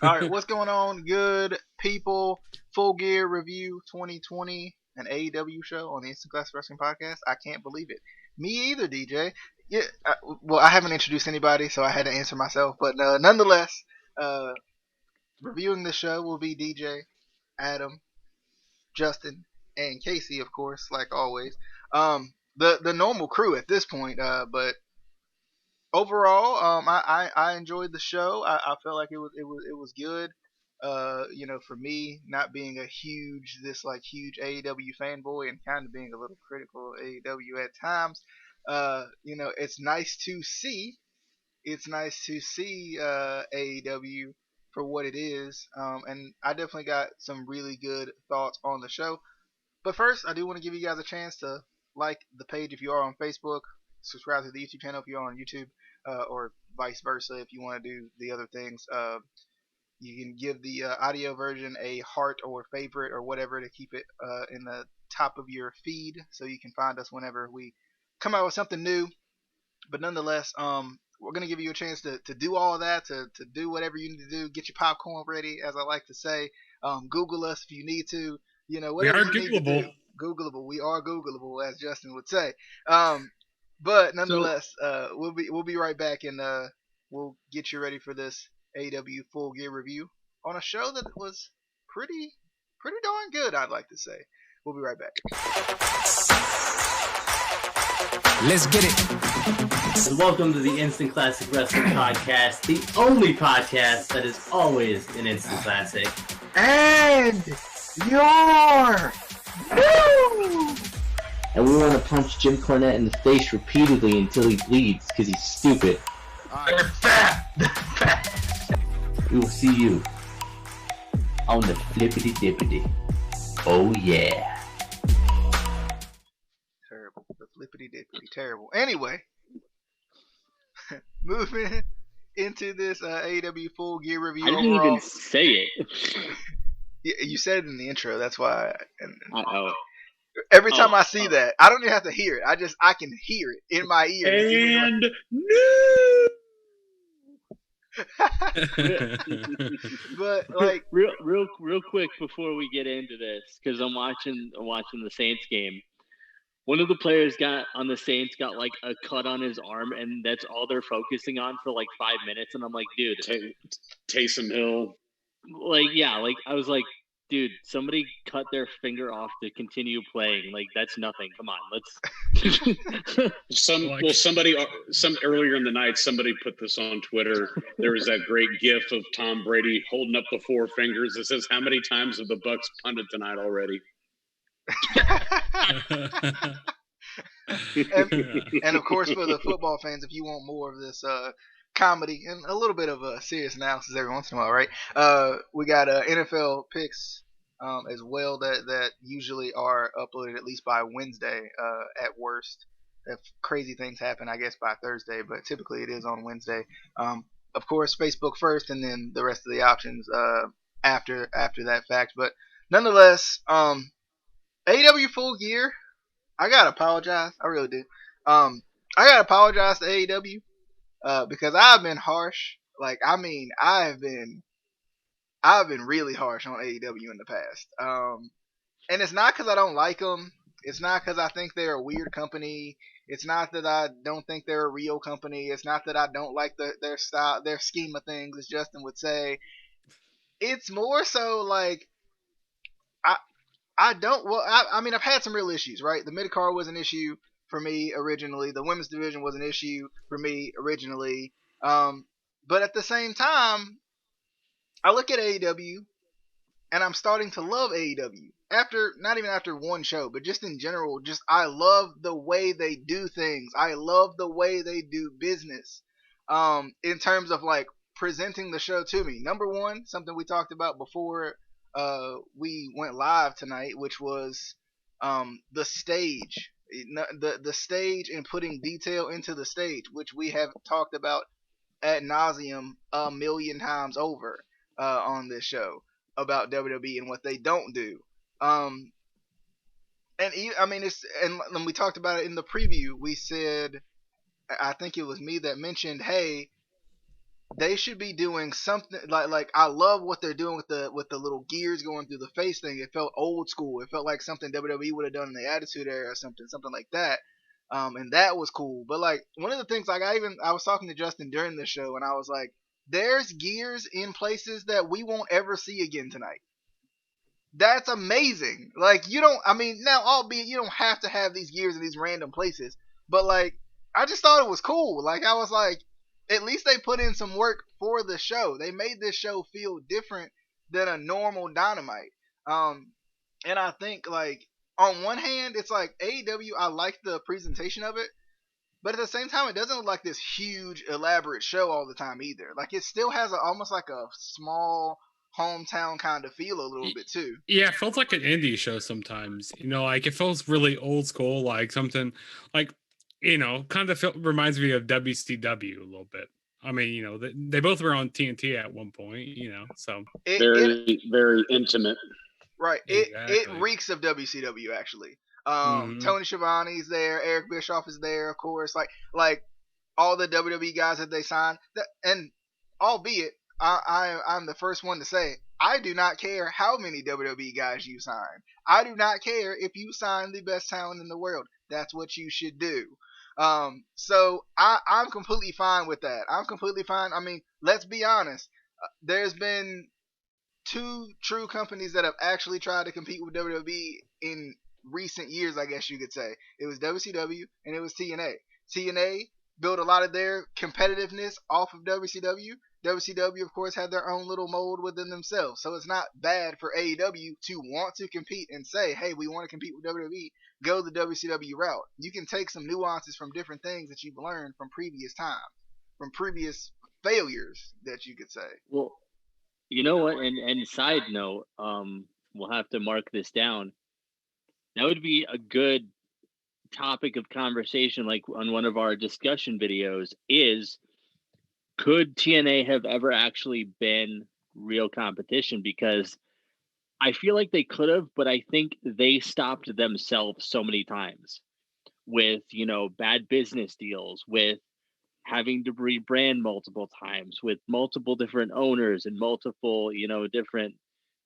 All right, what's going on, good people? Full Gear Review 2020, an AEW show on the Instant Classic Wrestling Podcast. I can't believe it. Me either, DJ. Yeah, well, I haven't introduced anybody, so I had to answer myself. But nonetheless, uh, reviewing the show will be DJ, Adam, Justin, and Casey, of course, like always. The normal crew at this point, but overall, I enjoyed the show. I felt like it was good. For me, not being a huge AEW fanboy and kind of being a little critical of AEW at times, it's nice to see. It's nice to see AEW for what it is. And I definitely got some really good thoughts on the show. But first, I do want to give you guys a chance to like the page if you are on Facebook, subscribe to the YouTube channel if you are on YouTube, or vice versa if you want to do the other things. You can give the audio version a heart or favorite or whatever to keep it in the top of your feed so you can find us whenever we come out with something new. But nonetheless, we're going to give you a chance to do all of that, to do whatever you need to do. Get your popcorn ready, as I like to say. Google us if you need to. Whatever you need to do. Googleable. We are Googleable, as Justin would say. But nonetheless, we'll be right back, and we'll get you ready for this AEW Full Gear review on a show that was pretty darn good, I'd like to say. We'll be right back. Let's get it. And welcome to the Instant Classic Wrestling Podcast, the only podcast that is always an instant classic. And you're new! And we want to punch Jim Cornette in the face repeatedly until he bleeds because he's stupid. They're fat! We will see you on the flippity dippity. Oh yeah. Terrible. The flippity dippity. Terrible. Anyway, moving into this AEW Full Gear review. I didn't even say it. You said it in the intro. That's why. Uh-oh. Every time I see that, I don't even have to hear it. I can hear it in my ear. And no. But like real quick before we get into this, because I'm watching the Saints game. One of the players on the Saints got like a cut on his arm, and that's all they're focusing on for like 5 minutes. And I'm like, dude, Taysom Hill. I was like, dude, somebody cut their finger off to continue playing. Like, that's nothing. Come on, let's. Some earlier in the night, somebody put this on Twitter. There was that great GIF of Tom Brady holding up the four fingers. It says, "How many times have the Bucks punted tonight already?" and of course, for the football fans, if you want more of this comedy and a little bit of a serious analysis every once in a while, right? We got NFL picks as well that usually are uploaded at least by Wednesday at worst. If crazy things happen, I guess by Thursday, but typically it is on Wednesday. Of course, Facebook first, and then the rest of the options after that fact. But nonetheless, AEW Full Gear, I gotta apologize. I really do. I gotta apologize to AEW. Because I've been harsh. I've been really harsh on AEW in the past. And it's not because I don't like them. It's not because I think they're a weird company. It's not that I don't think they're a real company. It's not that I don't like their style, their scheme of things, as Justin would say. It's more so like I've had some real issues, right? The mid-card was an issue for me originally. The women's division was an issue for me originally. But at the same time, I look at AEW and I'm starting to love AEW. Not even after one show, but just in general, I love the way they do things. I love the way they do business. In terms of like presenting the show to me. Number one, something we talked about before we went live tonight, which was the stage. The stage and putting detail into the stage, which we have talked about ad nauseum a million times over on this show about WWE and what they don't do. And we talked about it in the preview. We said, I think it was me that mentioned, hey, they should be doing something like I love what they're doing with the little gears going through the face thing. It felt old school. It felt like something WWE would have done in the Attitude Era or something like that. And that was cool. But like one of the things, like I was talking to Justin during the show, and I was like, there's gears in places that we won't ever see again tonight. That's amazing. Like you don't. I mean, now albeit you don't have to have these gears in these random places, but like I just thought it was cool. Like I was like, at least they put in some work for the show. They made this show feel different than a normal Dynamite. And I think like on one hand, it's like AEW. I like the presentation of it, but at the same time, it doesn't look like this huge, elaborate show all the time either. Like it still has almost like a small hometown kind of feel a little bit too. Yeah, it feels like an indie show sometimes. Like it feels really old school, like something like kind of reminds me of WCW a little bit. I mean, they both were on TNT at one point, so very intimate. Right. Exactly. It reeks of WCW actually. Tony Schiavone's there, Eric Bischoff is there, of course. Like all the WWE guys that they signed, and albeit I'm the first one to say I do not care how many WWE guys you sign. I do not care if you sign the best talent in the world. That's what you should do. So I'm completely fine with that. I'm completely fine. I mean, let's be honest. There's been 2 true companies that have actually tried to compete with WWE in recent years, I guess you could say. It was WCW and it was TNA. TNA built a lot of their competitiveness off of WCW. WCW, of course, had their own little mold within themselves. So it's not bad for AEW to want to compete and say, hey, we want to compete with WWE. Go the WCW route. You can take some nuances from different things that you've learned from previous times, from previous failures that you could say. Well, you know what? And side note, we'll have to mark this down. That would be a good topic of conversation, like on one of our discussion videos, is could TNA have ever actually been real competition? Because I feel like they could have, but I think they stopped themselves so many times with, bad business deals, with having to rebrand multiple times, with multiple different owners and multiple, different,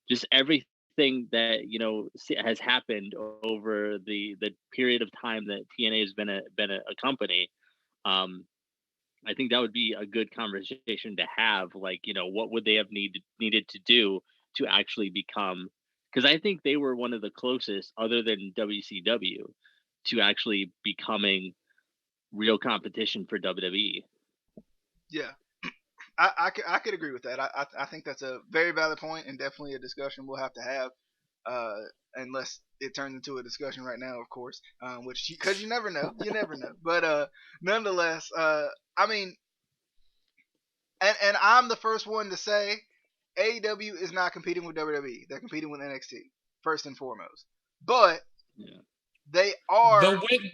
just everything that, has happened over the period of time that TNA has been a company. I think that would be a good conversation to have. Like, what would they have needed to do to actually become? Because I think they were one of the closest, other than WCW, to actually becoming real competition for WWE. Yeah, I could agree with that. I think that's a very valid point and definitely a discussion we'll have to have, unless it turns into a discussion right now, of course, which because you never know, But nonetheless, I mean, and I'm the first one to say AEW is not competing with WWE. They're competing with NXT first and foremost. But they are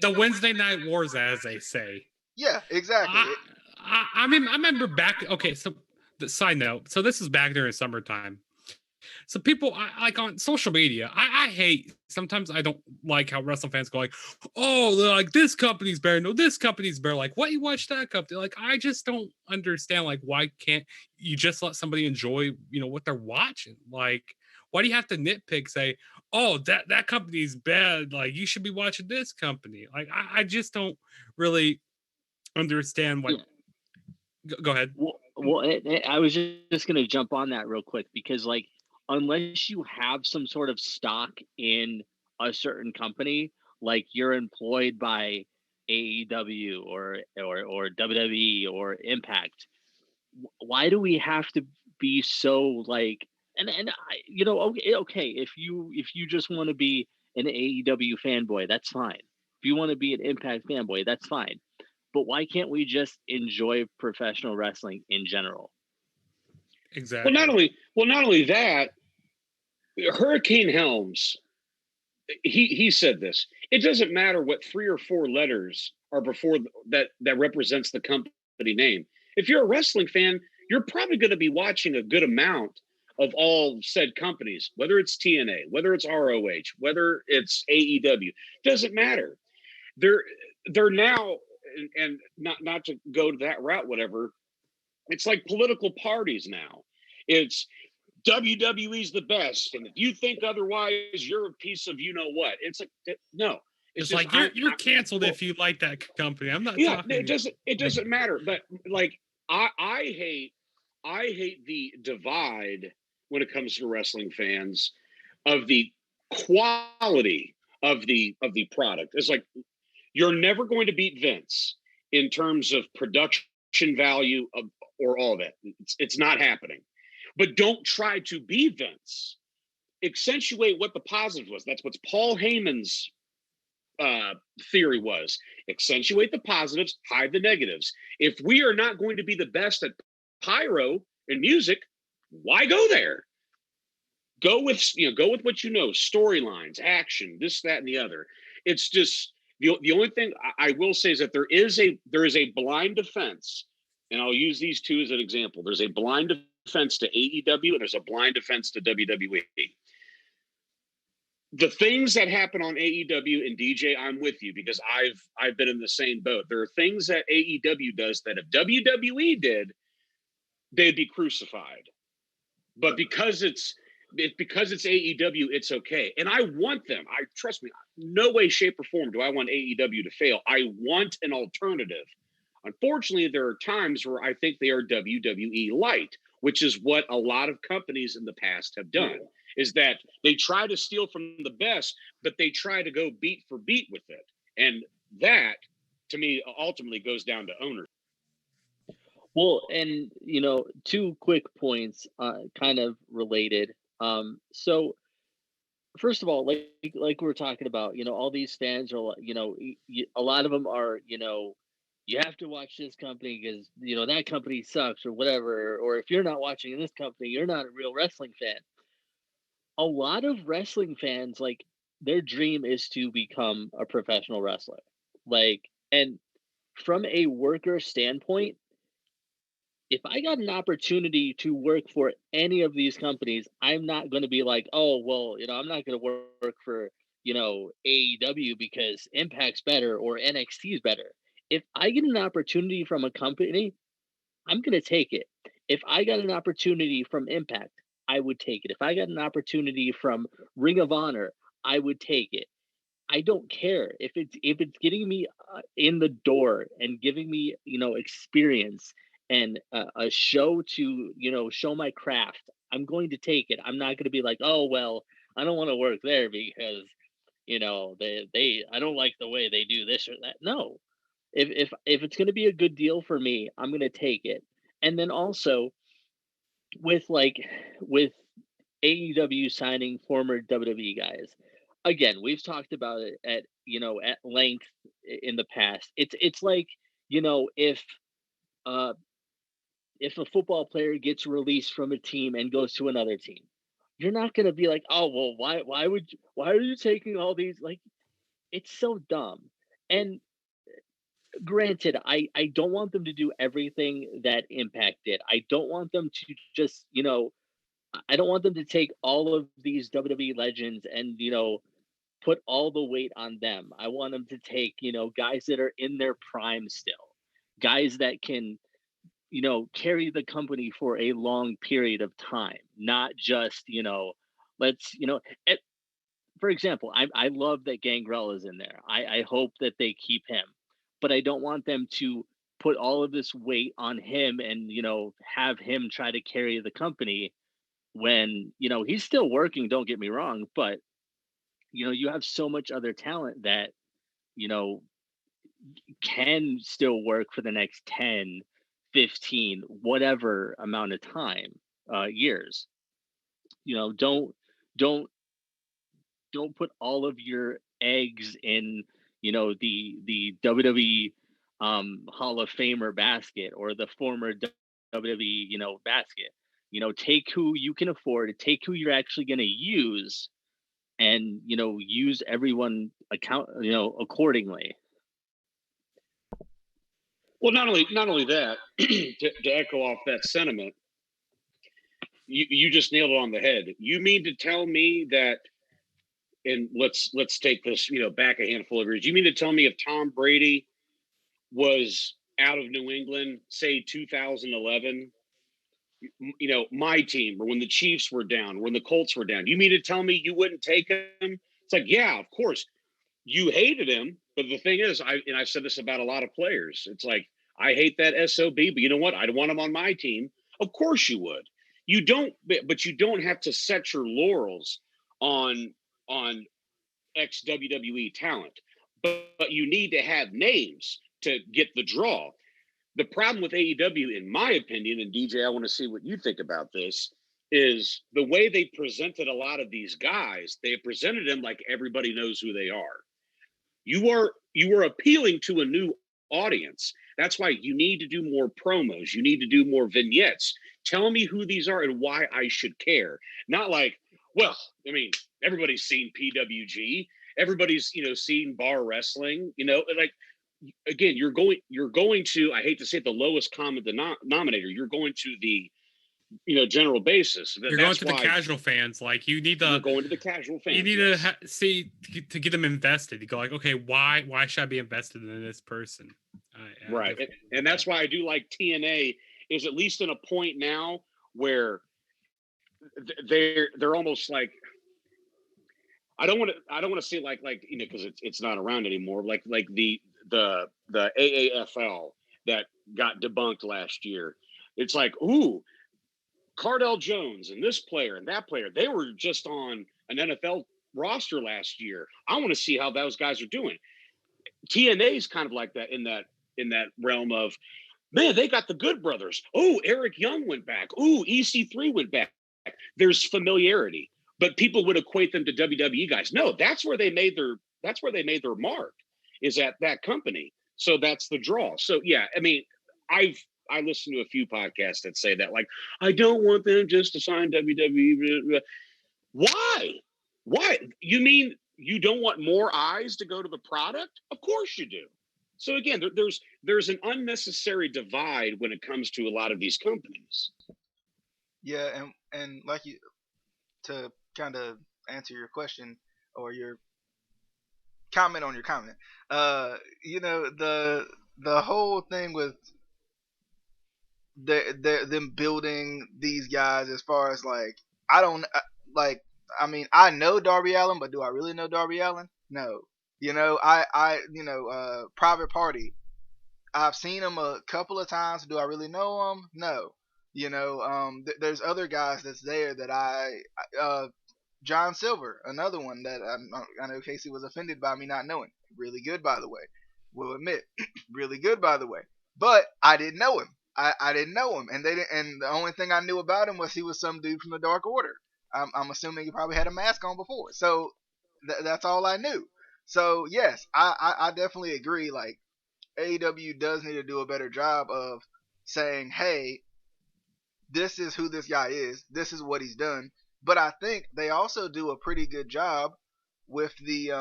the Wednesday Night Wars, as they say. Yeah, exactly. I mean, I remember back. Okay, so the side note. So this is back during summertime. So people, like on social media, I hate. Sometimes I don't like how wrestling fans go like, "Oh, like this company's better. No, this company's better." Like, what you watch that company? Like, I just don't understand. Like, why can't you just let somebody enjoy, what they're watching? Like, why do you have to nitpick? Say, "Oh, that company's bad. Like, you should be watching this company." Like, I just don't really understand what. Go ahead. Well, I was just going to jump on that real quick because, like, unless you have some sort of stock in a certain company, like you're employed by AEW or WWE or Impact, why do we have to be so like? And okay, if you just want to be an AEW fanboy, that's fine. If you want to be an Impact fanboy, that's fine. But why can't we just enjoy professional wrestling in general? Exactly. Well, not only that, Hurricane Helms, he said this. It doesn't matter what 3 or 4 letters are before that represents the company name. If you're a wrestling fan, you're probably going to be watching a good amount of all said companies, whether it's TNA, whether it's ROH, whether it's AEW. Doesn't matter. They're now. And not to go to that route, whatever, It's like political parties now. It's WWE's the best, and if you think otherwise, you're a piece of you know what. It's like no. It's just, like you're canceled if you like that company. I'm not talking. It doesn't matter. But like I hate the divide when it comes to wrestling fans of the quality of the product. It's like you're never going to beat Vince in terms of production value or all that. It's not happening. But don't try to be Vince. Accentuate what the positive was. That's what Paul Heyman's theory was. Accentuate the positives, hide the negatives. If we are not going to be the best at pyro and music, why go there? Go with what you know, storylines, action, this, that, and the other. It's just the only thing I will say is that there is a blind defense, and I'll use these two as an example. There's a blind defense to AEW and there's a blind defense to WWE. The things that happen on AEW and DJ, I'm with you because I've been in the same boat. There are things that AEW does that if WWE did, they'd be crucified. But because it's AEW, it's okay. And I want them. Trust me, no way, shape, or form do I want AEW to fail. I want an alternative. Unfortunately, there are times where I think they are WWE light, which is what a lot of companies in the past have done, is that they try to steal from the best, but they try to go beat for beat with it. And that, to me, ultimately goes down to ownership. Well, and, two quick points, kind of related. So first of all, like we're talking about, all these fans are, a lot of them are, you have to watch this company because, that company sucks or whatever. Or if you're not watching this company, you're not a real wrestling fan. A lot of wrestling fans, like, their dream is to become a professional wrestler. Like, and from a worker standpoint, if I got an opportunity to work for any of these companies, I'm not going to be like, oh, well, I'm not going to work for, AEW because Impact's better or NXT is better. If I get an opportunity from a company, I'm going to take it. If I got an opportunity from Impact, I would take it. If I got an opportunity from Ring of Honor, I would take it. I don't care if it's getting me in the door and giving me, experience and a show to, show my craft. I'm going to take it. I'm not going to be like, oh, well, I don't want to work there because, I don't like the way they do this or that. No, if it's going to be a good deal for me, I'm going to take it. And then also with AEW signing former WWE guys, again, we've talked about it at length in the past. It's like, if a football player gets released from a team and goes to another team, you're not going to be like, oh, well, why are you taking all these? Like, it's so dumb. And granted, I don't want them to do everything that Impact did. I don't want them to just, I don't want them to take all of these WWE legends and, put all the weight on them. I want them to take, guys that are in their prime still, guys that can, carry the company for a long period of time, not just, let's, for example, I love that Gangrel is in there. I hope that they keep him, but I don't want them to put all of this weight on him and, have him try to carry the company when, he's still working, don't get me wrong, but, you have so much other talent that, can still work for the next 10, 15, whatever amount of time, years. Don't put all of your eggs in, the WWE Hall of Famer basket or the former WWE, basket. Take who you can afford, take who you're actually going to use, and use everyone accordingly. Well, not only that, to echo off that sentiment, you just nailed it on the head. You mean to tell me that, and let's take this, back a handful of years. You mean to tell me if Tom Brady was out of New England, say 2011, my team, or when the Chiefs were down, when the Colts were down, you mean to tell me you wouldn't take him? It's like, yeah, of course. You hated him, but the thing is, I've said this about a lot of players. It's like, I hate that SOB, but you know what? I'd want him on my team. Of course you would. You don't, but you don't have to set your laurels on ex WWE talent. But you need to have names to get the draw. The problem with AEW, in my opinion, and DJ, I want to see what you think about this, is the way they presented a lot of these guys. They presented them like everybody knows who they are. You are appealing to a new audience. That's why you need to do more promos. You need to do more vignettes. Tell me who these are and why I should care. Not like, well, I mean, everybody's seen PWG. Everybody's, seen bar wrestling, like, again, you're going to, I hate to say it, the lowest common denominator. You're going to the, general basis. You're going to the casual fans. Like, you need to. You're going to the casual fans. You need to see to get them invested. You go like, okay, why should I be invested in this person? Right, and that's why I do like TNA is at least in a point now where they're almost like. I don't want to say like because it's not around anymore. Like the AAFL that got debunked last year. It's like, ooh, Cardell Jones and this player and that player, they were just on an NFL roster last year. I want to see how those guys are doing. TNA is kind of like that in that realm of, man, they got the Good Brothers. Oh, Eric Young went back. Ooh, EC3 went back. There's familiarity, but people would equate them to WWE guys. No, that's where they made their mark, is at that company. So that's the draw. So yeah, I mean, I listen to a few podcasts that say that, like, I don't want them just to sign WWE. Why? You mean you don't want more eyes to go to the product? Of course you do. So again, there's an unnecessary divide when it comes to a lot of these companies. Yeah, and like you, to kind of answer your question or your comment on your comment, the whole thing with them building these guys, as far as like, I mean, I know Darby Allin, but do I really know Darby Allin? No. Private Party, I've seen him a couple of times. Do I really know him? No. There's other guys that's there that John Silver, another one that I know Casey was offended by me not knowing. Really good, by the way. Will admit, really good, by the way. But I didn't know him. I didn't know him, and the only thing I knew about him was he was some dude from the Dark Order. I'm assuming he probably had a mask on before, so that's all I knew. So yes, I definitely agree. Like, AEW does need to do a better job of saying, hey, this is who this guy is. This is what he's done. But I think they also do a pretty good job with the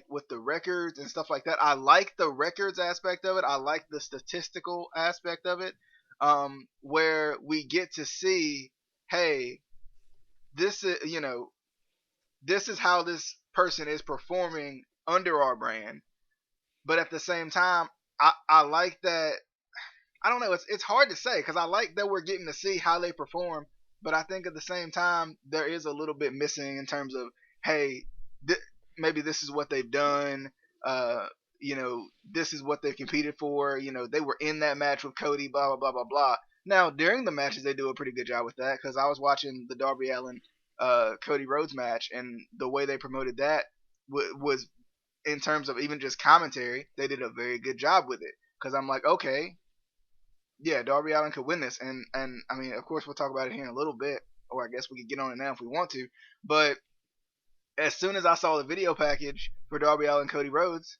with the records and stuff like that. I like the records aspect of it. I like the statistical aspect of it, where we get to see, hey, this is how this person is performing under our brand. But at the same time, I like that. I don't know. It's hard to say, because I like that we're getting to see how they perform. But I think at the same time, there is a little bit missing in terms of, hey, maybe this is what they've done. This is what they've competed for. They were in that match with Cody, blah, blah, blah, blah, blah. Now, during the matches, they do a pretty good job with that, because I was watching the Darby Allin Cody Rhodes match, and the way they promoted that was, in terms of even just commentary, they did a very good job with it. Because I'm like, okay, yeah, Darby Allin could win this. And I mean, of course, we'll talk about it here in a little bit, or I guess we could get on it now if we want to. But as soon as I saw the video package for Darby Allin Cody Rhodes,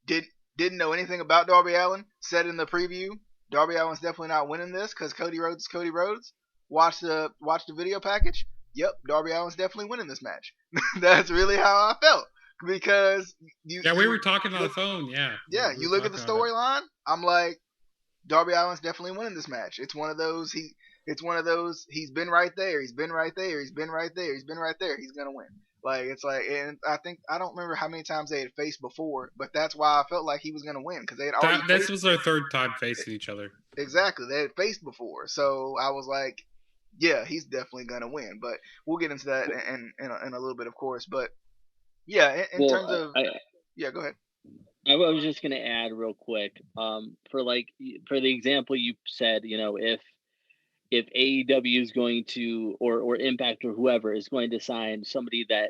didn't know anything about Darby Allin. Said in the preview, Darby Allin's definitely not winning this because Cody Rhodes is Cody Rhodes. Watch the video package. Yep, Darby Allin's definitely winning this match. That's really how I felt, because we were talking on the phone. Yeah, you look at the storyline. I'm like, Darby Allin's definitely winning this match. It's one of those he's been right there. He's been right there. He's been right there. He's been right there. He's gonna win. Like it's like, and I don't remember how many times they had faced before, but that's why I felt like he was gonna win because they had already This faced. was their third time facing each other. Exactly, they had faced before, so I was like, yeah, he's definitely gonna win. But we'll get into that in a little bit, of course. But yeah, in Well, terms of yeah, go ahead. I was just gonna add real quick, for the example you said, if AEW is going to or Impact or whoever is going to sign somebody that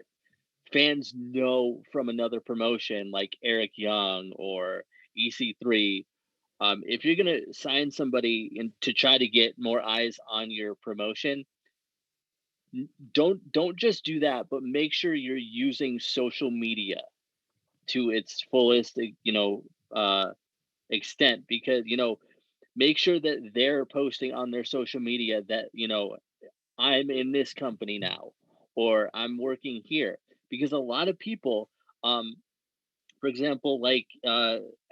fans know from another promotion like Eric Young or EC3, if you're gonna sign somebody to try to get more eyes on your promotion, don't just do that, but make sure you're using social media to its fullest, extent, because make sure that they're posting on their social media that I'm in this company now, or I'm working here, because a lot of people, um for example, like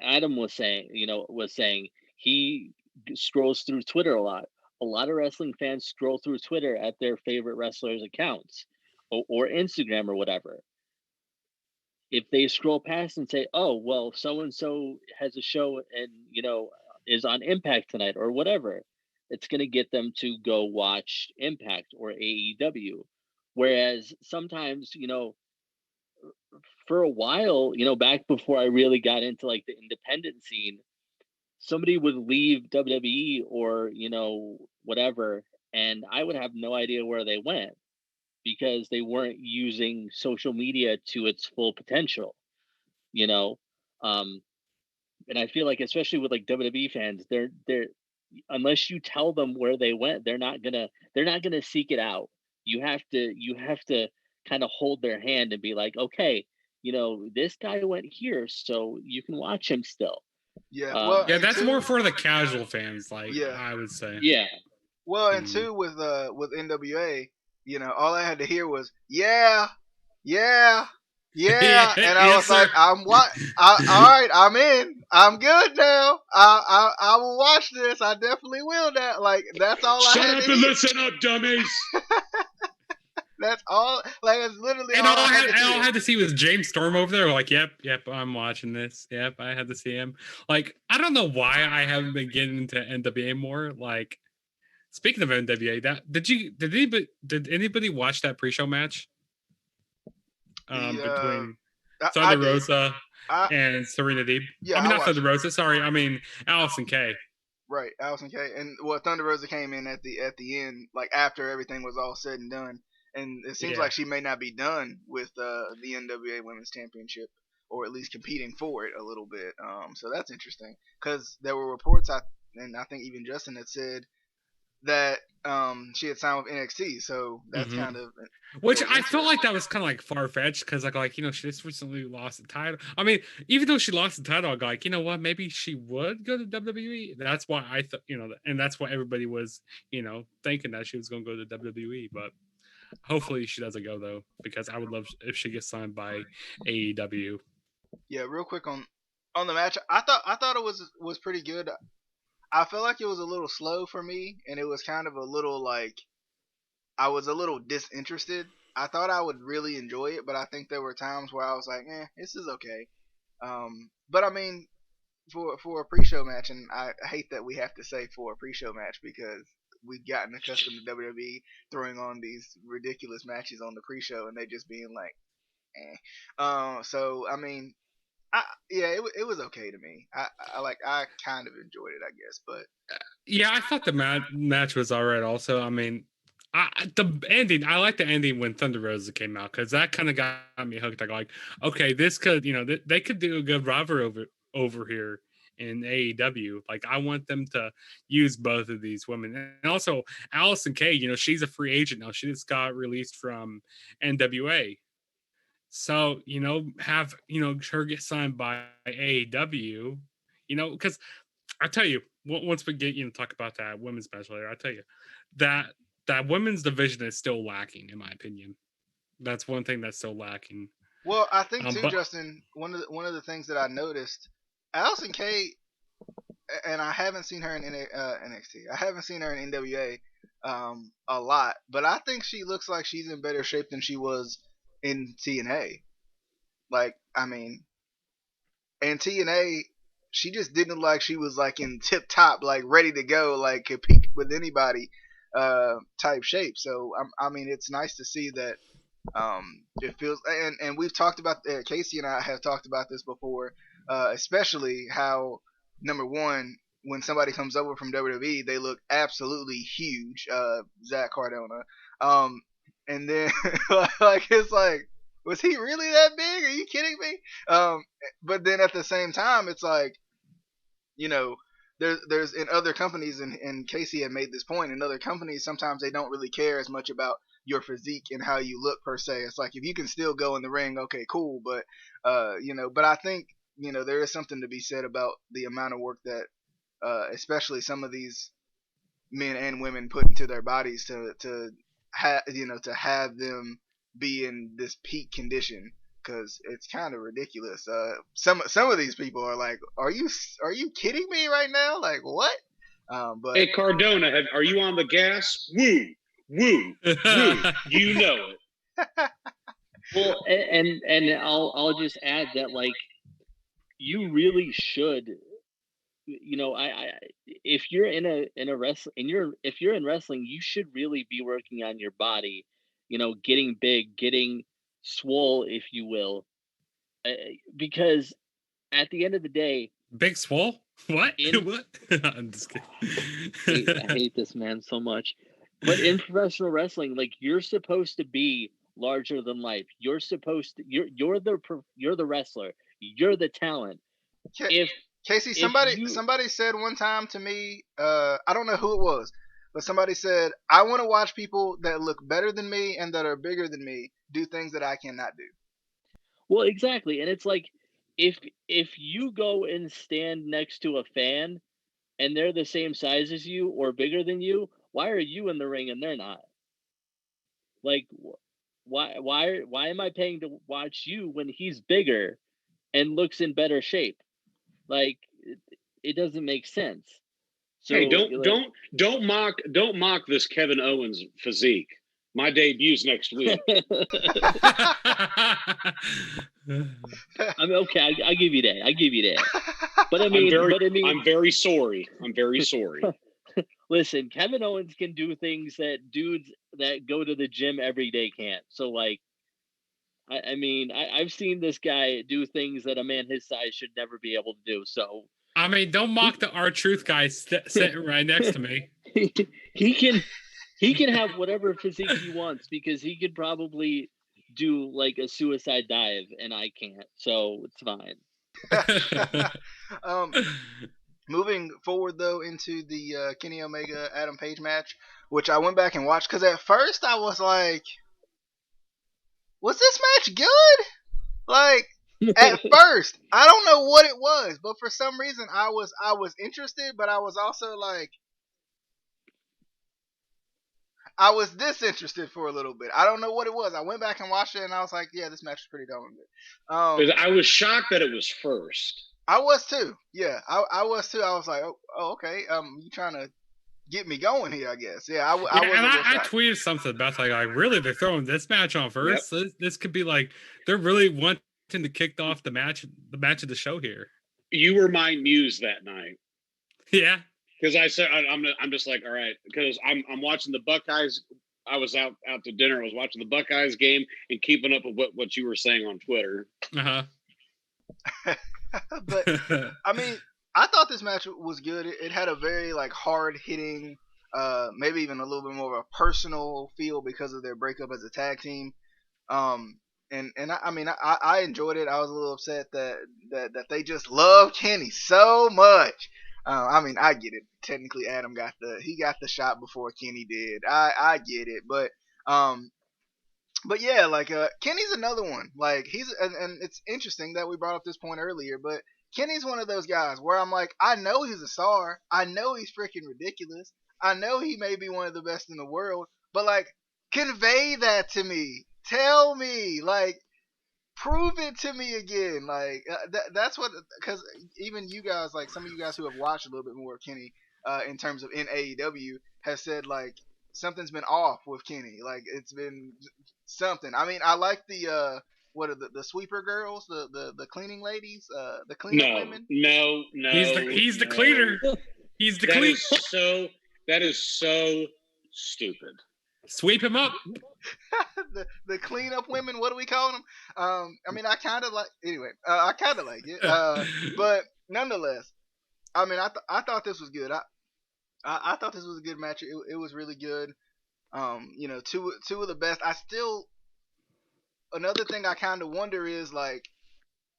Adam was saying he scrolls through Twitter a lot. A lot of wrestling fans scroll through Twitter at their favorite wrestlers accounts, or Instagram or whatever. If they scroll past and say, "Oh, well, so and so has a show and is on Impact tonight," or whatever, it's going to get them to go watch Impact or AEW. Whereas sometimes, for a while, back before I really got into like the independent scene, somebody would leave WWE or whatever, and I would have no idea where they went because they weren't using social media to its full potential. you know um and I feel like, especially with like WWE fans, they're unless you tell them where they went, they're not gonna seek it out. You have to kind of hold their hand and be like, okay, this guy went here, so you can watch him still. Yeah, well, Yeah, and that's more two, for the casual fans, like yeah, I would say. Yeah. well, and Mhm. two with NWA, all I had to hear was yeah, yeah, yeah, and I Yes, was like, sir. I'm what? All right, I'm in. I'm good now. I will watch this. I definitely will now. Like that's all I Shut had to up and hear. listen up, dummies. That's all. Like it's literally And all I had to all I hear. had to see was James Storm over there. Like, yep, I'm watching this. Yep, I had to see him. Like, I don't know why I haven't been getting into NWA more. Like, speaking of NWA, did anybody watch that pre-show match The between I Thunder did. Rosa I and Serena Deeb? I Yeah, mean, I not watched Thunder it. Rosa. Sorry, I mean Allison Kay. Right, Allison K. And well, Thunder Rosa came in at the end, like after everything was all said and done, and it seems Yeah. like she may not be done with the NWA Women's Championship, or at least competing for it a little bit. So that's interesting because there were reports, and I think even Justin had said that she had signed with NXT. So that's Hmm. kind of a Which little I felt like interesting. that was kind of like far fetched because she just recently lost the title. I mean, even though she lost the title, I go like, you know what, maybe she would go to WWE. That's why I thought, and that's why everybody was, thinking that she was going to go to WWE. But hopefully she doesn't go though, because I would love if she gets signed by AEW. Yeah, real quick on the match, I thought it was pretty good. I felt like it was a little slow for me, and it was kind of a little like I was a little disinterested. I thought I would really enjoy it, but I think there were times where I was like, this is okay. But I mean, for a pre-show match, and I hate that we have to say for a pre-show match because we've gotten accustomed to WWE throwing on these ridiculous matches on the pre-show and they just being like, eh. So I mean, yeah, it was okay to me. I kind of enjoyed it, I guess, but Yeah, I thought the match was all right. Also, I mean, the ending. I like the ending when Thunder Rosa came out because that kind of got me hooked. I go like, okay, this could, they could do a good rivalry over here in AEW. Like, I want them to use both of these women, and also Allison Kay. She's a free agent now. She just got released from NWA. So, have her get signed by AEW. Because I tell you, once we get talk about that women's match later, I tell you that that women's division is still lacking, in my opinion. That's one thing that's still lacking. well, I think too, But Justin. One of the things that I noticed, Allison Kay, and I haven't seen her in NXT. I haven't seen her in NWA a lot, but I think she looks like she's in better shape than she was in TNA. Like, I mean, and TNA, she just didn't look like she was like in tip top, like ready to go, like compete with anybody, type shape. So I mean, it's nice to see that. It feels, and we've talked about Casey and I have talked about this before, especially how number one, when somebody comes over from WWE, they look absolutely huge. Zach Cardona, and then like it's like, was he really that big? Are you kidding me? But then at the same time, it's like, you know, there's in other companies, and Casey had made this point, in other companies sometimes they don't really care as much about your physique and how you look per se. It's like, if you can still go in the ring, okay, cool, but but I think, there is something to be said about the amount of work that especially some of these men and women put into their bodies to have them be in this peak condition, because it's kind of ridiculous. Some of these people are like, are you kidding me right now? Like, what? But Hey, Cardona, are you on the gas? Woo, woo, woo. You know it. Well, and I'll just add that, like, you really should, I if you're in a wrestling, if you're in wrestling, you should really be working on your body, getting big, getting swole, if you will, because at the end of the day, Big Swole? What? In- What? I'm just kidding. I hate this man so much. But in professional wrestling, like, you're supposed to be larger than life. You're supposed to. You're the wrestler. You're the talent. If Casey, if you somebody said one time to me, I don't know who it was, but somebody said, I want to watch people that look better than me and that are bigger than me do things that I cannot do. Well, exactly, and it's like, if you go and stand next to a fan and they're the same size as you or bigger than you, why are you in the ring and they're not? Like, why am I paying to watch you when he's bigger and looks in better shape? Like, it doesn't make sense. So, Hey, like, don't mock this Kevin Owens physique. My debut's next week. I mean, okay, I give you that. I give you that. But I mean, I'm very sorry. I'm very sorry. Listen, Kevin Owens can do things that dudes that go to the gym every day can't. So, like, I mean, I've seen this guy do things that a man his size should never be able to do. So, I mean, don't mock the R-Truth guy sitting right next to me. he can have whatever physique he wants, because he could probably do like a suicide dive and I can't. So it's fine. Moving forward though into the Kenny Omega Adam Page match, which I went back and watched, because at first I was like, was this match good? Like, at first, I don't know what it was, but for some reason I was interested, but I was also like, I was disinterested for a little bit. I don't know what it was. I went back and watched it, and I was like, yeah, this match is pretty darn good. I was shocked that it was first. I was too. Yeah, I was too. I was like, oh okay. You trying to get me going here, I guess. Yeah, I tweeted something about like really, they're throwing this match on first. Yep. This could be like they're really wanting to kick off the match of the show here. You were my muse that night. Yeah, because I said I'm just like, all right, because I'm watching the Buckeyes. I was out to dinner. I was watching the Buckeyes game and keeping up with what you were saying on Twitter. But I mean, I thought this match was good. It had a very like hard hitting, maybe even a little bit more of a personal feel because of their breakup as a tag team. And I mean, I enjoyed it. I was a little upset that they just love Kenny so much. I mean, I get it. Technically, Adam got the shot before Kenny did. I get it, but yeah, like Kenny's another one. Like and it's interesting that we brought up this point earlier, but Kenny's one of those guys where I'm like, I know he's a star. I know he's freaking ridiculous. I know he may be one of the best in the world, but like, convey that to me. Tell me, like, prove it to me again. Like, that's what, because even you guys, like some of you guys who have watched a little bit more of Kenny, in terms of in AEW, have said like, something's been off with Kenny. Like it's been something. I mean, I like the what are the sweeper girls, the cleaning ladies, the cleanup women. No. He's the cleaner. He's the cleaner. That is so stupid. Sweep him up. the cleanup women. What do we call them? I mean, I kind of like. Anyway, I kind of like it. But nonetheless, I mean, I thought this was good. I thought this was a good match. It was really good. You know, two of the best. Another thing I kind of wonder is like,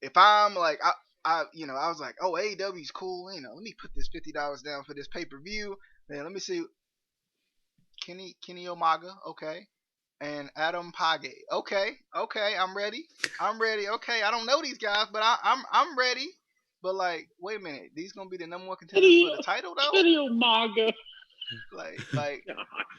if I'm like I was like, oh, AEW's cool. You know, let me put this $50 down for this pay-per-view. Then let me see. Kenny Omega, okay, and Adam Page, okay, I'm ready. Okay, I don't know these guys, but I'm ready. But like, wait a minute, these gonna be the number one contenders for the title though? Kenny Omega. Like,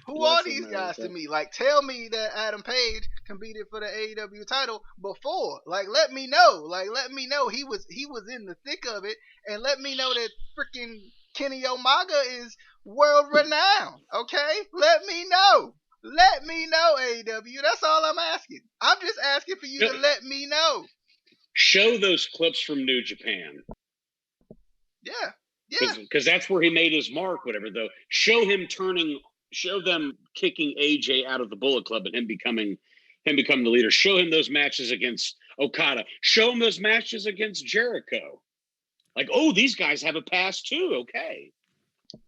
who are these guys to me? Like, tell me that Adam Page competed for the AEW title before. Like, let me know. Like, let me know he was in the thick of it, and let me know that freaking Kenny Omega is world renowned. Okay, let me know. Let me know, AEW. That's all I'm asking. I'm just asking for you to let me know. Show those clips from New Japan. Yeah. Because that's where he made his mark, whatever, though. Show them kicking AJ out of the Bullet Club and him becoming the leader. Show him those matches against Okada. Show him those matches against Jericho. Like, oh, these guys have a past too. Okay.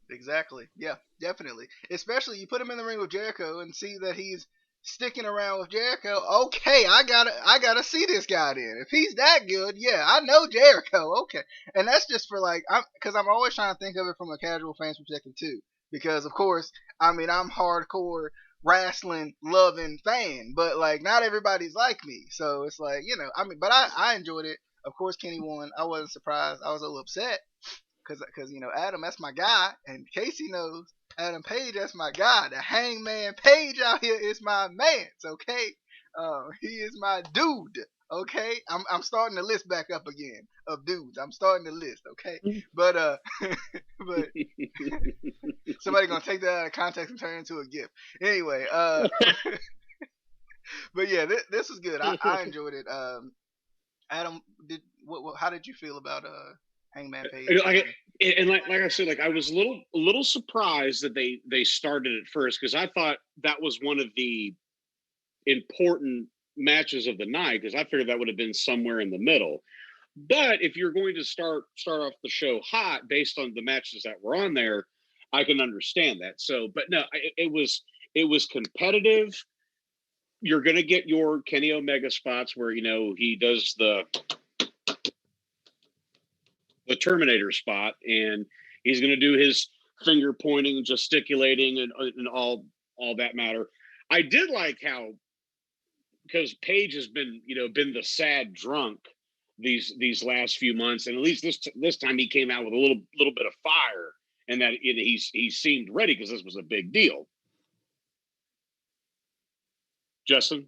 Exactly. Yeah, definitely. Especially you put him in the ring with Jericho and see that he's sticking around with Jericho. Okay, I gotta see this guy then. If he's that good, yeah, I know Jericho. Okay, and that's just for like, because I'm always trying to think of it from a casual fan's perspective too. Because of course, I mean, I'm hardcore wrestling loving fan, but like not everybody's like me. So it's like, you know, I mean, but I enjoyed it. Of course, Kenny won. I wasn't surprised. I was a little upset because you know, Adam, that's my guy, and Casey knows Adam Page, that's my guy. The Hangman Page out here is my man. Okay, he is my dude. Okay, I'm starting the list back up again of dudes. I'm starting the list. Okay, but but somebody gonna take that out of context and turn it into a gift. Anyway, but yeah, this was good. I enjoyed it. Adam, how did you feel about Hangman Page? Like I said, like I was a little surprised that they started it first, because I thought that was one of the important matches of the night, because I figured that would have been somewhere in the middle. But if you're going to start off the show hot based on the matches that were on there, I can understand that. So, but no, it was competitive. You're going to get your Kenny Omega spots where, you know, he does the Terminator spot, and he's going to do his finger pointing, gesticulating, and all that matter. I did like how, because Paige has been the sad drunk these last few months, and at least this time he came out with a little bit of fire, and that he seemed ready, because this was a big deal. Justin?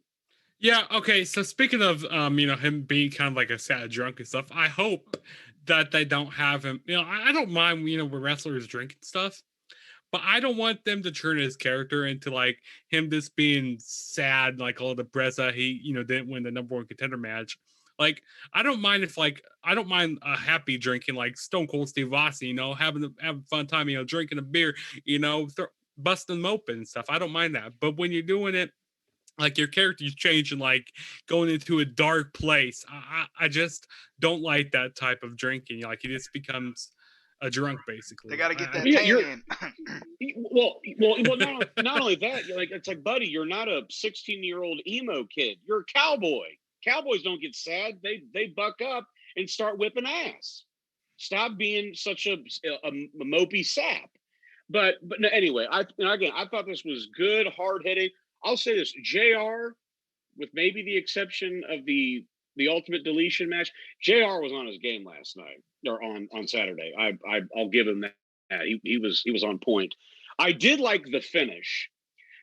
Yeah, okay. So speaking of him being kind of like a sad drunk and stuff, I hope that they don't have him. You know, I don't mind, when wrestlers drink and stuff, but I don't want them to turn his character into like him just being sad, like all the press that he, didn't win the number one contender match. Like, I don't mind a happy drinking, like Stone Cold Steve Austin, having a fun time, drinking a beer, busting them open and stuff. I don't mind that. But when you're doing it, like your character's changing, like going into a dark place, I just don't like that type of drinking. Like, he just becomes a drunk, basically. They got to get that tan in. Well, not only that, like, it's like, buddy, you're not a 16-year-old emo kid. You're a cowboy. Cowboys don't get sad. They buck up and start whipping ass. Stop being such a mopey sap. But no, anyway, I thought this was good, hard hitting. I'll say this: JR, with maybe the exception of the Ultimate Deletion match, JR was on his game last night, or on Saturday. I'll give him that. He was on point. I did like the finish,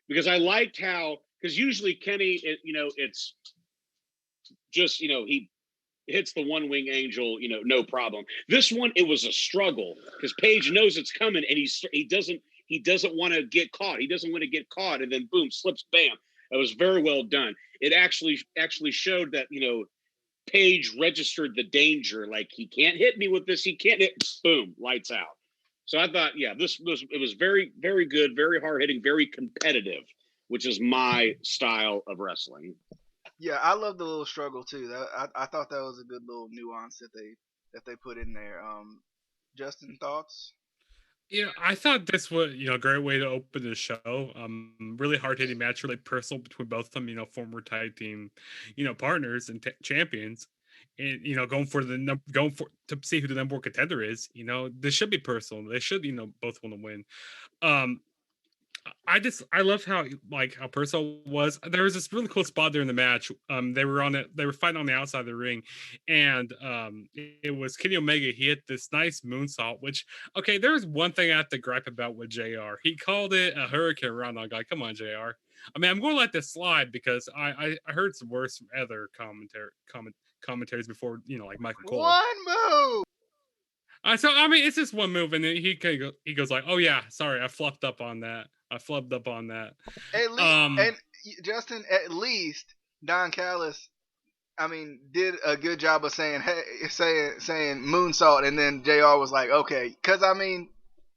because I liked how, because usually Kenny, it's just, he hits the one wing angel, no problem. This one, it was a struggle, because Paige knows it's coming, and he He doesn't want to get caught. He doesn't want to get caught, and then boom, slips, bam. It was very well done. It actually showed that, Page registered the danger. Like, he can't hit me with this. He can't hit. Boom, lights out. So I thought, yeah, it was very, very good, very hard hitting, very competitive, which is my style of wrestling. Yeah, I love the little struggle too. I thought that was a good little nuance that they put in there. Justin, thoughts? Yeah, I thought this was, a great way to open the show. Really hard hitting match, really personal between both of them. Former tag team, partners and champions, and going for to see who the number one contender is. This should be personal. They should, both want to win. I love how personal it was. There was this really cool spot there in the match. They were fighting on the outside of the ring, and it was Kenny Omega. He hit this nice moonsault, which, okay, there's one thing I have to gripe about with JR. He called it a hurricane run on guy. Come on, JR. I mean, I'm going to let this slide because I heard some worse from other commentaries before, like Michael Cole. One move. So I mean, it's just one move, and then he goes like, "Oh yeah, sorry, I flubbed up on that. At least, and Justin, at least Don Callis, I mean, did a good job of saying moonsault, and then JR was like, okay, because I mean,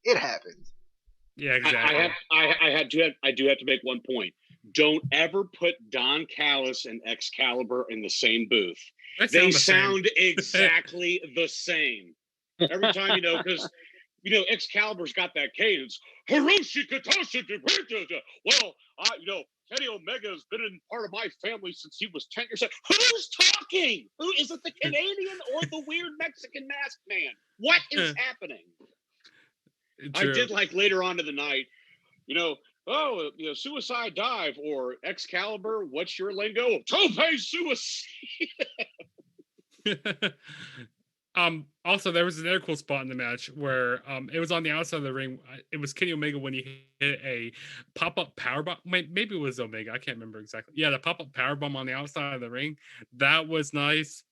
it happens. Yeah, exactly. I do have to make one point. Don't ever put Don Callis and Excalibur in the same booth. They sound exactly the same. Every time, because, Excalibur's got that cadence. Hiroshi Katashi. Well, Kenny Omega has been in part of my family since he was 10 years old. Who's talking? Who is it, the Canadian or the weird Mexican masked man? What is happening? True. I did like later on in the night, suicide dive or Excalibur. What's your lingo? Tope suicide. Also, there was another cool spot in the match where it was on the outside of the ring. It was Kenny Omega when he hit a pop-up powerbomb. Maybe it was Omega. I can't remember exactly. Yeah, the pop-up powerbomb on the outside of the ring. That was nice.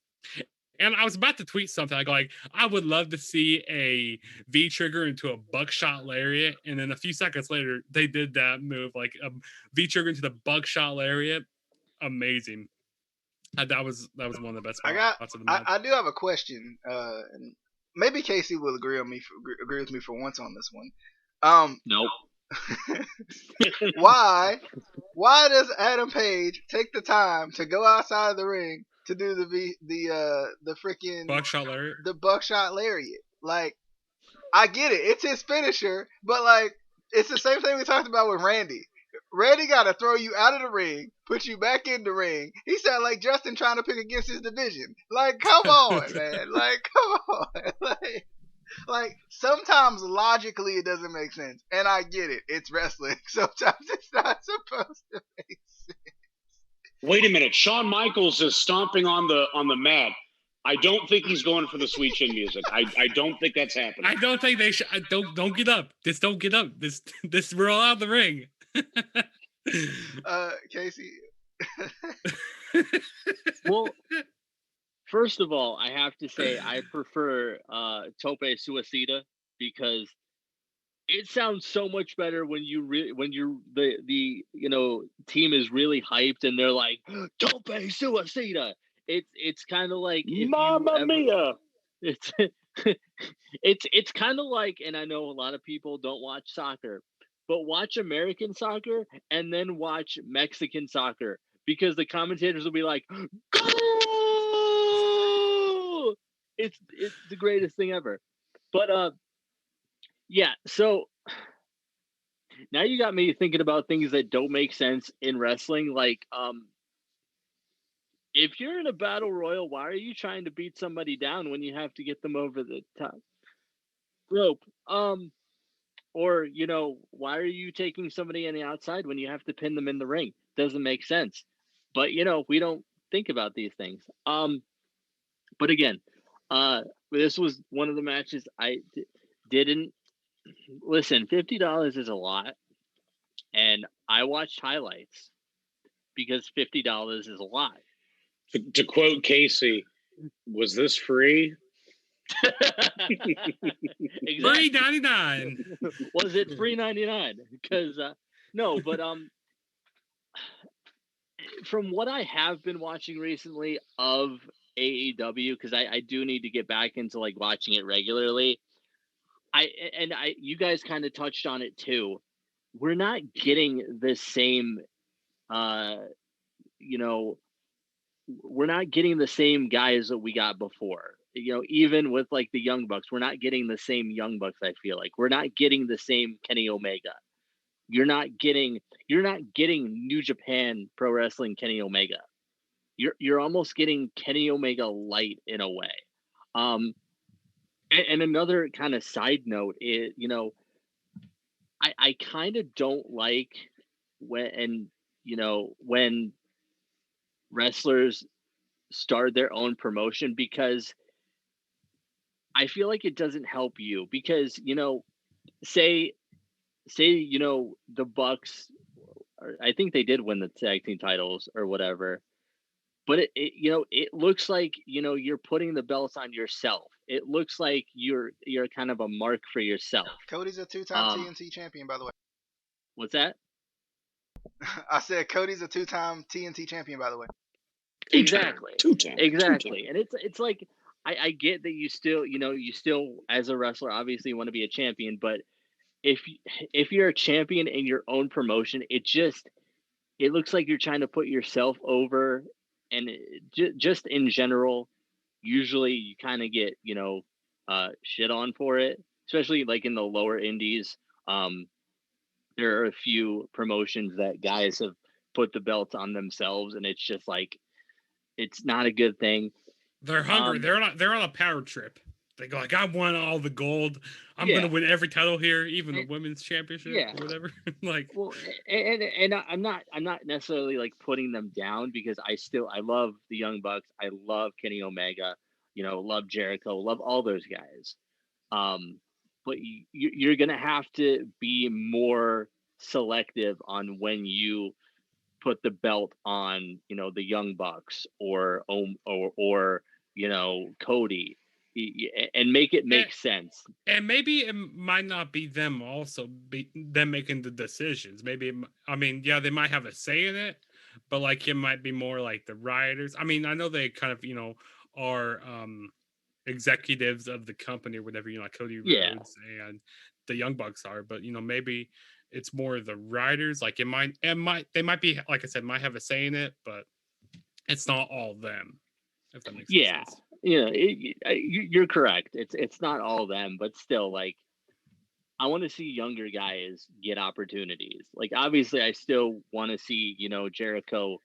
And I was about to tweet something. I would love to see a V-trigger into a buckshot lariat. And then a few seconds later, they did that move, like a V-trigger into the buckshot lariat. Amazing. That was one of the best parts of the match. I do have a question. And maybe Casey will agree with me for once on this one. Nope. Why does Adam Page take the time to go outside of the ring to do the freaking buckshot lariat? Like, I get it, it's his finisher, but like, it's the same thing we talked about with Randy. Randy got to throw you out of the ring, put you back in the ring. He sounded like Justin trying to pick against his division. Like, come on, man. Like, come on. Like, sometimes logically it doesn't make sense. And I get it. It's wrestling. Sometimes it's not supposed to make sense. Wait a minute. Shawn Michaels is stomping on the mat. I don't think he's going for the sweet chin music. I don't think that's happening. I don't think they should. Don't get up. Just don't get up. This we're all out of the ring. Casey. Well, first of all, I have to say I prefer Tope Suicida because it sounds so much better when the team is really hyped and they're like Tope Suicida. It's kind of like Mamma Mia. It's kind of like, and I know a lot of people don't watch soccer, but watch American soccer and then watch Mexican soccer because the commentators will be like, "Go!" It's the greatest thing ever. But yeah. So now you got me thinking about things that don't make sense in wrestling. Like, if you're in a battle royal, why are you trying to beat somebody down when you have to get them over the top rope? Or, why are you taking somebody on the outside when you have to pin them in the ring? Doesn't make sense. But, we don't think about these things. But again, this was one of the matches I didn't listen. $50 is a lot. And I watched highlights because $50 is a lot. To quote Casey, was this free? Exactly. $3.99. Was it $3.99? Because no, but from what I have been watching recently of AEW, because I do need to get back into like watching it regularly. You guys kind of touched on it too. We're not getting the same, you know, we're not getting the same guys that we got before. You know, even with like the Young Bucks, we're not getting the same Young Bucks. I feel like we're not getting the same Kenny Omega. You're not getting New Japan Pro Wrestling Kenny Omega. You're almost getting Kenny Omega light in a way. And another kind of side note is, you know, I kind of don't like when wrestlers start their own promotion, because I feel like it doesn't help you, because, you know, say, you know, the Bucks, I think they did win the tag team titles or whatever, but you know, it looks like, you know, you're putting the belts on yourself. It looks like you're kind of a mark for yourself. Cody's a two-time TNT champion, by the way. What's that? I said Cody's a two-time TNT champion, by the way. Exactly. Two-time. Exactly. And it's like, I get that you still, you know, as a wrestler, obviously you want to be a champion, but if you're a champion in your own promotion, it looks like you're trying to put yourself over, and just in general, usually you kind of get, you know, shit on for it, especially like in the lower indies. There are a few promotions that guys have put the belts on themselves, and it's just like, it's not a good thing. They're hungry. They're on a power trip. They go like, I won all the gold. I'm gonna win every title here, even the women's championship or whatever. Like, well, and I'm not necessarily like putting them down, because I love the Young Bucks. I love Kenny Omega. You know, love Jericho. Love all those guys. But you're gonna have to be more selective on when you put the belt on, you know, the Young Bucks or you know, Cody, and make it make sense. And maybe it might not be them also be them making the decisions. Maybe I mean, yeah, they might have a say in it, but like it might be more like the rioters. I mean, I know they kind of, you know, are executives of the company or whatever, you know, like Cody Rhodes and the Young Bucks are, but you know, maybe it's more the riders. Like they might be, like I said, might have a say in it, but it's not all them. If that makes sense. Yeah, you're correct. It's not all them, but still, like, I want to see younger guys get opportunities. Like, obviously, I still want to see, you know, Jericho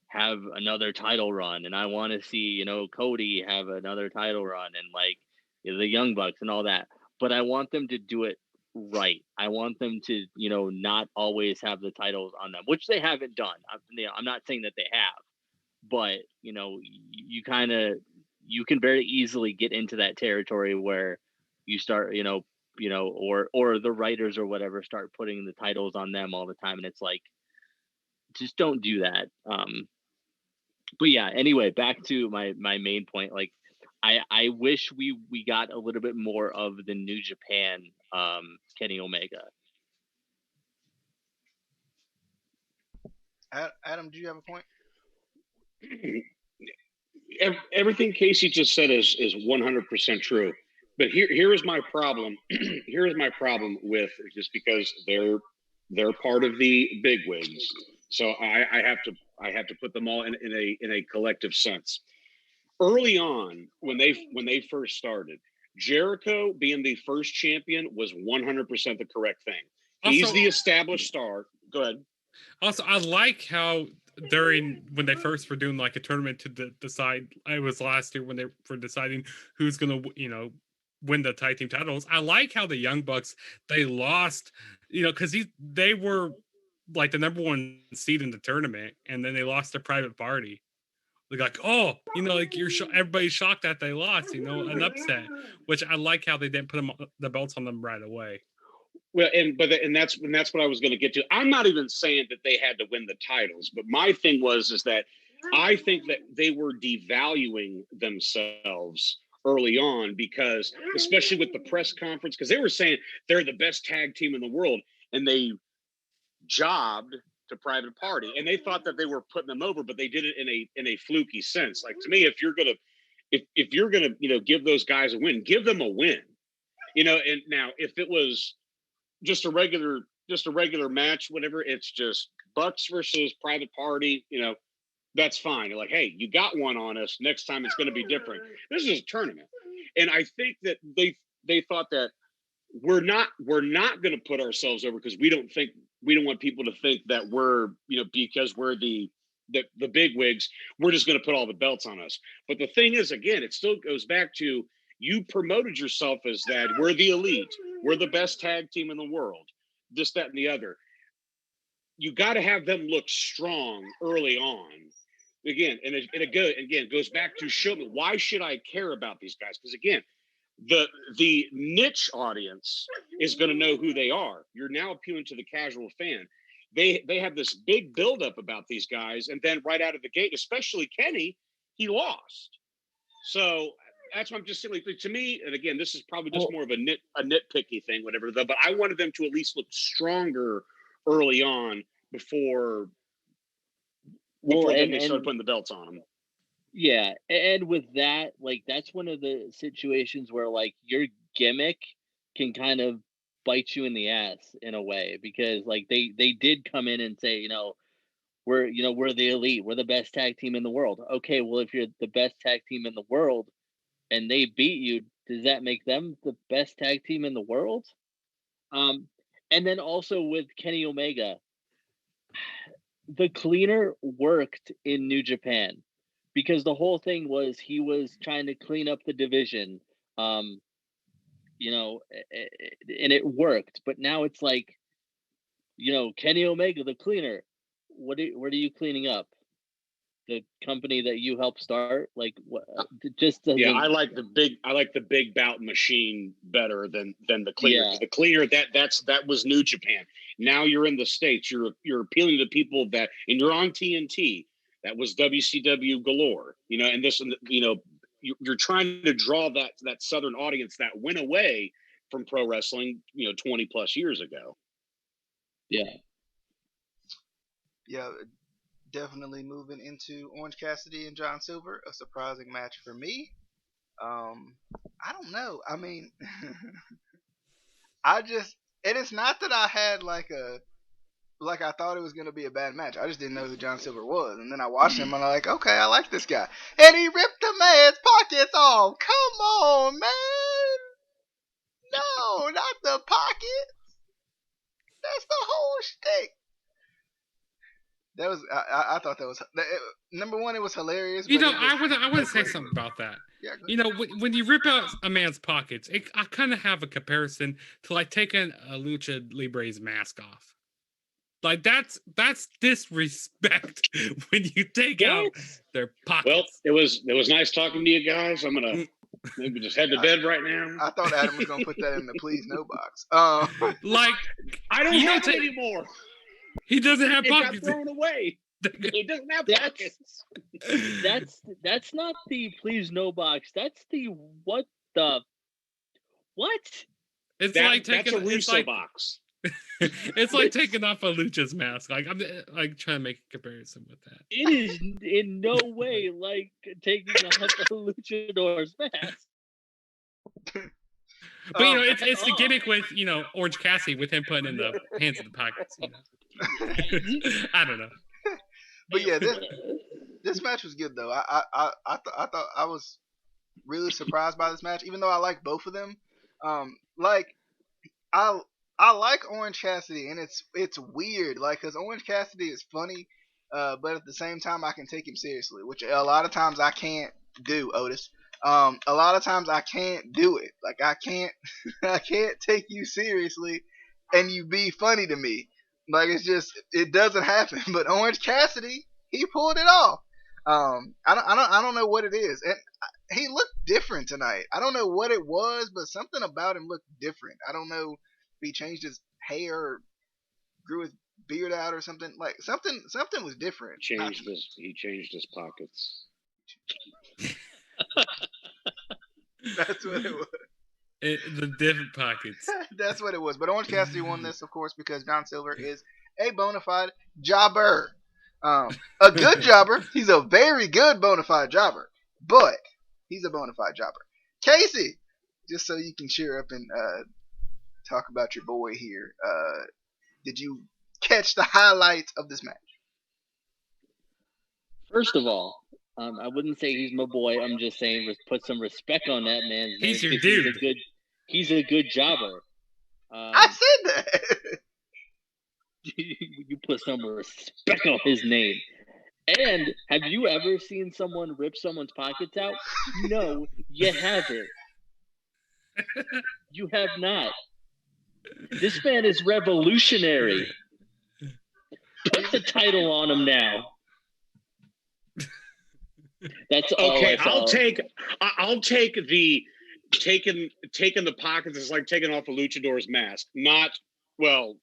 have another title run, and I want to see, you know, Cody have another title run, and like, you know, the Young Bucks and all that. But I want them to do it right. I want them to, you know, not always have the titles on them, which they haven't done. I'm not saying that they have, but you know, you can very easily get into that territory where you start, you know, or the writers or whatever start putting the titles on them all the time, and it's like, just don't do that. But yeah, anyway, back to my main point. Like, I wish we got a little bit more of the New Japan Kenny Omega. Adam, do you have a point? Everything Casey just said is 100% true. But here is my problem. Here is my problem with, just because they're part of the bigwigs. So I have to put them all in a collective sense. Early on, when they first started, Jericho being the first champion was 100% the correct thing. He's the established star. Go ahead. Also, I like how when they first were doing like a tournament to decide, it was last year when they were deciding who's gonna, you know, win the tag team titles. I like how the Young Bucks, they lost, you know, because they were like the number one seed in the tournament, and then they lost to Private Party. Like, oh, you know, like everybody's shocked that they lost, you know, an upset. Which I like how they didn't put the belts on them right away. Well, and that's what I was going to get to. I'm not even saying that they had to win the titles, but my thing is that I think that they were devaluing themselves early on, because especially with the press conference, because they were saying they're the best tag team in the world, and they jobbed to Private Party, and they thought that they were putting them over, but they did it in a fluky sense. Like, to me, if you're gonna give those guys a win, give them a win. And now if it was just a regular match, whatever, it's just Bucks versus Private Party, that's fine. You're like, hey, you got one on us. Next time it's going to be different. This is a tournament, and I think that they thought that we're not going to put ourselves over, because we don't want people to think that we're because we're the big wigs, we're just going to put all the belts on us. But the thing is, again, it still goes back to, you promoted yourself as that we're the elite, we're the best tag team in the world, this, that, and the other. You got to have them look strong early on. Again, and it goes back to, show me, why should I care about these guys? Because again, the niche audience is going to know who they are. You're now appealing to the casual fan. They have this big buildup about these guys, and then right out of the gate, especially Kenny, he lost. So that's what I'm just saying. Like, to me, and again, this is probably just more of a nitpicky thing, whatever. But I wanted them to at least look stronger early on before they started putting the belts on them. Yeah, and with that, like, that's one of the situations where, like, your gimmick can kind of bite you in the ass in a way, because, like, they did come in and say, we're the elite, we're the best tag team in the world. Okay, well, if you're the best tag team in the world and they beat you, does that make them the best tag team in the world? And then also with Kenny Omega, the cleaner worked in New Japan, because the whole thing was he was trying to clean up the division, and it worked. But now it's like, Kenny Omega, the cleaner, what are you cleaning up? The company that you helped start? Like, what? Just doesn't... I like the big bout machine better than the cleaner. Yeah. The cleaner, that was New Japan. Now you're in the States. You're appealing to people and you're on TNT. That was WCW galore. And this, you're trying to draw that Southern audience that went away from pro wrestling, 20 plus years ago. Yeah. Yeah. Definitely moving into Orange Cassidy and John Silver, a surprising match for me. I don't know. I mean, it's not that I had I thought it was going to be a bad match. I just didn't know who John Silver was. And then I watched him and I'm like, okay, I like this guy. And he ripped the man's pockets off. Come on, man. No, not the pockets. That's the whole shtick. That was I thought that was number one. It was hilarious. I would say something about that. Yeah, when you rip out a man's pockets, I kind of have a comparison to like taking a Lucha Libre's mask off. Like that's disrespect when you take out their pockets. Well, it was nice talking to you guys. I'm gonna maybe just head to bed right now. I thought Adam was gonna put that in the please no box. Like I don't have it anymore. He doesn't have pockets. It got thrown away. He doesn't have pockets. That's not the please no box. That's the what the what? It's like taking that's a Russo box. It's like taking off a Lucha's mask. Like I'm like trying to make a comparison with that. It is in no way like taking off a luchador's mask. But it's the gimmick with Orange Cassidy with him putting in the hands in the pockets. I don't know. But yeah, this match was good though. I thought I was really surprised by this match, even though I like both of them. I like Orange Cassidy, and it's weird, because Orange Cassidy is funny, but at the same time I can take him seriously, which a lot of times I can't do, Otis. A lot of times I can't do it. Like I can't take you seriously, and you be funny to me. Like it doesn't happen. But Orange Cassidy, he pulled it off. I don't know what it is, and he looked different tonight. I don't know what it was, but something about him looked different. I don't know if he changed his hair, or grew his beard out, or something. Like something was different. He changed his pockets. That's what it was. The different pockets. That's what it was. But Orange Cassidy won this, of course, because John Silver is a bona fide jobber. A good jobber. He's a very good bona fide jobber. But he's a bona fide jobber. Casey, just so you can cheer up and talk about your boy here, did you catch the highlights of this match? First of all, I wouldn't say he's my boy. I'm just saying put some respect on that man's name. He's your dude. He's a good jobber. I said that. You put some respect on his name. And have you ever seen someone rip someone's pockets out? No, you haven't. You have not. This man is revolutionary. Put the title on him now. That's all. Okay, I'll take the taking the pockets is like taking off a luchador's mask. Not, well,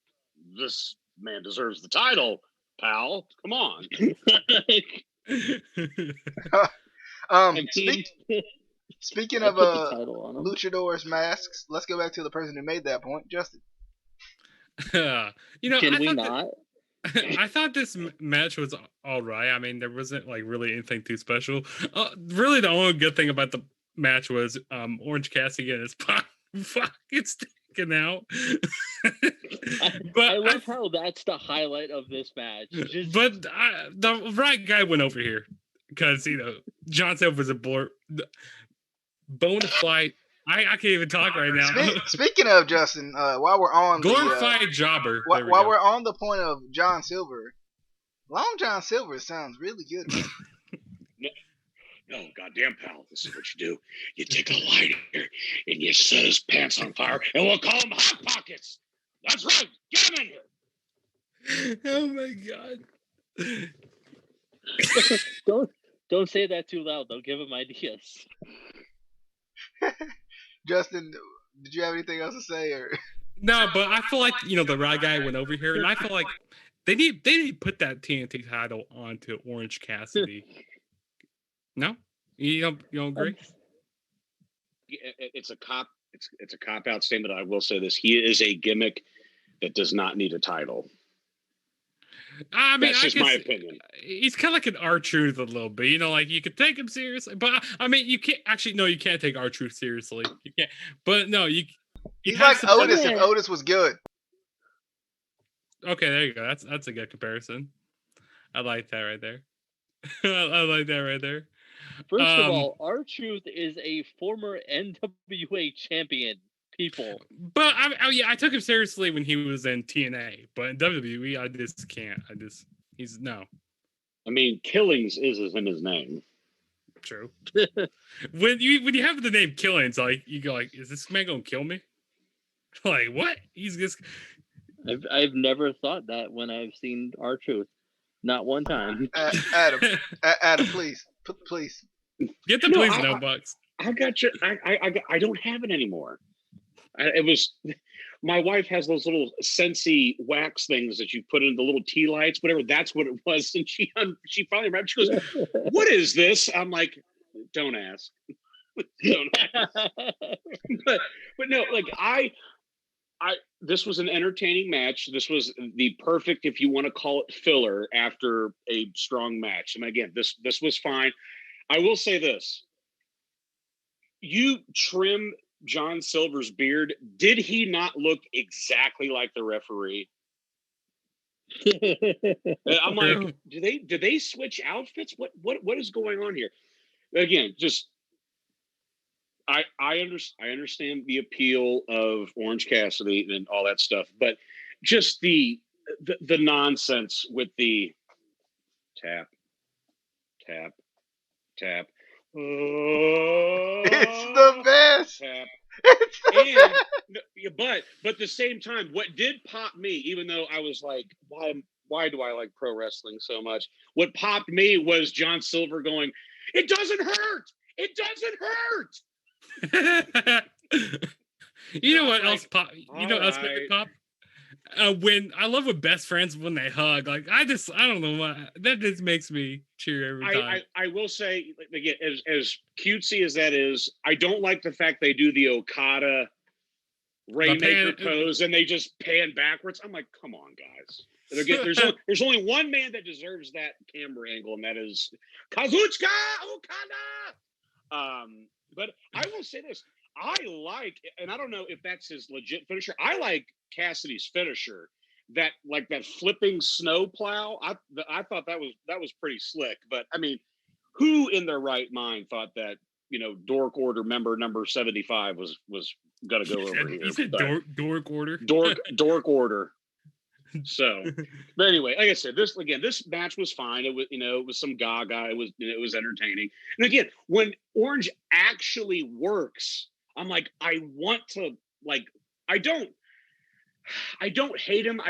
this man deserves the title, pal. Come on. Speaking of luchador's masks, let's go back to the person who made that point, Justin. Can we not? I thought this match was all right. I mean, there wasn't like really anything too special. Really, the only good thing about the match was Orange Cassidy getting his pockets taken out. I love how that's the highlight of this match. But the right guy went over here because John Silver was a bona fide. I can't even talk right now. Speaking of Justin, while we're on glorified jobber, while we're on the point of John Silver, Long John Silver sounds really good. No, goddamn pal, this is what you do. You take a lighter and you set his pants on fire, and we'll call him Hot Pockets. That's right. Get him in here. Oh my god! Don't say that too loud. Don't give him ideas. Justin, did you have anything else to say? Or no, but I feel like the right guy went over here, and I feel like they need to put that TNT title onto Orange Cassidy. No, you don't agree? It's a cop out statement. I will say this: he is a gimmick that does not need a title. I mean, that's just my opinion. He's kind of like an R-Truth a little bit, like you could take him seriously, but I mean, you can't actually. No, you can't take R-Truth seriously. You can't. But no, he's like Otis if Otis was good. Okay, there you go. That's a good comparison. I like that right there. I like that right there. First of all, R-Truth is a former NWA champion. People, but I took him seriously when he was in TNA, but in WWE, I just can't. He's no. I mean, Killings is in his name. True. when you have the name Killings, like you go like, is this man gonna kill me? Like what? He's just. I've never thought that when I've seen R-Truth, not one time. Adam, please. Get the please no bucks. I got you. I don't have it anymore. It was my wife has those little Scentsy wax things that you put in the little tea lights, whatever. That's what it was. And she finally remembered. She goes, "What is this?" I'm like, "Don't ask." Don't ask. but no, like I this was an entertaining match. This was the perfect, if you want to call it, filler after a strong match. And again, this was fine. I will say this: you trim John Silver's beard, did he not look exactly like the referee? I'm like, did they switch outfits? What is going on here? Again, just I understand the appeal of Orange Cassidy and all that stuff, but just the nonsense with the tap. It's the best. But at the same time, what did pop me, even though I was like, why do I like pro wrestling so much? What popped me was John Silver going, "It doesn't hurt. It doesn't hurt." You know what else pop? You know what else made me pop? when I love when best friends when they hug. Like I don't know why that just makes me cheer every time. I will say again, as cutesy as that is, I don't like the fact they do the Okada Rainmaker pose and they just pan backwards. I'm like, come on, guys. There's only one man that deserves that camera angle, and that is Kazuchika Okada. But I will say this: I like, and I don't know if that's his legit finisher. I like Cassidy's finisher, that flipping snow plow. I thought that was pretty slick. But I mean, who in their right mind thought that Dork Order member number 75 was gonna go over here? You said Dork Order. Dork Order. So, but anyway, like I said, this match was fine. It was, it was some gaga. It was entertaining. And again, when Orange actually works, I'm like, I want to, like, I don't hate him.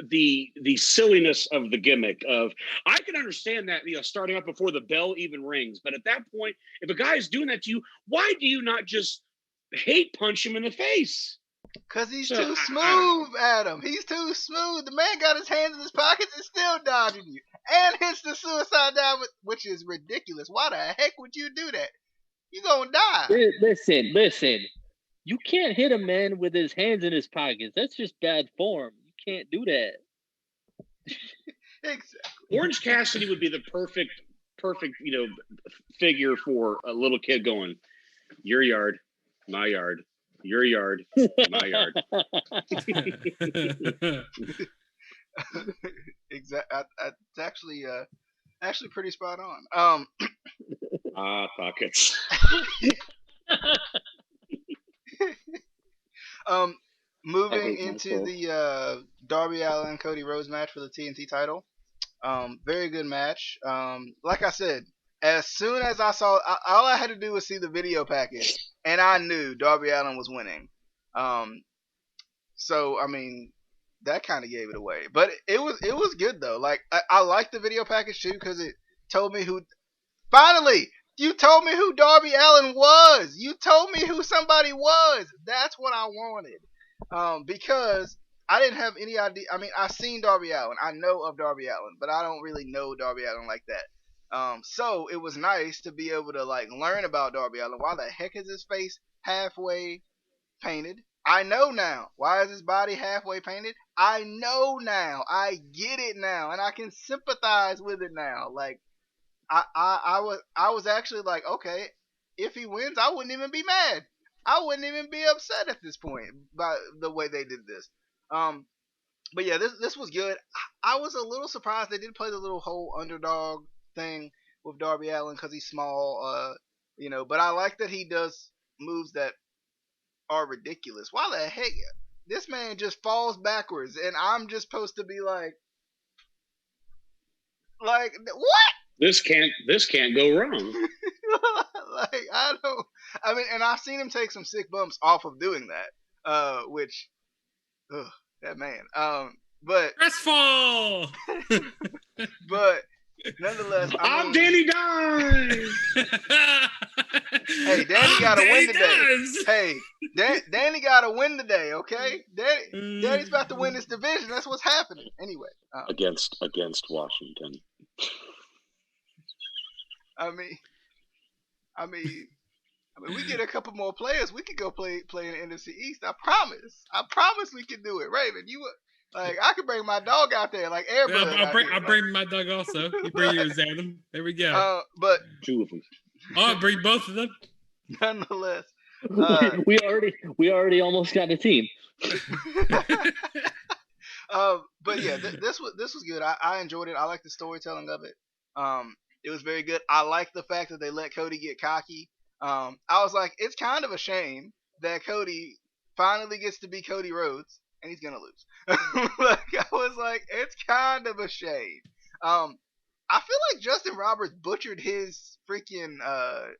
The silliness of the gimmick of, I can understand that, starting up before the bell even rings. But at that point, if a guy is doing that to you, why do you not just hate punch him in the face? Because he's too smooth, Adam. He's too smooth. The man got his hands in his pockets and still dodging you. And hits the suicide dive, which is ridiculous. Why the heck would you do that? You gonna die. Listen. You can't hit a man with his hands in his pockets. That's just bad form. You can't do that. Exactly. Orange Cassidy would be the perfect, figure for a little kid going, your yard, my yard. Your yard, my yard. Exactly. It's actually pretty spot on. Pockets. Moving into the Darby Allin Cody Rhodes match for the TNT title. Very good match. Like I said, as soon as I saw, all I had to do was see the video package, and I knew Darby Allin was winning. So I mean, that kind of gave it away. But it was good though. Like I liked the video package too because it told me who. Finally, you told me who Darby Allin was. You told me who somebody was. That's what I wanted. Because I didn't have any idea. I mean, I've seen Darby Allin. I know of Darby Allin, but I don't really know Darby Allin like that. So it was nice to be able to learn about Darby Allin. Why the heck is his face halfway painted? I know now. Why is his body halfway painted? I know now. I get it now, and I can sympathize with it now. Like I was actually like, okay, if he wins, I wouldn't even be mad. I wouldn't even be upset at this point by the way they did this. But yeah, this was good. I was a little surprised they didn't play the little whole underdog thing with Darby Allin because he's small, but I like that he does moves that are ridiculous. Why the heck? This man just falls backwards, and I'm just supposed to be like what? This can't go wrong. And I've seen him take some sick bumps off of doing that, which, that man. But Restful. But nonetheless, I'm Danny Dimes. Hey, Danny got to win today. Hey, Danny got to win today. Okay, Danny's about to win this division. That's what's happening. Anyway, against Washington. I mean, we get a couple more players. We could go play in the NFC East. I promise we can do it. Raven, I could bring my dog out there, like Airbud. I'll bring my dog also. You bring yours, Adam. There we go. But two of them. I'll bring both of them. Nonetheless, we already almost got a team. But yeah, this was good. I enjoyed it. I like the storytelling of it. It was very good. I like the fact that they let Cody get cocky. I was like, it's kind of a shame that Cody finally gets to be Cody Rhodes, and he's gonna lose. I was like, it's kind of a shame. I feel like Justin Roberts butchered his freaking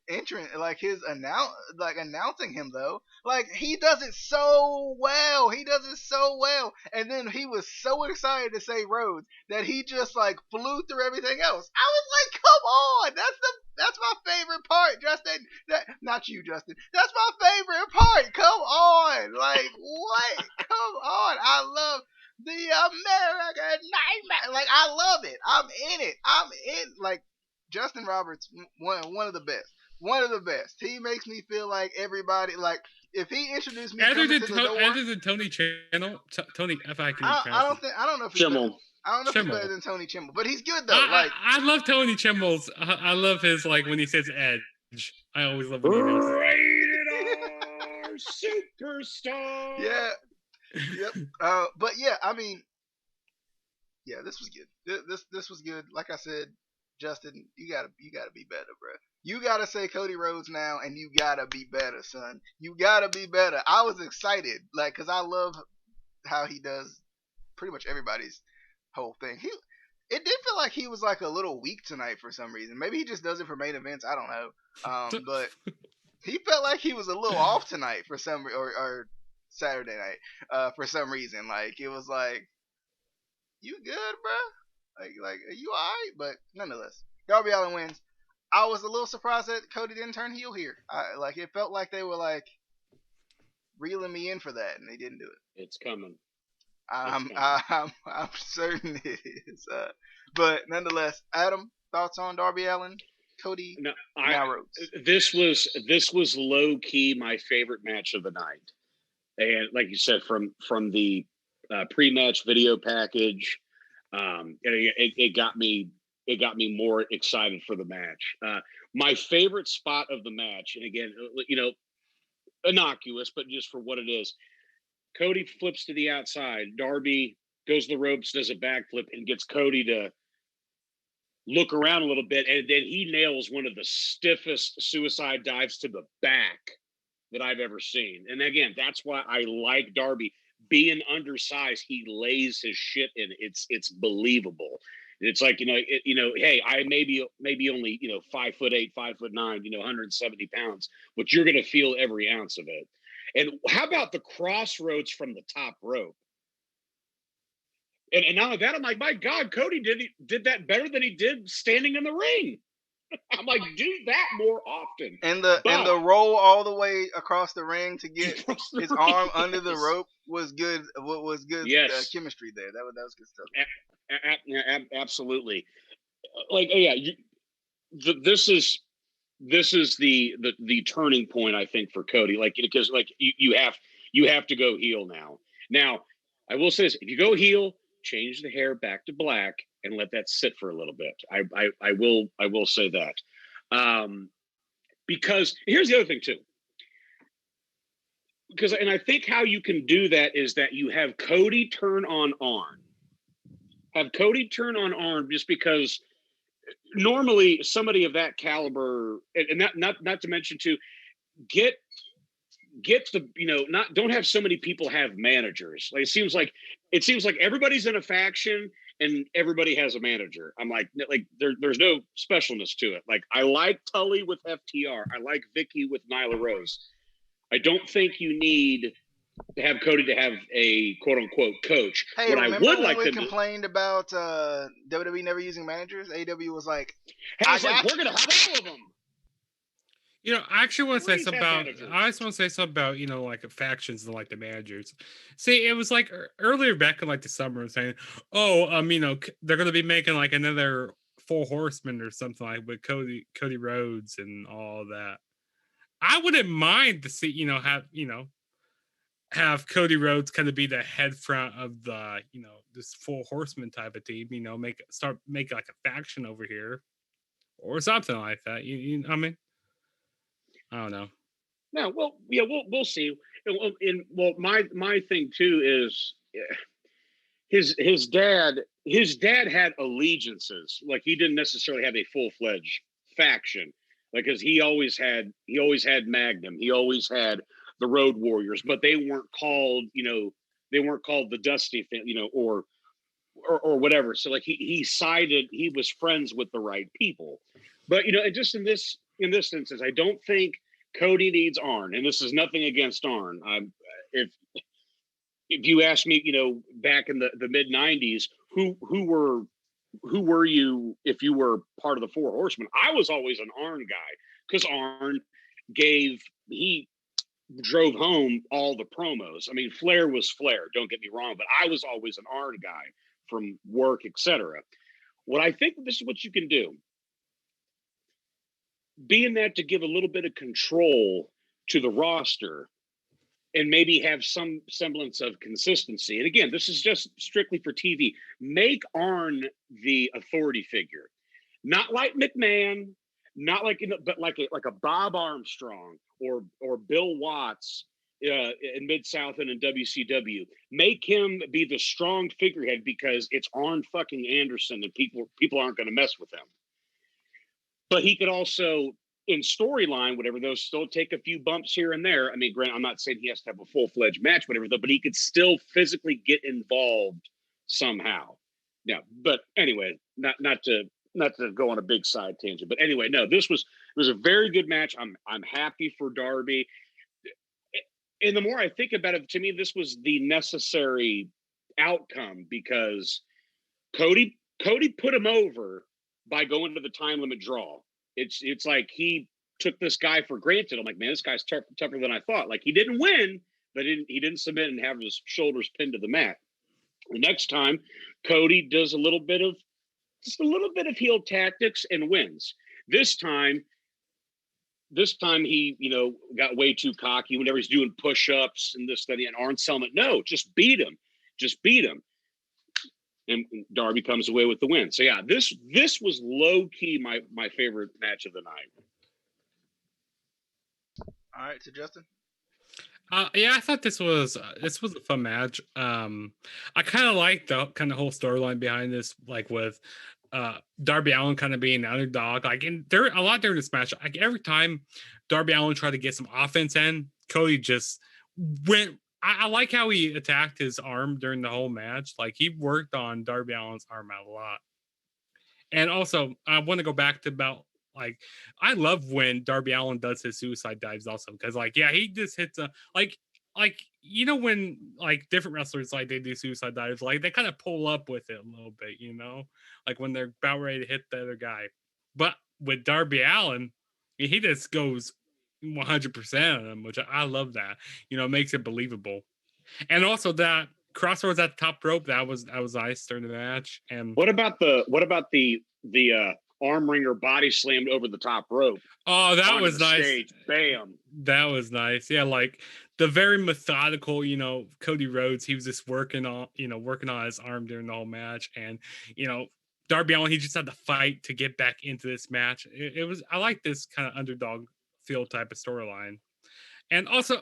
entrance, like his announcing him though. Like he does it so well. He does it so well. And then he was so excited to say Rhodes that he just like flew through everything else. I was like, come on, that's my favorite part, Justin. Not you, Justin. That's my favorite part. Come on, like what? Come on, I love the American Nightmare. Like I love it. I'm in it. I'm in. Like Justin Roberts, one of the best. One of the best. He makes me feel like everybody. Like if he introduced me Other coming to the door, other than Tony Channel, Tony, if I can. I don't know if he's better. Chimmel. I don't know if he's better than Tony Chimmel, but he's good though. I love Tony Chimmel's. I love his like when he says Edge. I always love when he does it. Rated R superstar. Yeah. Yep. But yeah, I mean, yeah, this was good. This was good. Like I said, Justin, you gotta be better, bro. You gotta say Cody Rhodes now, and you gotta be better, son. You gotta be better. I was excited, like, cause I love how he does pretty much everybody's whole thing. It did feel like he was like a little weak tonight for some reason. Maybe he just does it for main events. I don't know. But he felt like he was a little off tonight for some or Saturday night for some reason. Like it was like, you good, bro? Like are you alright? But nonetheless, Darby Allin wins. I was a little surprised that Cody didn't turn heel here. Like it felt like they were like reeling me in for that, and they didn't do it. It's coming. I'm certain it is. But nonetheless, Adam, thoughts on Darby Allin, Cody, Rhodes? This was low key my favorite match of the night. And like you said, from the pre-match video package, it got me more excited for the match. My favorite spot of the match, and again, innocuous, but just for what it is, Cody flips to the outside. Darby goes the ropes, does a backflip, and gets Cody to look around a little bit, and then he nails one of the stiffest suicide dives to the back that I've ever seen. And again, that's why I like Darby. Being undersized, he lays his shit in. It's believable. It's like, hey, I maybe only, 5'8", 5'9", 170 pounds, but you're going to feel every ounce of it. And how about the crossroads from the top rope? And not only that, I'm like, my God, Cody did that better than he did standing in the ring. I'm like, do that more often. And the roll all the way across the ring to get his arm under the rope was good. What was good? Yes. Chemistry there. That was good stuff. Absolutely. Like, yeah, this is the turning point, I think, for Cody. Like, because like you have to go heel now. Now, I will say this: if you go heel, change the hair back to black and let that sit for a little bit. I will say that. Because here's the other thing too. Because, and I think how you can do that is that you have Cody turn on Arn. Have Cody turn on Arn, just because normally somebody of that caliber, and not to mention too, get the, don't have so many people have managers. Like it seems like everybody's in a faction and everybody has a manager. I'm like there's no specialness to it. Like I like Tully with FTR. I like Vicky with Nyla Rose. I don't think you need to have Cody to have a quote unquote coach. Hey, what I would like to complained about WWE never using managers. AEW was like, we're gonna have all of them. I actually want to say something about. I just want to say something about like factions and like the managers. See, it was like earlier back in like the summer, saying, they're going to be making like another 4 Horsemen or something like with Cody Rhodes and all that. I wouldn't mind to see have Cody Rhodes kind of be the head front of the this 4 Horsemen type of team. Make like a faction over here or something like that. I mean. I don't know. No, well, yeah, we'll see. My thing too is his dad had allegiances. Like he didn't necessarily have a full-fledged faction. Like, because he always had Magnum. He always had the Road Warriors, but they weren't called the Dusty, or or whatever. So like he was friends with the right people. But and just in this instance, I don't think Cody needs Arn, and this is nothing against Arn. If you ask me, back in the mid '90s, who were you if you were part of the Four Horsemen? I was always an Arn guy because Arn he drove home all the promos. I mean, Flair was Flair, don't get me wrong, but I was always an Arn guy from work, etc. What I think this is what you can do, being that to give a little bit of control to the roster and maybe have some semblance of consistency. And again, this is just strictly for TV. Make Arn the authority figure, not like McMahon, not like but like a Bob Armstrong or Bill Watts in Mid-South and in WCW. Make him be the strong figurehead because it's Arn fucking Anderson and people aren't going to mess with him. But he could also, in storyline, whatever, those still take a few bumps here and there. I mean, Grant, I'm not saying he has to have a full-fledged match, whatever, though, but he could still physically get involved somehow. Yeah, but anyway, not to go on a big side tangent, but anyway, no, it was a very good match. I'm happy for Darby. And the more I think about it, to me, this was the necessary outcome because Cody put him over by going to the time limit draw. It's like he took this guy for granted. I'm like, man, this guy's tougher than I thought. Like, he didn't win, but he didn't submit and have his shoulders pinned to the mat. The next time, Cody does just a little bit of heel tactics and wins. This time he, got way too cocky whenever he's doing push-ups and this, that, and Arn's telling him, no, just beat him. And Darby comes away with the win. So yeah, this was low-key my favorite match of the night. All right, so Justin? Yeah, I thought this was a fun match. I kind of like the kind of whole storyline behind this, like with Darby Allin kind of being the underdog. Like, and there a lot during this match. Like every time Darby Allin tried to get some offense in, Cody just went. I like how he attacked his arm during the whole match. Like, he worked on Darby Allin's arm out a lot. And also, I want to go back to about, like, I love when Darby Allin does his suicide dives also. Because, like, yeah, he just hits a, like, when, like, different wrestlers, like, they do suicide dives, like, they kind of pull up with it a little bit, Like, when they're about ready to hit the other guy. But with Darby Allin, he just goes 100% of them, which I love that. It makes it believable. And also that crossroads at the top rope, that was nice during the match. And what about the arm wringer body slammed over the top rope? Oh, that was nice. Stage. Bam. That was nice. Yeah, like the very methodical, Cody Rhodes, he was just working on his arm during the whole match. And, Darby Allin, he just had to fight to get back into this match. I like this kind of underdog feel type of storyline. And also,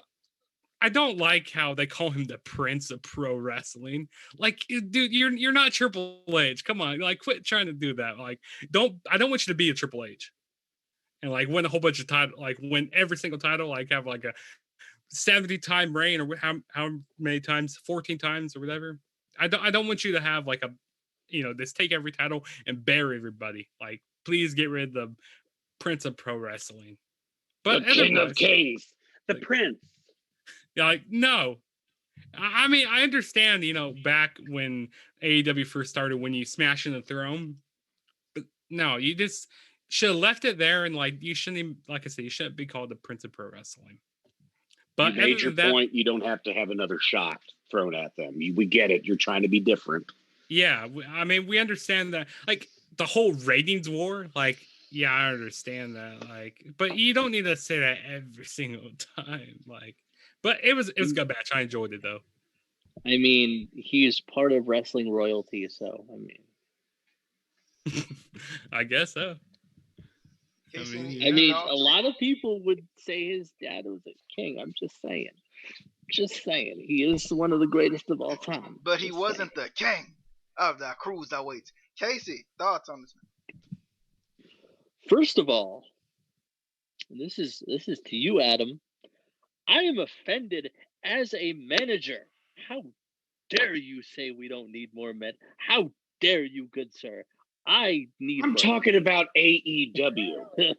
I don't like how they call him the Prince of Pro Wrestling. Like, dude, you're not Triple H. Come on, like, quit trying to do that. Like, I don't want you to be a Triple H and like win a whole bunch of titles, like win every single title, like have like a 70-time reign or how many times, 14 times or whatever. I don't want you to have like a, this take every title and bury everybody. Like, please get rid of the Prince of Pro Wrestling. But the King of Kings, the Prince. Yeah, like, no. I mean, I understand, back when AEW first started, when you smash in the throne, but no, you just should have left it there, and like, you shouldn't even, like I said, you shouldn't be called the Prince of Pro Wrestling. But you made your point. You don't have to have another shot thrown at them. We get it. You're trying to be different. Yeah, I mean, we understand that, like, the whole ratings war, like, yeah, I understand that, like, but you don't need to say that every single time, like. But it was a good match. I enjoyed it though. I mean, he's part of wrestling royalty, so I mean, I guess so. I mean, a lot of people would say his dad was a king. I'm just saying. He is one of the greatest of all time. But he wasn't the king of the cruiserweights. Casey, thoughts on this? First of all, and this is to you, Adam. I am offended as a manager. How dare you say we don't need more men? How dare you, good sir? I need I'm more. talking about AEW.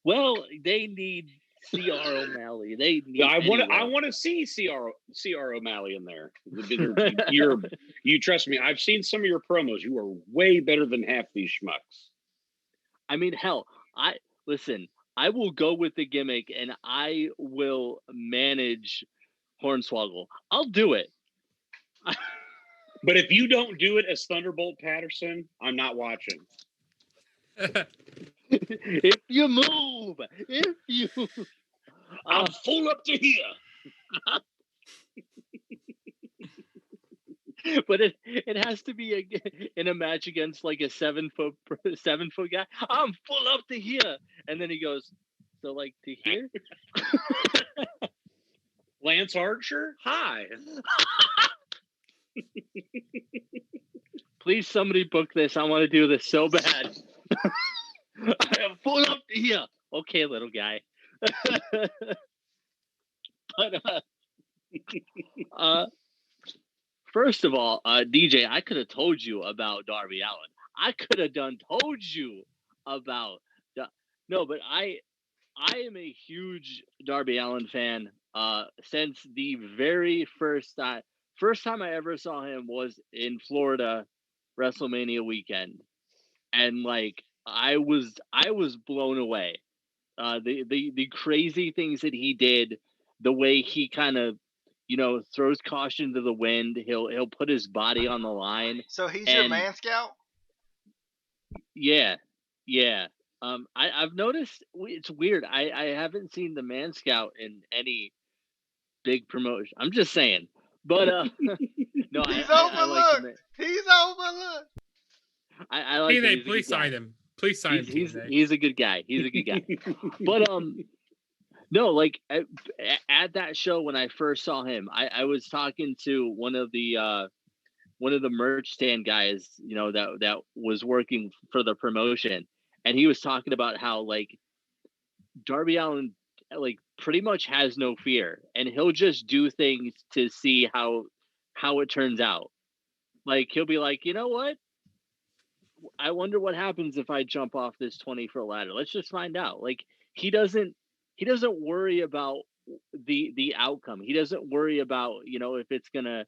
Well, they need CR O'Malley. They need. I anyone. want to see CR O'Malley in there. You trust me. I've seen some of your promos. You are way better than half these schmucks. I mean, hell, listen. I will go with the gimmick, and I will manage Hornswoggle. I'll do it. But if you don't do it as Thunderbolt Patterson, I'm not watching. If you move, I'm full up to here. But it has to be in a match against like a 7 foot guy. I'm full up to here, and then he goes, so like to here. Lance Archer, hi. Please, somebody book this. I want to do this so bad. I am full up to here. Okay, little guy. But first of all, DJ, I could have told you about Darby Allin. I could have told you about no, but I am a huge Darby Allin fan. Since the very first time I ever saw him was in Florida, WrestleMania weekend, and like I was blown away. The crazy things that he did, the way he kind of, throws caution to the wind. He'll put his body on the line. So he's your man scout? Yeah. I've noticed it's weird. I haven't seen the Man Scout in any big promotion. I'm just saying. But no, he's overlooked. I like him. He's overlooked. I like TNA, him. please sign him. Please sign him. He's a good guy. He's a good guy. But no, like at that show when I first saw him, I was talking to one of the merch stand guys, that was working for the promotion, and he was talking about how like Darby Allin like pretty much has no fear, and he'll just do things to see how it turns out. Like he'll be like, you know what? I wonder what happens if I jump off this 20-foot ladder. Let's just find out. Like he doesn't worry about the outcome. He doesn't worry about, if it's gonna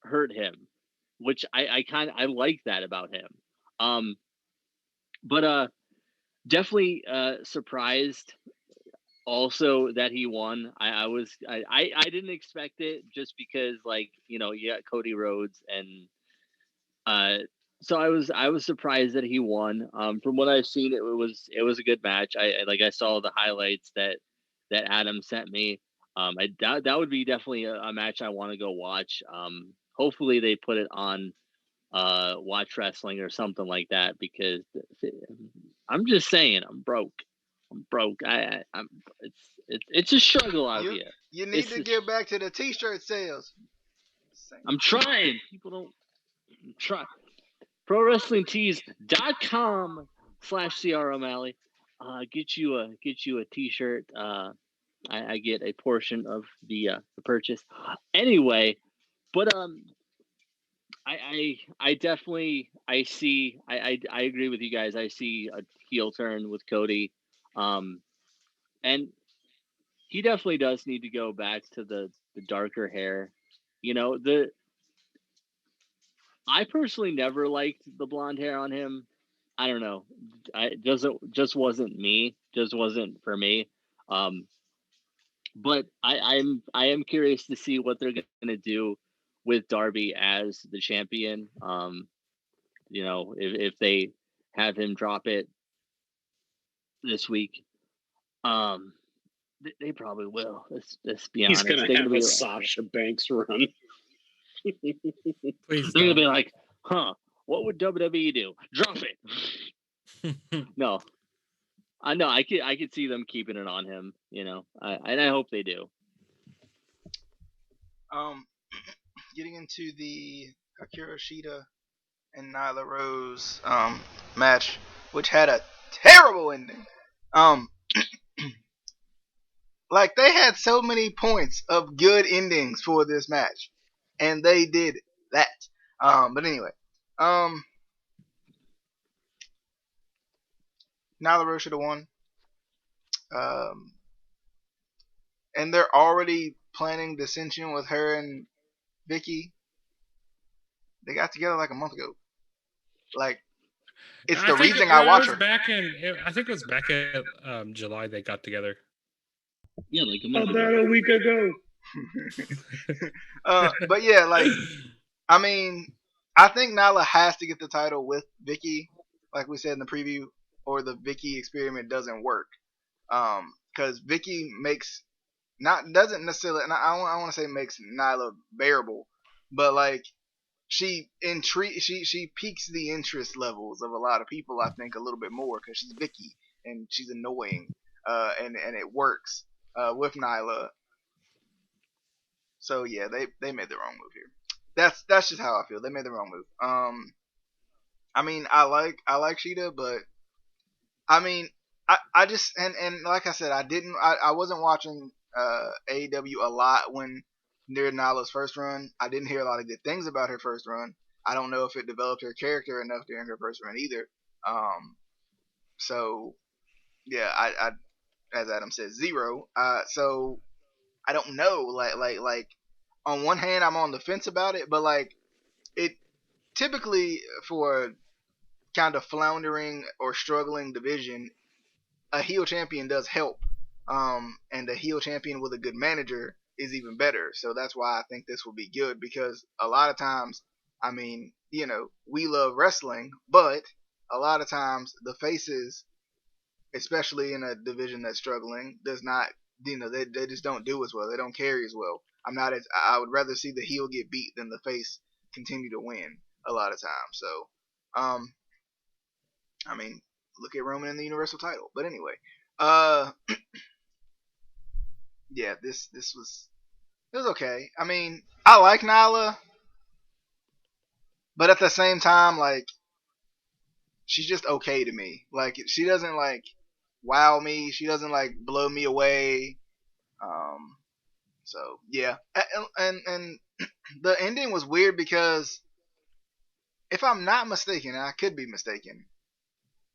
hurt him, which I like that about him. But definitely surprised also that he won. I didn't expect it, just because like, you got Cody Rhodes, and so I was surprised that he won. From what I've seen, it was a good match. I saw the highlights that Adam sent me. That would be definitely a match I want to go watch. Hopefully they put it on Watch Wrestling or something like that, because I'm just saying I'm broke. It's a struggle out here. You need to get back to the t-shirt sales. I'm trying. People don't try. ProWrestlingTees.com/CR O'Malley. Get you a t-shirt. I get a portion of the purchase. Anyway, but I definitely see I agree with you guys. I see a heel turn with Cody, and he definitely does need to go back to the darker hair. I personally never liked the blonde hair on him. I don't know. Just wasn't me. Just wasn't for me. But I am curious to see what they're gonna do with Darby as the champion. If they have him drop it this week, they probably will. Let's be honest. He's gonna have a Sasha Banks run. Please, they're gonna be like, huh? What would WWE do? Drop it. No, I know. I could see them keeping it on him. And I hope they do. Getting into the Akira Shida and Nyla Rose match, which had a terrible ending. Like they had so many points of good endings for this match, and they did that. But anyway, Nyla Rose should have won. And they're already planning dissension with her and Vicky. They got together like a month ago. Like, it's the reason I watch her. I think it was back in July they got together. Yeah, like a month About ago. a week ago. But yeah, like, I mean, I think Nyla has to get the title with Vicky, like we said in the preview, or the Vicky experiment doesn't work. Because Vicky doesn't necessarily, and I want to say makes Nyla bearable, but like she piques the interest levels of a lot of people. I think a little bit more because she's Vicky and she's annoying, and it works with Nyla. So yeah, they made the wrong move here. That's just how I feel. They made the wrong move. I mean, I like Sheeta, but I mean, I just and like I said, I wasn't watching AEW a lot when near Nyla's first run. I didn't hear a lot of good things about her first run. I don't know if it developed her character enough during her first run either. So yeah, I as Adam said, 0. So I don't know. Like on one hand, I'm on the fence about it, but like it typically for kind of floundering or struggling division, a heel champion does help. And a heel champion with a good manager is even better. So that's why I think this will be good because a lot of times, I mean, we love wrestling, but a lot of times the faces, especially in a division that's struggling, does not, they just don't do as well. They don't carry as well. I would rather see the heel get beat than the face continue to win a lot of times. So, I mean, look at Roman in the Universal title. But anyway, yeah, this was okay. I mean, I like Nyla, but at the same time, like, she's just okay to me. Like, she doesn't like wow me. She doesn't like blow me away. So yeah, and the ending was weird because if I'm not mistaken, and I could be mistaken,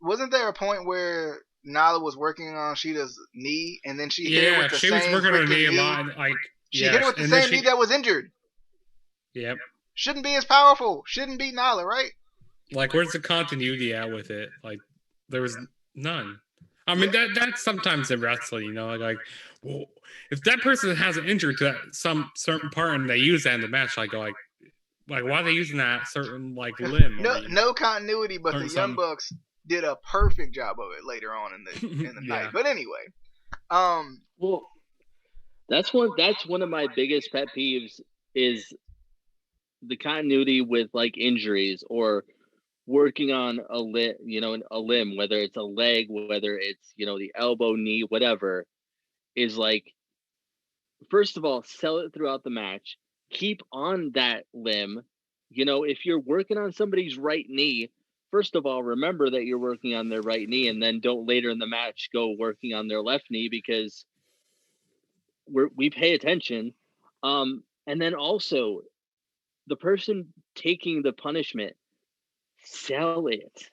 wasn't there a point where Nyla was working on Sheeta's knee, and then she hit her with the same was working on her knee a lot. She hit her with the same knee that was injured. Yep. Shouldn't be as powerful. Shouldn't beat Nyla, right? Like, where's the continuity at with it? Like, there was none. I mean, that's sometimes in wrestling, like, well, if that person has an injury to some certain part and they use that in the match, like why are they using that certain limb? No continuity, but the Young Bucks did a perfect job of it later on in the night. But anyway, well, that's one of my biggest pet peeves is the continuity with like injuries or working on a limb, whether it's a leg, whether it's the elbow, knee, whatever, is like, first of all, sell it throughout the match. Keep on that limb. If you're working on somebody's right knee, first of all, remember that you're working on their right knee, and then don't later in the match go working on their left knee because we pay attention. And then also, the person taking the punishment, sell it.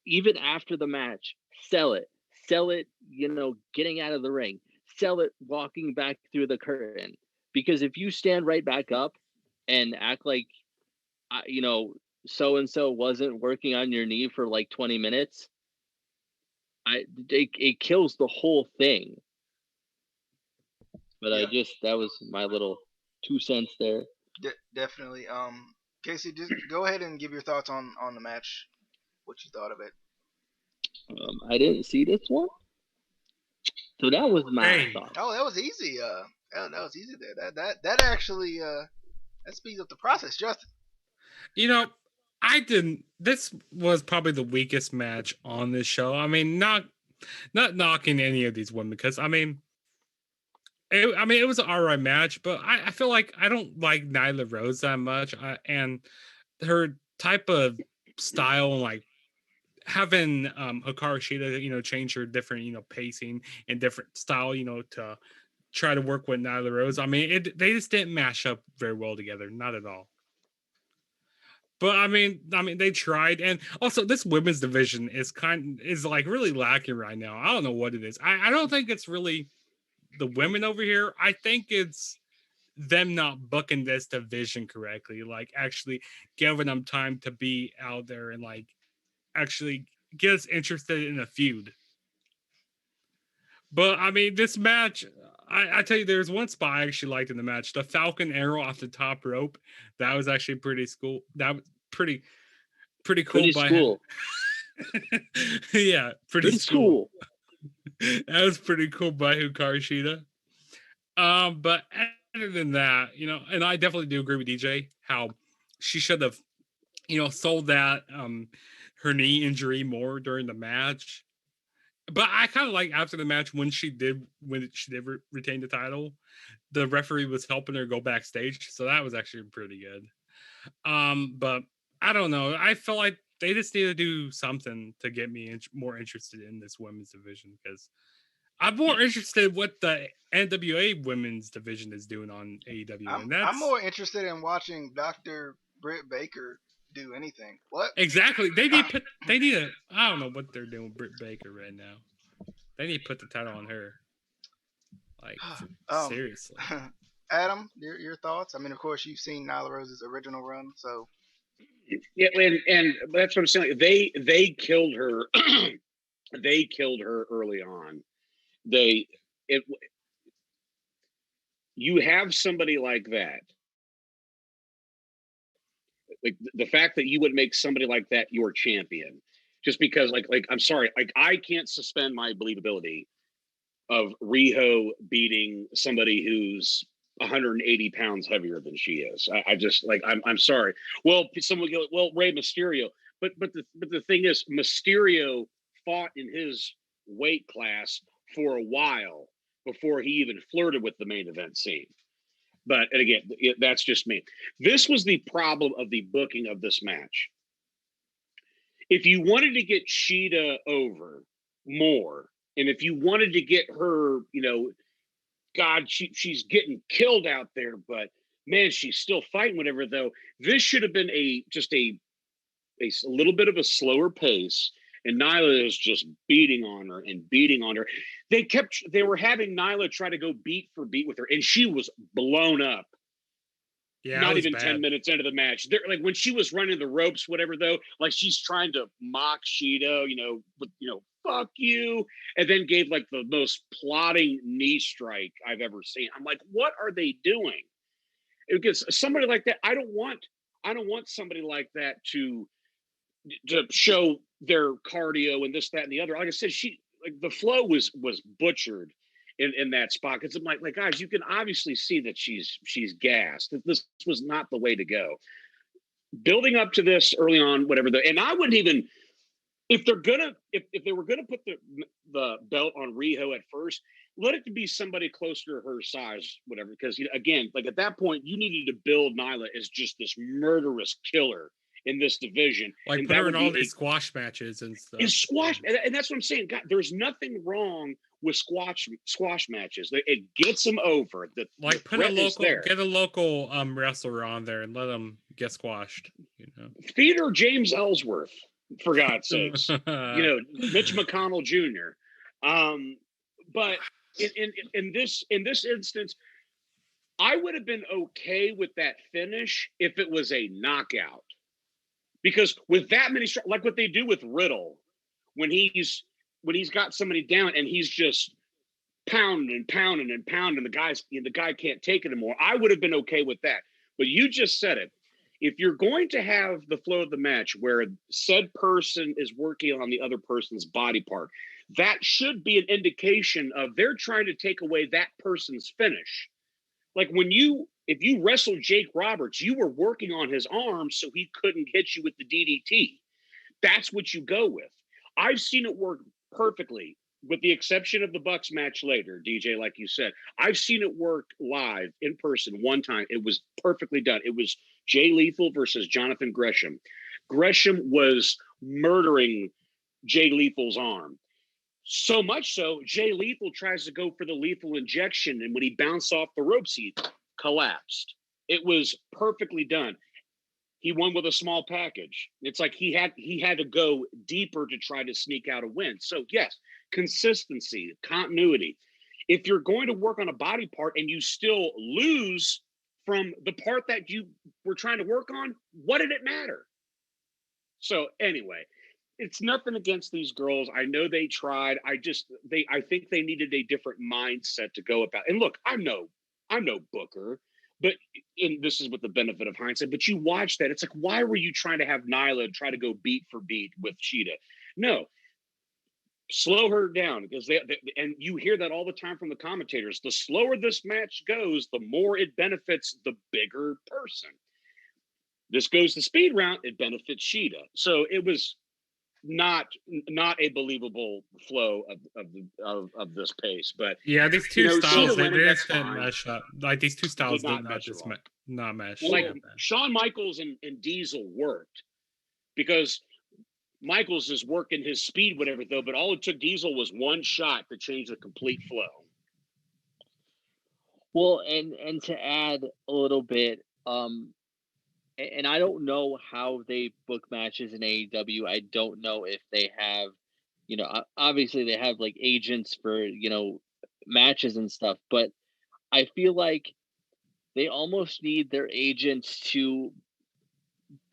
Even after the match, sell it. Sell it, getting out of the ring. Sell it walking back through the curtain. Because if you stand right back up and act like, so-and-so wasn't working on your knee for like 20 minutes, it kills the whole thing. But yeah. That was my little 2 cents there. Definitely. Casey, just go ahead and give your thoughts on the match. What you thought of it? I didn't see this one, so that was my thought. Oh, that was easy. That was easy there. That actually that speeds up the process, Justin. I didn't. This was probably the weakest match on this show. I mean, not knocking any of these women because it was an alright match, but I feel like I don't like Nyla Rose that much, and her type of style, like having Hikaru Shida, change her different, pacing and different style, to try to work with Nyla Rose. I mean, they just didn't mash up very well together, not at all. But I mean, they tried, and also this women's division is like really lacking right now. I don't know what it is. I don't think it's really the women over here. I think it's them not booking this division correctly, like actually giving them time to be out there and like actually get us interested in a feud. But I mean, this match, I tell you, there's one spot I actually liked in the match. The Falcon Arrow off the top rope. That was actually pretty cool. That was pretty cool. Pretty cool. Yeah, pretty cool. That was pretty cool by Hikaru Shida. But other than that, and I definitely do agree with DJ how she should have, sold that her knee injury more during the match. But I kind of like after the match when she did retain the title, the referee was helping her go backstage, so that was actually pretty good. But I don't know. I feel like they just need to do something to get me more interested in this women's division, because I'm more interested in what the NWA women's division is doing on AEW. I'm more interested in watching Dr. Britt Baker do anything. What? Exactly. I don't know what they're doing with Britt Baker right now. They need to put the title on her. Like, seriously. Adam, your thoughts? I mean, of course, you've seen Nyla Rose's original run, so. Yeah, and that's what I'm saying. They killed her. They killed her early on. You have somebody like that. Like the fact that you would make somebody like that your champion, just because like I'm sorry, like I can't suspend my believability of Riho beating somebody who's 180 pounds heavier than she is. I just like I'm sorry. Well, someone go, well, Rey Mysterio, but the thing is, Mysterio fought in his weight class for a while before he even flirted with the main event scene. But and again, that's just me. This was the problem of the booking of this match. If you wanted to get Shida over more, and if you wanted to get her, God, she's getting killed out there, but man, she's still fighting, whatever, though. This should have been a little bit of a slower pace, and Nyla is just beating on her and beating on her. They were having Nyla try to go beat for beat with her, and she was blown up. Yeah, not even bad. 10 minutes into the match. They're like when she was running the ropes, whatever, though, like she's trying to mock Shida, fuck you, and then gave like the most plotting knee strike I've ever seen. I'm like, what are they doing? Because somebody like that, I don't want somebody like that to show their cardio and this, that, and the other. Like I said, the flow was butchered in that spot, because I'm like guys, you can obviously see that she's gassed. This was not the way to go. Building up to this early on, whatever. And I wouldn't even, if they were gonna put the belt on Riho at first, let it be somebody closer to her size, whatever. Because again, like at that point, you needed to build Nyla as just this murderous killer in this division, like put her in all these squash matches and stuff. And that's what I'm saying. God, there's nothing wrong with squash matches. It gets them over. Get a local wrestler on there and let them get squashed. Feed her James Ellsworth, for God's sakes. Mitch McConnell Jr. But in this instance, I would have been okay with that finish if it was a knockout. Because with that many, like what they do with Riddle, when he's got somebody down and he's just pounding and pounding and pounding, the guy can't take it anymore. I would have been okay with that. But you just said it. If you're going to have the flow of the match where said person is working on the other person's body part, that should be an indication of they're trying to take away that person's finish. Like if you wrestled Jake Roberts, you were working on his arm so he couldn't hit you with the DDT. That's what you go with. I've seen it work perfectly, with the exception of the Bucks match later, DJ, like you said. I've seen it work live in person one time. It was perfectly done. It was Jay Lethal versus Jonathan Gresham. Gresham was murdering Jay Lethal's arm. So much so, Jay Lethal tries to go for the lethal injection, and when he bounced off the ropes, he collapsed. It was perfectly done. He won with a small package. It's like he had to go deeper to try to sneak out a win. So yes, consistency, continuity. If you're going to work on a body part and you still lose from the part that you were trying to work on, what did it matter? So anyway, it's nothing against these girls. I know they tried. I think they needed a different mindset to go about. And look, I'm no booker, but this is with the benefit of hindsight. But you watch that, it's like, why were you trying to have Nyla try to go beat for beat with Cheetah? No, slow her down, because they and you hear that all the time from the commentators. The slower this match goes, the more it benefits the bigger person. This goes the speed route, it benefits Cheetah. So it was not a believable flow of this pace. But yeah, these two styles, they just didn't fine. mesh up. Like these two styles Did not didn't match mesh this at all. not mesh. Well, like Yeah. Shawn Michaels and Diesel worked because Michaels is working his speed, whatever, though, but all it took Diesel was one shot to change the complete flow. Well, and to add a little bit, and I don't know how they book matches in AEW. I don't know if they have, obviously they have like agents for, matches and stuff, but I feel like they almost need their agents to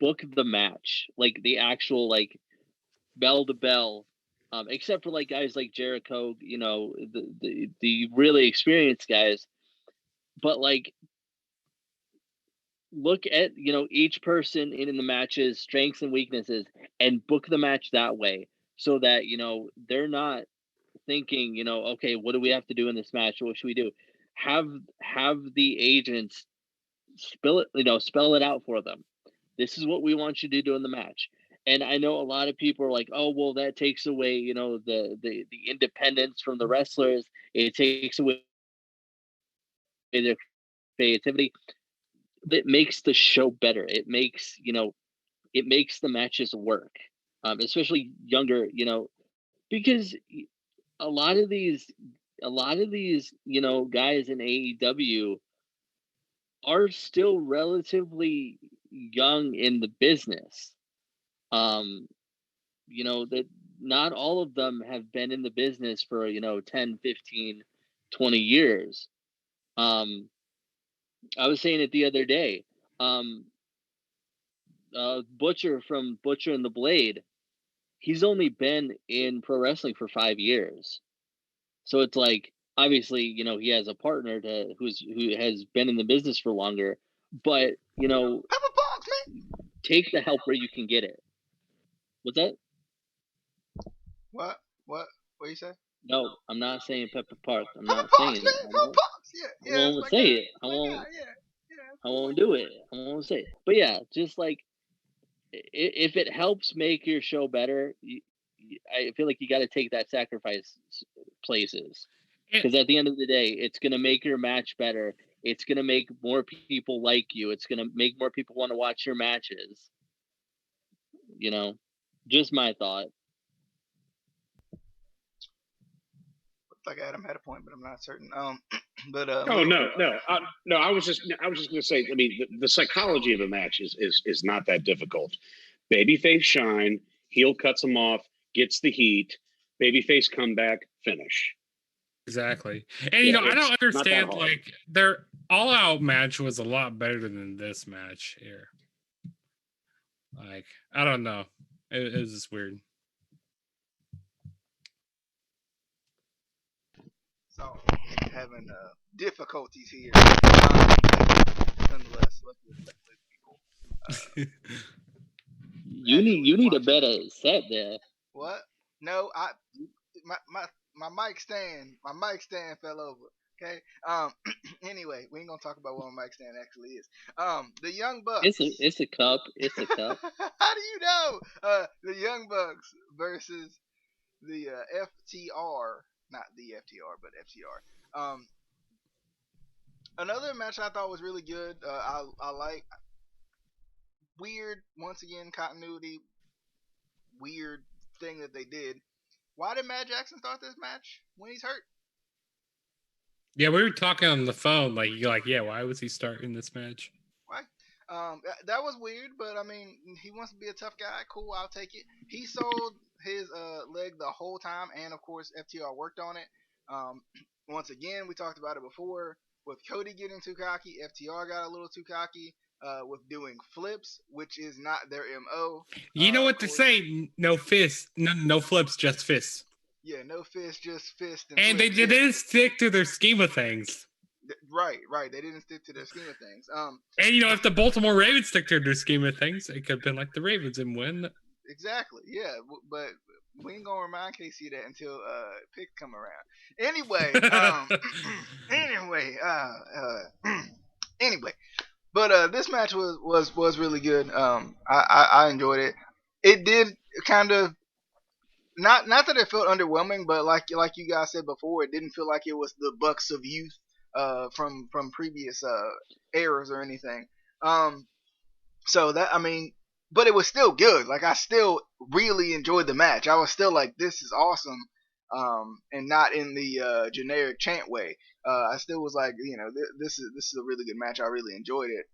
book the match, like the actual, like, bell to bell, except for like guys like Jericho, the really experienced guys. But like, look at each person in the match's strengths and weaknesses and book the match that way, so that they're not thinking, okay, what do we have to do in this match, what should we do? Have the agents spell it out for them. This is what we want you to do in the match. And I know a lot of people are like, oh, well, that takes away the independence from the wrestlers. It takes away their creativity. That makes the show better. It makes the matches work, especially younger, because a lot of these guys in AEW are still relatively young in the business. That not all of them have been in the business for 10, 15, 20 years. I was saying it the other day. Butcher from Butcher and the Blade, he's only been in pro wrestling for 5 years. So it's like, obviously, he has a partner who has been in the business for longer, but Pepper Potts, man. take the help where you can get it. What's that? What you say? No, I'm not saying Pepper Potts. I'm Pepper not Potts, saying man. it. Pepper Potts. Yeah. I won't say it. I won't do it. I won't say it. But yeah, just like, if it helps make your show better, I feel like you got to take that sacrifice places, because at the end of the day, it's going to make your match better. It's going to make more people like you. It's going to make more people want to watch your matches. Just my thought. Looks like Adam had a point, but I'm not certain. But no. I was just going to say. I mean, the psychology of a match is not that difficult. Babyface shine, heel cuts him off, gets the heat. Babyface comeback, finish. Exactly. And I don't understand, like, their all out match was a lot better than this match here. Like, I don't know. It was just weird. So, having difficulties here. Nonetheless, let's people. You need a better set there. What? No, my mic stand fell over. Okay. Anyway, we ain't gonna talk about what my mic stand actually is. The Young Bucks. It's a cup. It's a cup. How do you know? The Young Bucks versus the FTR, not the FTR, but FTR. Another match I thought was really good. I like weird, once again, continuity. Weird thing that they did why did Matt Jackson start this match when he's hurt? Yeah, we were talking on the phone. Like, you're like, yeah, why was he starting this match? Why? That was weird, but I mean, he wants to be a tough guy. Cool, I'll take it. He sold his leg the whole time, and of course, FTR worked on it. Once again, we talked about it before. With Cody getting too cocky, FTR got a little too cocky with doing flips, which is not their MO. You know what to say? No fists, no flips, just fists. Yeah, no fist, just fist. And they didn't stick to their scheme of things. Right. They didn't stick to their scheme of things. And if the Baltimore Ravens stick to their scheme of things, it could have been like the Ravens and win. Exactly. Yeah, but we ain't gonna remind Casey that until pick come around. Anyway, anyway. But this match was really good. I enjoyed it. It did kind of not that it felt underwhelming, but like you guys said before, it didn't feel like it was the Bucks of youth from previous eras or anything. So that, I mean, but it was still good. Like, I still really enjoyed the match. I was still like, this is awesome, and not in the generic chant way. I still was like, this is a really good match. I really enjoyed it.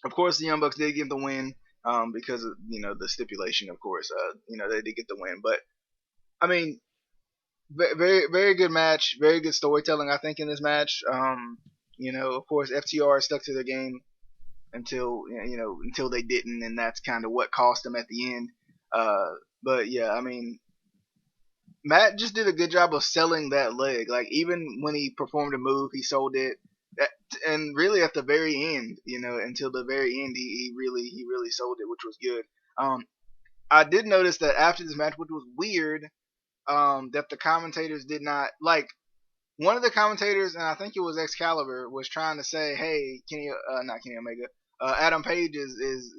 Of course, the Young Bucks did get the win because of the stipulation. Of course, they did get the win. But I mean, very very good match. Very good storytelling, I think, in this match. Of course, FTR stuck to their game until they didn't, and that's kind of what cost them at the end. But yeah, I mean, Matt just did a good job of selling that leg. Like, even when he performed a move, he sold it, and really at the very end, until the very end, he really sold it, which was good. I did notice that after this match, which was weird, that the commentators did not like. One of the commentators, and I think it was Excalibur, was trying to say, "Hey, not Kenny Omega, Adam Page is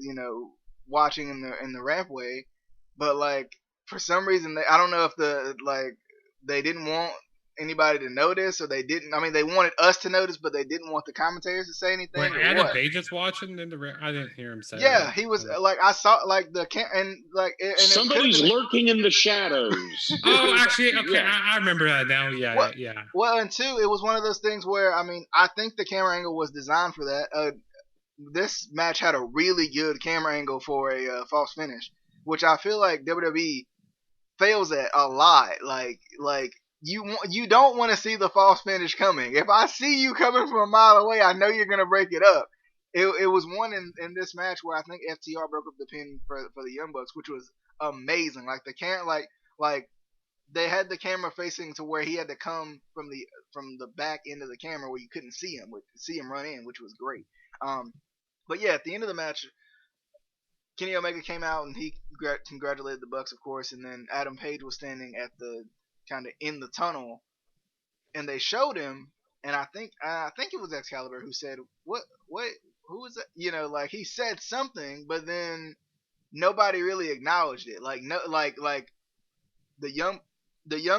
watching in the rampway," but like, for some reason, I don't know if they didn't want anybody to notice, or they didn't. I mean, they wanted us to notice, but they didn't want the commentators to say anything. Wait, Adam Page is watching in the. I didn't hear him say. Yeah, that. He was like, I saw like and somebody's lurking in the shadows. Oh, actually, okay, yeah. I remember that now. Yeah, yeah. Well, and two, it was one of those things where, I mean, I think the camera angle was designed for that. This match had a really good camera angle for a false finish, which I feel like WWE fails at a lot. Like you don't want to see the false finish coming. If I see you coming from a mile away, I know you're gonna break it up. It was one in this match where I think FTR broke up the pin for the Young Bucks, which was amazing. Like, the like they had the camera facing to where he had to come from the back end of the camera where you couldn't see him run in, which was great. But yeah, at the end of the match, Kenny Omega came out and he congratulated the Bucks, of course, and then Adam Page was standing at the kind of in the tunnel, and they showed him, and I think it was Excalibur who said, who was that? Like, he said something, but then nobody really acknowledged it. Like, no, like the Young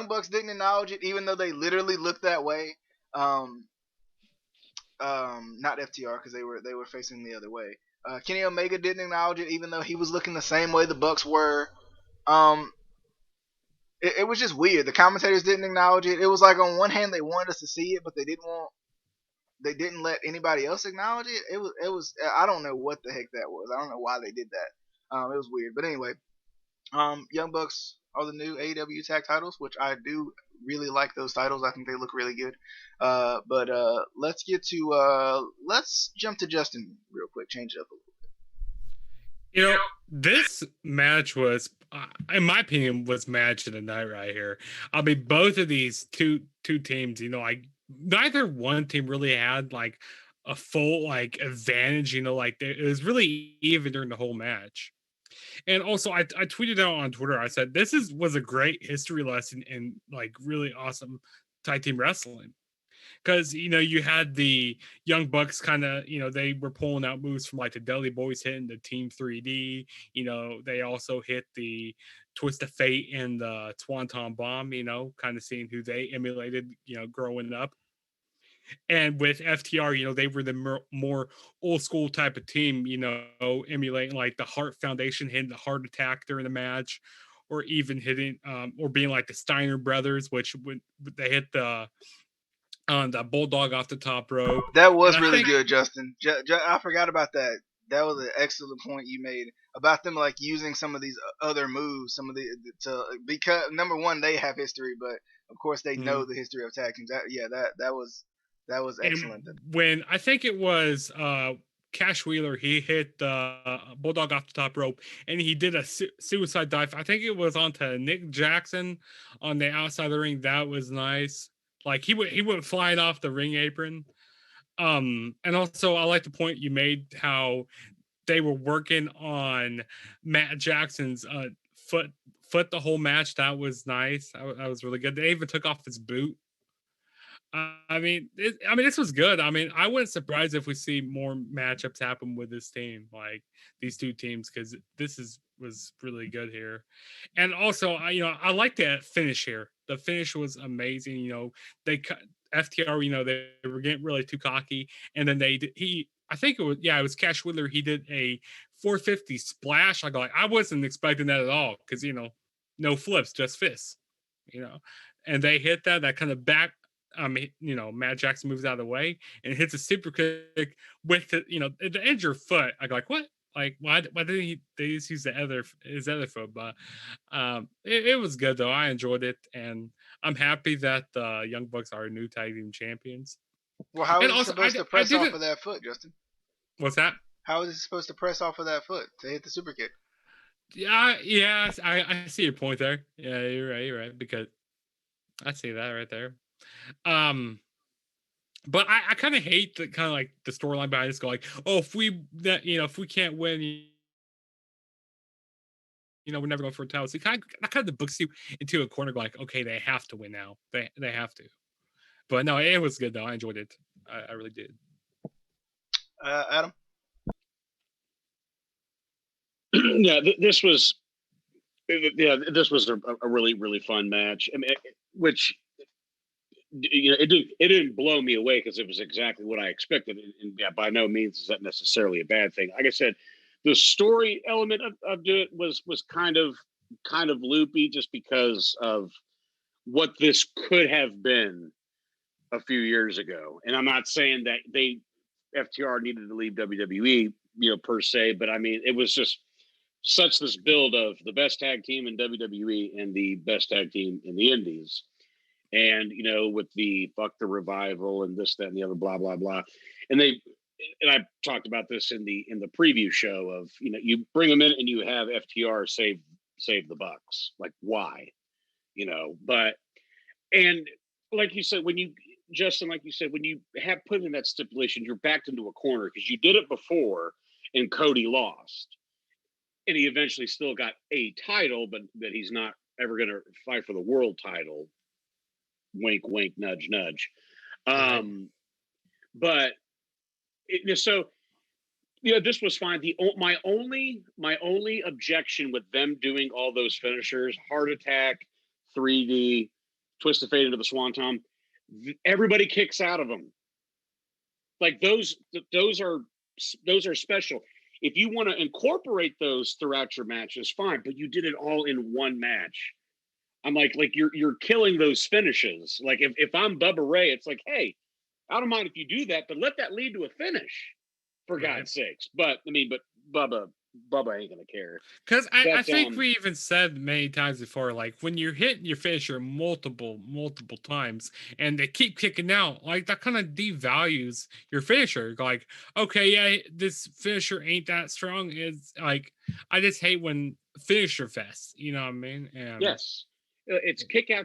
Bucks didn't acknowledge it, even though they literally looked that way. Not FTR, because they were facing the other way. Kenny Omega didn't acknowledge it, even though he was looking the same way the Bucks were. It was just weird. The commentators didn't acknowledge it. It was like, on one hand, they wanted us to see it, but they didn't let anybody else acknowledge it. It was I don't know what the heck that was. I don't know why they did that. It was weird. But anyway, Young Bucks are the new AEW tag titles, which I do really like those titles. I think they look really good. But let's jump to Justin real quick. Change it up a little bit. This match was, in my opinion, was match of the night right here. I mean, both of these two teams, neither one team really had like a full like advantage. It was really even during the whole match. And also, I tweeted out on Twitter. I said this was a great history lesson in like really awesome tag team wrestling, because you had the Young Bucks kind of they were pulling out moves from like the Dudley Boys hitting the Team 3D. They also hit the Twist of Fate and the Swanton Bomb. Kind of seeing who they emulated. Growing up. And with FTR, they were the more old school type of team, emulating like the Heart Foundation hitting the Heart Attack during the match, or even hitting or being like the Steiner brothers, which when they hit the bulldog off the top rope. That was And I really think- good, Justin. I forgot about that. That was an excellent point you made about them like using some of these other moves, some of the because number one they have history, but of course they know the history of tag teams. That was excellent. And when I think it was Cash Wheeler, he hit the bulldog off the top rope, and he did a suicide dive. I think it was onto Nick Jackson on the outside of the ring. That was nice. Like he went flying off the ring apron. And also I like the point you made how they were working on Matt Jackson's foot the whole match. That was nice. That was really good. They even took off his boot. I mean, this was good. I mean, I wouldn't surprise if we see more matchups happen with this team, like these two teams, because was really good here. And also, I like that finish here. The finish was amazing. They cut FTR. They were getting really too cocky, and then I think it was Cash Wheeler. He did a 450 splash. I wasn't expecting that at all because no flips, just fists. And they hit that kind of back. Matt Jackson moves out of the way and hits a super kick with the edge of your foot. I go like, what? Like, why didn't they just use his other foot? But it was good though. I enjoyed it, and I'm happy that the Young Bucks are new tag team champions. Well, how is it supposed to press off of that foot, Justin? What's that? How is it supposed to press off of that foot to hit the super kick? Yeah, I see your point there. Yeah, you're right. Because I see that right there. But I kind of hate the kind of like the storyline behind this. Go like, oh, if we can't win, we're never going for a title. So that kind of books you into a corner. Like, okay, they have to win now. They have to. But no, it was good though. I enjoyed it. I really did. Adam. This was a really, really fun match. I mean, which it didn't blow me away because it was exactly what I expected, and by no means is that necessarily a bad thing. Like I said, the story element of it was kind of loopy just because of what this could have been a few years ago. And I'm not saying that FTR needed to leave WWE, per se, but I mean, it was just such this build of the best tag team in WWE and the best tag team in the Indies. And, with the fuck the revival and this, that, and the other, blah, blah, blah. And I talked about this in the preview show of, you bring them in and you have FTR save the Bucks. Like, why? But, and like you said, Justin, like you said, when you have put in that stipulation, you're backed into a corner because you did it before and Cody lost. And he eventually still got a title, but that he's not ever going to fight for the world title. Wink, wink, nudge, nudge. But so this was fine. My only objection with them doing all those finishers, Heart Attack, 3D, Twist of Fate into the Swanton, everybody kicks out of them. Like those are special. If you want to incorporate those throughout your matches, fine. But you did it all in one match. I'm like you're killing those finishes. Like if I'm Bubba Ray, it's like, hey, I don't mind if you do that, but let that lead to a finish, for God's sakes. But I mean, Bubba ain't gonna care. Because I think we even said many times before, like when you're hitting your finisher multiple times and they keep kicking out, like that kind of devalues your finisher. Like, okay, yeah, this finisher ain't that strong. It's like I just hate when finisher fest. You know what I mean? And yes. It's kick out.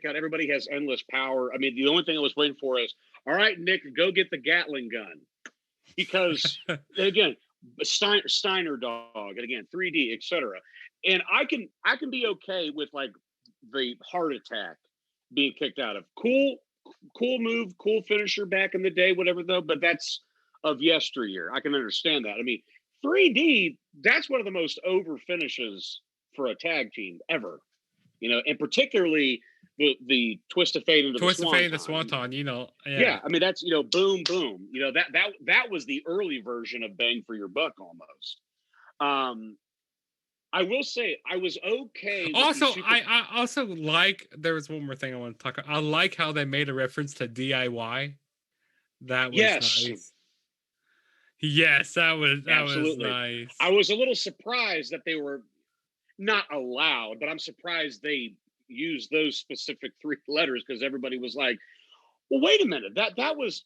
Everybody has endless power. I mean, the only thing I was waiting for is, all right, Nick, go get the Gatling gun. Because, again, Steiner dog, and again, 3D, etc. And I can be okay with, like, the Heart Attack being kicked out of. Cool move, cool finisher back in the day, whatever, though. But that's of yesteryear. I can understand that. I mean, 3D, that's one of the most over finishes for a tag team ever. And particularly the Twist of Fate into the Swanton. Yeah. I mean, that's boom, boom. That was the early version of bang for your buck almost. I will say I was okay. With Also, the I also like. There was one more thing I want to talk about. I like how they made a reference to DIY. That was Yes, nice. Yes, that was absolutely. nice. I was a little surprised that they were not allowed, but I'm surprised they used those specific 3 letters because everybody was like, "Well, wait a minute, that was."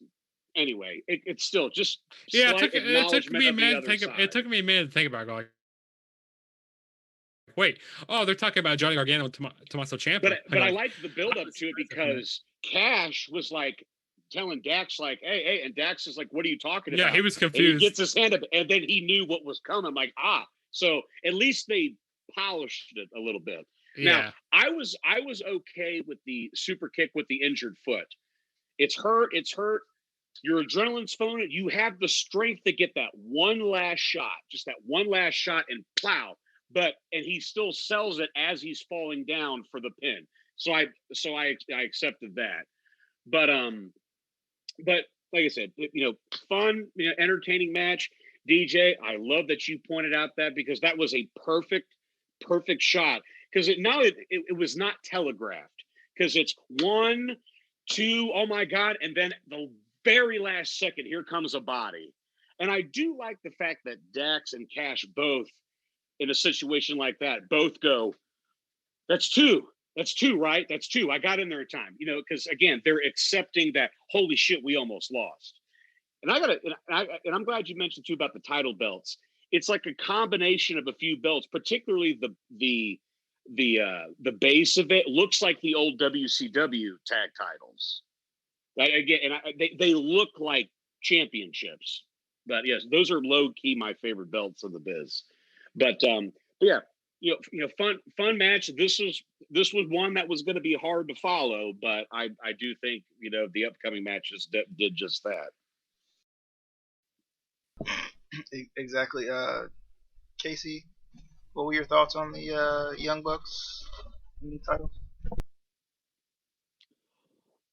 Anyway, it's still just Yeah, slight it took acknowledgement me a of the minute to other think. side. It took me a minute to think about it. Like, wait, oh, they're talking about Johnny Gargano and Tommaso Ciampa. But I liked the build up to it because Cash was like telling Dax like, hey, and Dax is like, what are you talking about? Yeah, he was And he confused. gets his hand up, and then he knew what was coming. I'm like, so at least they polished it a little bit. Yeah. Now, I was okay with the super kick with the injured foot. It's hurt. Your adrenaline's flowing. You have the strength to get that one last shot, just that one last shot, and plow. And he still sells it as he's falling down for the pin. So I accepted that. But like I said, fun, entertaining match. DJ, I love that you pointed out that because that was a perfect shot because it was not telegraphed because it's 1, 2, oh my God, and then the very last second, here comes a body. And I do like the fact that Dax and Cash both, in a situation like that, both go, that's 2. That's 2, right? That's 2. I got in there in time, because again, they're accepting that, holy shit, we almost lost. And I'm glad you mentioned too about the title belts. It's like a combination of a few belts, particularly the base of it looks like the old WCW tag titles. Again, and they look like championships. But yes, those are low key my favorite belts of the biz. But yeah, fun match. This was one that was going to be hard to follow, but I do think the upcoming matches did just that. Exactly. Casey, what were your thoughts on the Young Bucks title?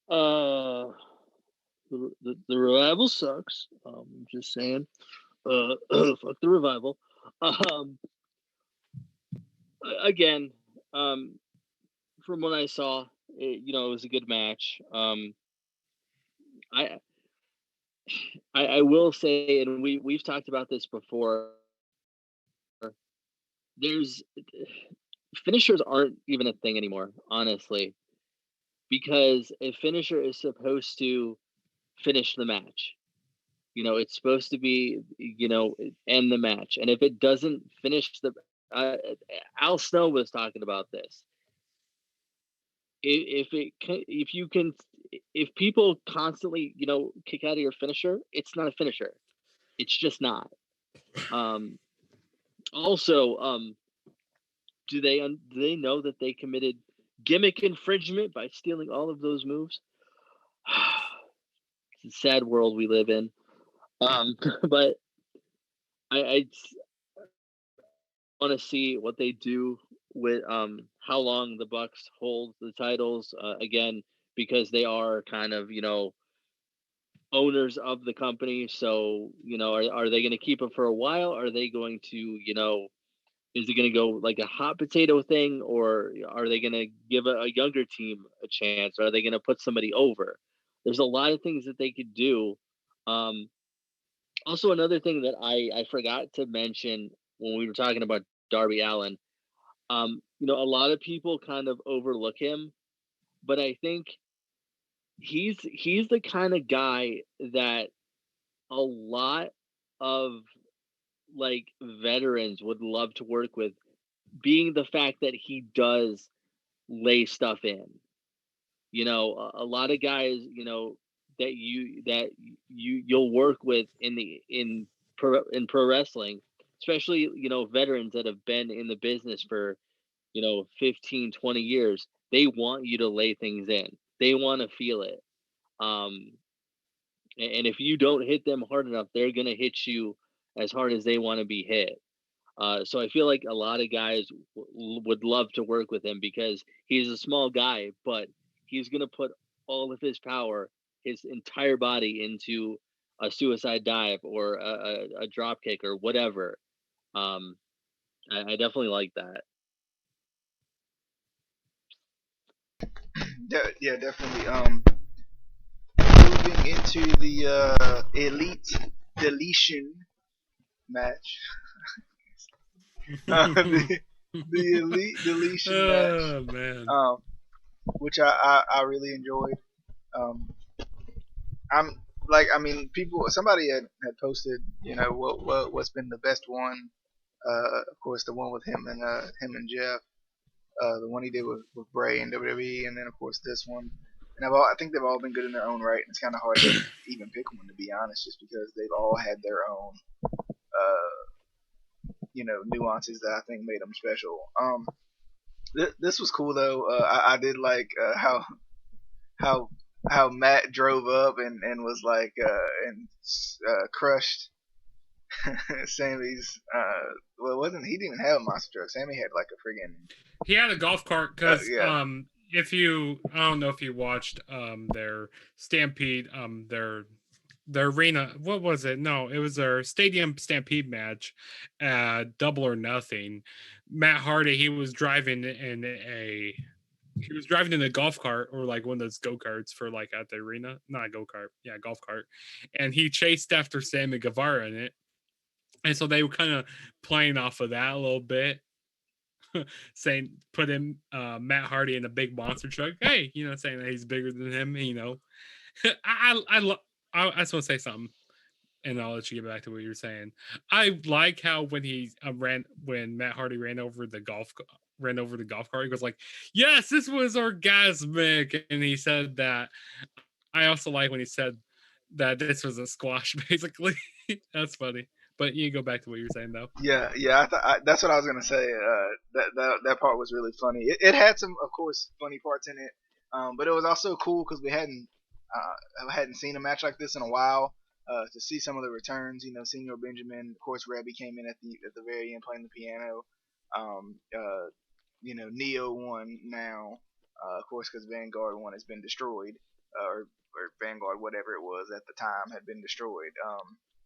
The revival sucks. Just saying. Fuck the revival. Again, from what I saw, it was a good match. I will say, and we've talked about this before. There's finishers aren't even a thing anymore, honestly, because a finisher is supposed to finish the match. It's supposed to be, end the match. And if it doesn't finish Al Snow was talking about this. If people constantly, kick out of your finisher, it's not a finisher. It's just not. Also, do they know that they committed gimmick infringement by stealing all of those moves? It's a sad world we live in. But I want to see what they do with how long the Bucks hold the titles again, because they are kind of owners of the company. So are they going to keep them for a while? Are they going to is it going to go like a hot potato thing, or are they going to give a younger team a chance? Are they going to put somebody over? There's a lot of things that they could do. Also, another thing that I forgot to mention when we were talking about Darby Allin, a lot of people kind of overlook him, but I think he's the kind of guy that a lot of like veterans would love to work with, being the fact that he does lay stuff in. A lot of guys, that you'll work with in pro wrestling, especially veterans that have been in the business for 15, 20 years. They want you to lay things in. They want to feel it. And if you don't hit them hard enough, they're gonna hit you as hard as they want to be hit. So I feel like a lot of guys would love to work with him because he's a small guy, but he's going to put all of his power, his entire body into a suicide dive or a drop kick or whatever. I definitely like that. Yeah, definitely. Moving into the Elite Deletion match. The Elite Deletion match. Oh man. Um, which I really enjoyed. Um, I'm like, I mean, people. Somebody had posted, what's been the best one. Of course, the one with him and Jeff. The one he did with Bray and WWE, and then of course this one. And I think they've all been good in their own right. And it's kind of hard to even pick one, to be honest, just because they've all had their own, nuances that I think made them special. This was cool though. I did like how how Matt drove up and was like and crushed Sammy's. Well, it wasn't he didn't even have a monster truck. Sammy had like a friggin' He had a golf cart because yeah. if you I don't know if you watched their Stampede their arena, what was it? No, it was their Stadium Stampede match at Double or Nothing. Matt Hardy, he was driving in a golf cart, or like one of those go-karts for like at the arena. Not a go-kart, yeah, golf cart. And he chased after Sammy Guevara in it. And so they were kind of playing off of that a little bit. Saying put him Matt Hardy in a big monster truck. Hey, saying that he's bigger than him. I just want to say something, and I'll let you get back to what you're saying. I like how when Matt Hardy ran over the golf cart, he goes like, "Yes, this was orgasmic," and he said that. I also like when he said that this was a squash, basically. That's funny. But you go back to what you were saying, though. Yeah, yeah. That's what I was gonna say. That part was really funny. It had some, of course, funny parts in it. But it was also cool because we hadn't seen a match like this in a while. To see some of the returns, Senor Benjamin, of course, Rebby came in at the very end playing the piano. Um, uh, Neo won now, of course, because Vanguard one has been destroyed, or Vanguard, whatever it was at the time, had been destroyed.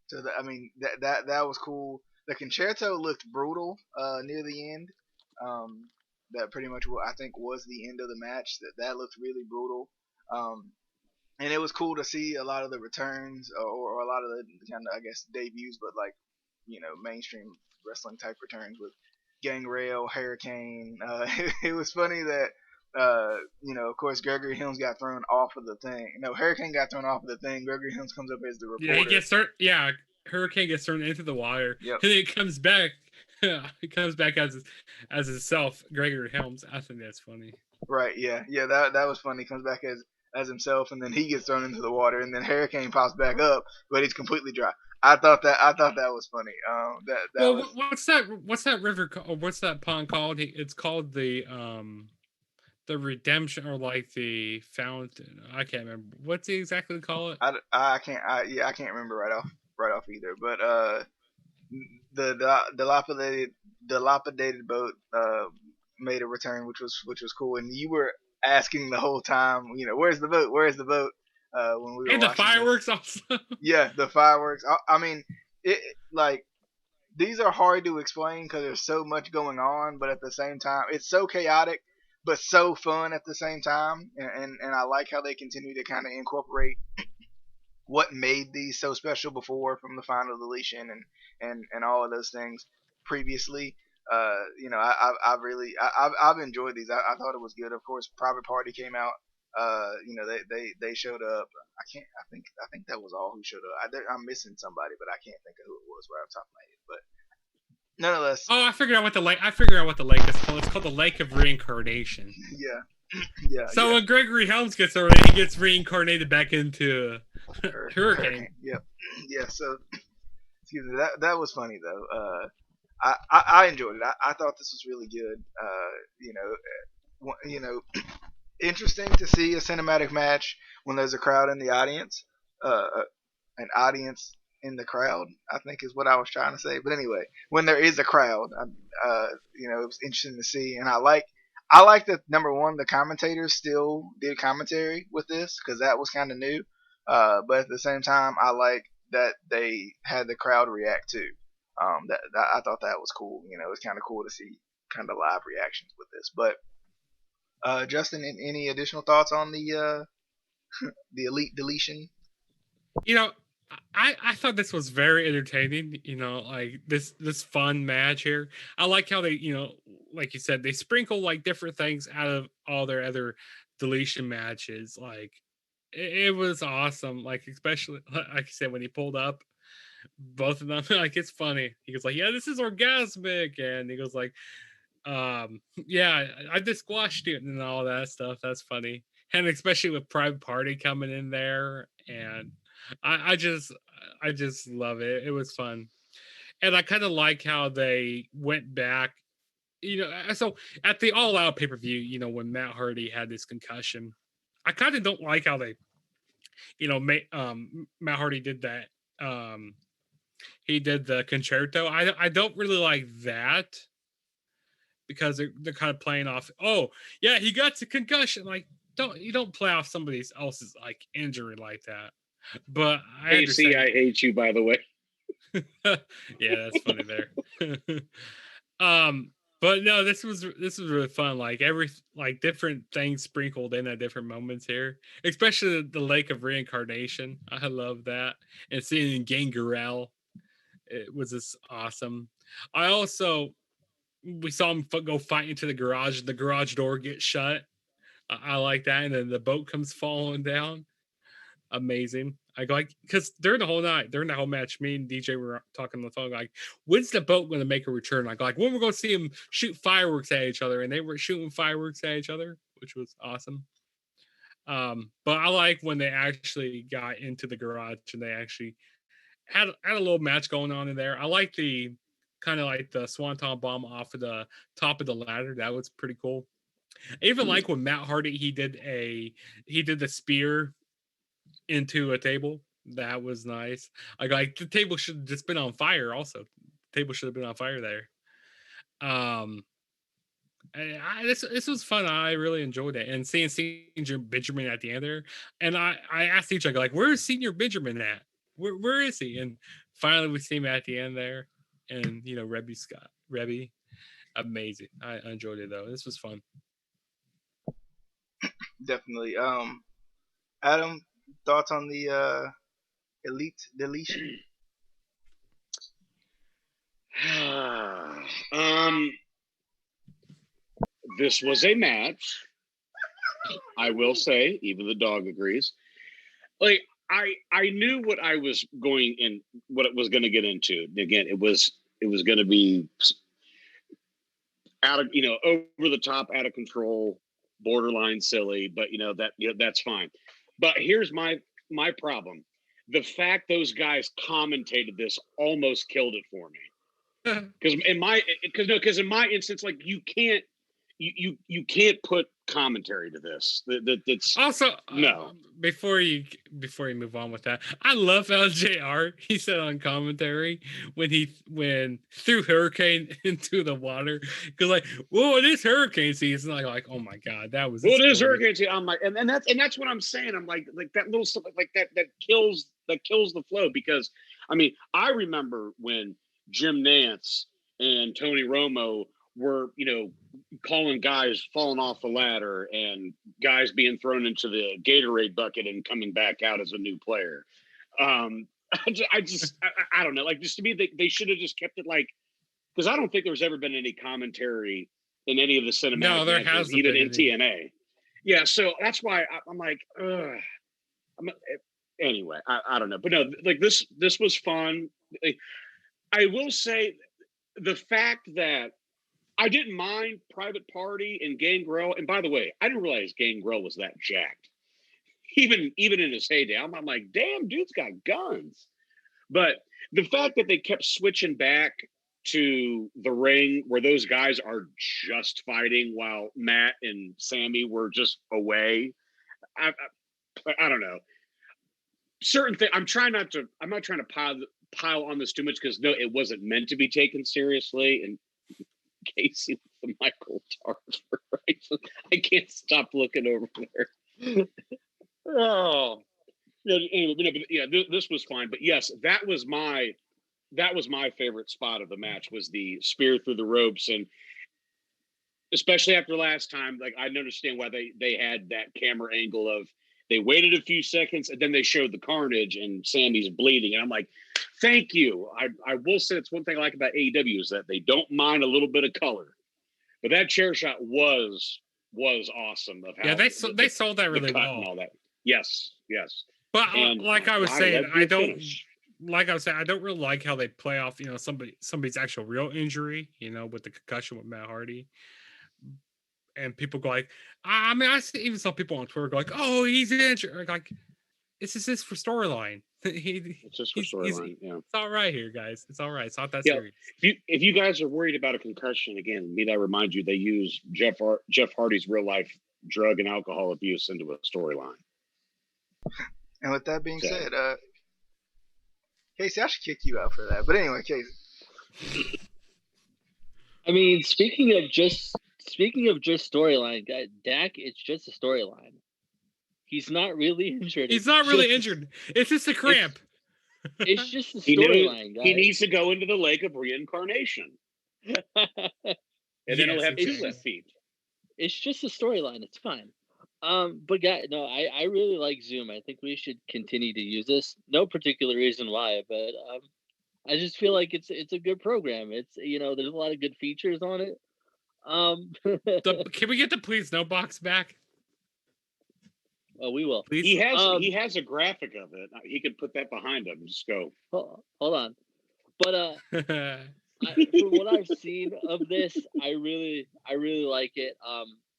So I mean that was cool. The concerto looked brutal near the end. That pretty much what I think was the end of the match. That looked really brutal. Um, and it was cool to see a lot of the returns or a lot of the kind of I guess debuts, but like mainstream wrestling type returns with Gangrel, Hurricane. It was funny that of course Gregory Helms got thrown off of the thing. No, Hurricane got thrown off of the thing. Gregory Helms comes up as the Yeah, reporter. Hurricane gets thrown into the water, Yep. and then it comes back. He comes back as himself, Gregory Helms. I think that's funny. Right. Yeah. Yeah. That was funny. He comes back as himself, and then he gets thrown into the water, and then Hurricane pops back up, but he's completely dry. I thought that was funny. That Well, was. what's that river? Or what's that pond called? It's called the Redemption, or like the Fountain. I can't remember. What's he exactly call it? I can't. I can't remember right off either. But the dilapidated boat made a return, which was cool. And you were asking the whole time, where's the boat? Where's the boat? When we were And the watching fireworks this. also. Yeah, the fireworks. I mean, like these are hard to explain because there's so much going on, but at the same time, it's so chaotic, but so fun at the same time. And I like how they continue to kind of incorporate what made these so special before from the final deletion and all of those things previously. I've enjoyed these. I thought it was good. Of course, Private Party came out. They showed up. I think that was all who showed up. I'm missing somebody, but I can't think of who it was right off the top of my head. But nonetheless. Oh, I figured out what the lake is called. It's called the Lake of Reincarnation. Yeah. Yeah. So yeah. when Gregory Helms gets over, he gets reincarnated back into Hurricane. Yep. Yeah. So, excuse me. That was funny though. I enjoyed it. I thought this was really good. Interesting to see a cinematic match when there's a crowd in the audience. An audience in the crowd, I think is what I was trying to say. But anyway, when there is a crowd, it was interesting to see, and I like that number one, the commentators still did commentary with this because that was kind of new. But at the same time, I like that they had the crowd react too. That I thought that was cool. You know, it's kind of cool to see kind of live reactions with this. But Justin, any additional thoughts on the Elite Deletion? You know, I thought this was very entertaining. You know, like this fun match here. I like how they, you know, like you said, they sprinkle like different things out of all their other deletion matches. Like it was awesome. Like especially like you said when he pulled up both of them. Like it's funny. He goes like, "Yeah, this is orgasmic," and he goes like, "Yeah, I just squashed it," and all that stuff. That's funny. And especially with Private Party coming in there, and I just love it. It was fun, and I kind of like how they went back. You know, so at the All Out pay per view, you know, when Matt Hardy had this concussion, I kind of don't like how they, you know, Matt Hardy did that. He did the concerto. I don't really like that because they're kind of playing off. Oh yeah, he got the concussion. Like you don't play off somebody else's like injury like that. But I understand. I hate you, by the way. Yeah, that's funny there. But no, this was really fun. Like different things sprinkled in at different moments here, especially the Lake of Reincarnation. I love that, and seeing Gangrel, it was just awesome. We saw him go fight into the garage. The garage door gets shut. I like that, and then the boat comes falling down. Amazing. I go like because during the whole match, me and DJ were talking on the phone like, when's the boat going to make a return? I go like, when we're going to see them shoot fireworks at each other, and they were shooting fireworks at each other, which was awesome. But I like when they actually got into the garage and they actually had a little match going on in there. I like the kind of like the swanton bomb off of the top of the ladder. That was pretty cool. I even like when Matt Hardy he did the spear into a table. That was nice. Like the table should have just been on fire. Also, the table should have been on fire there. This was fun. I really enjoyed it, and seeing Senior Benjamin at the end there. And I asked each other like, "Where's Senior Benjamin at? Where is he?" And finally, we see him at the end there. And you know, Rebby, amazing. I enjoyed it though. This was fun. Definitely. Adam, thoughts on the Elite Deletion? This was a match. I will say, even the dog agrees. Like I knew what I was going in, what it was going to get into. Again, it was going to be out of, you know, over the top, out of control, borderline silly, but that's fine. But here's my problem. The fact those guys commentated this almost killed it for me. Because in my instance, like you can't put commentary to this. That's also no. Before you move on with that, I love LJR. He said on commentary when threw Hurricane into the water because like, whoa, it is hurricane season. Like, oh my god, that was. Well, it is hurricane season. I'm like, and that's what I'm saying. I'm like that little stuff like that kills the flow because I mean I remember when Jim Nance and Tony Romo were, you know, calling guys falling off the ladder and guys being thrown into the Gatorade bucket and coming back out as a new player. I don't know. Like, just to me, they should have just kept it like, because I don't think there's ever been any commentary in any of the cinematic no, there matches, hasn't even been in TNA. Yeah, so that's why I'm like, anyway, I don't know. But no, like this was fun. I will say the fact that I didn't mind Private Party and Gangrel. And by the way, I didn't realize Gangrel was that jacked. Even in his heyday, I'm like, damn, dude's got guns. But the fact that they kept switching back to the ring where those guys are just fighting while Matt and Sammy were just away, I don't know. Certain things. I'm not trying to pile on this too much because no, it wasn't meant to be taken seriously. And Casey with the Michael Tarver, right? I can't stop looking over there. Oh, anyway, but yeah, this was fine. But yes, that was my that was my favorite spot of the match, was the spear through the ropes. And especially after last time, like, I understand why they had that camera angle of, they waited a few seconds and then they showed the carnage and Sammy's bleeding. And I'm like, thank you. I will say it's one thing I like about AEW is that they don't mind a little bit of color. But that chair shot was awesome. Of how they sold that really well and all that. Yes. But and like I was saying, I don't finish. Like I was saying, I don't really like how they play off, somebody's actual real injury, with the concussion with Matt Hardy. And people go like, I mean, I see even some people on Twitter go like, "Oh, he's injured." Like, it's just for storyline. It's just for storyline. Yeah, it's all right here, guys. It's all right. It's not that serious. If you guys are worried about a concussion, again, need I remind you, they use Jeff Hardy's real life drug and alcohol abuse into a storyline. And with that being said, Casey, I should kick you out for that. But anyway, Casey. I mean, speaking of just storyline, Dak, it's just a storyline. He's not really injured. He's not really injured. It's just a cramp. It's just a storyline, guys. He needs to go into the lake of reincarnation. And then he'll have 2 left feet. It's just a storyline. It's fine. But guys, no, I really like Zoom. I think we should continue to use this. No particular reason why, but I just feel like it's a good program. It's there's a lot of good features on it. Can we get the Please No box back? Oh, we will. Please? He has a graphic of it. He could put that behind him. Just go. Hold on. But from what I've seen of this, I really like it.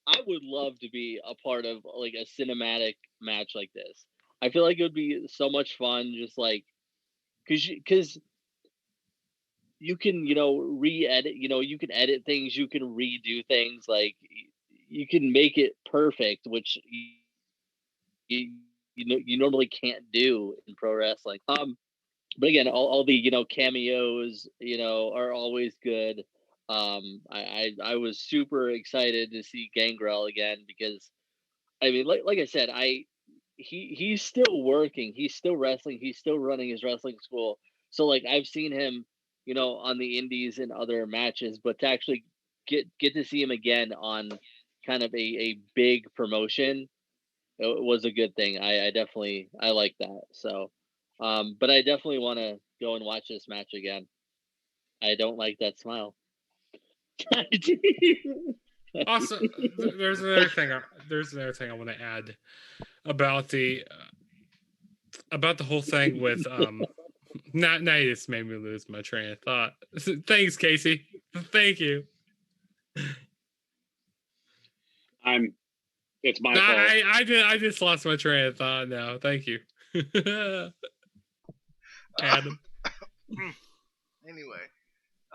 I would love to be a part of like a cinematic match like this. I feel like it would be so much fun, just like because you can re-edit, you can edit things, you can redo things, like you can make it perfect, which you normally can't do in pro wrestling. But again, all the cameos are always good. I was super excited to see Gangrel again, because I mean, like I said, he's still working, he's still wrestling, he's still running his wrestling school. So like I've seen him, on the indies and other matches, but to actually get to see him again on kind of a big promotion, it was a good thing. I definitely like that. So, but I definitely want to go and watch this match again. I don't like that smile. Also, there's another thing I want to add about the whole thing with now you just made me lose my train of thought. Thanks, Casey. Thank you. It's my fault. I just lost my train of thought now. Thank you. Adam. Anyway,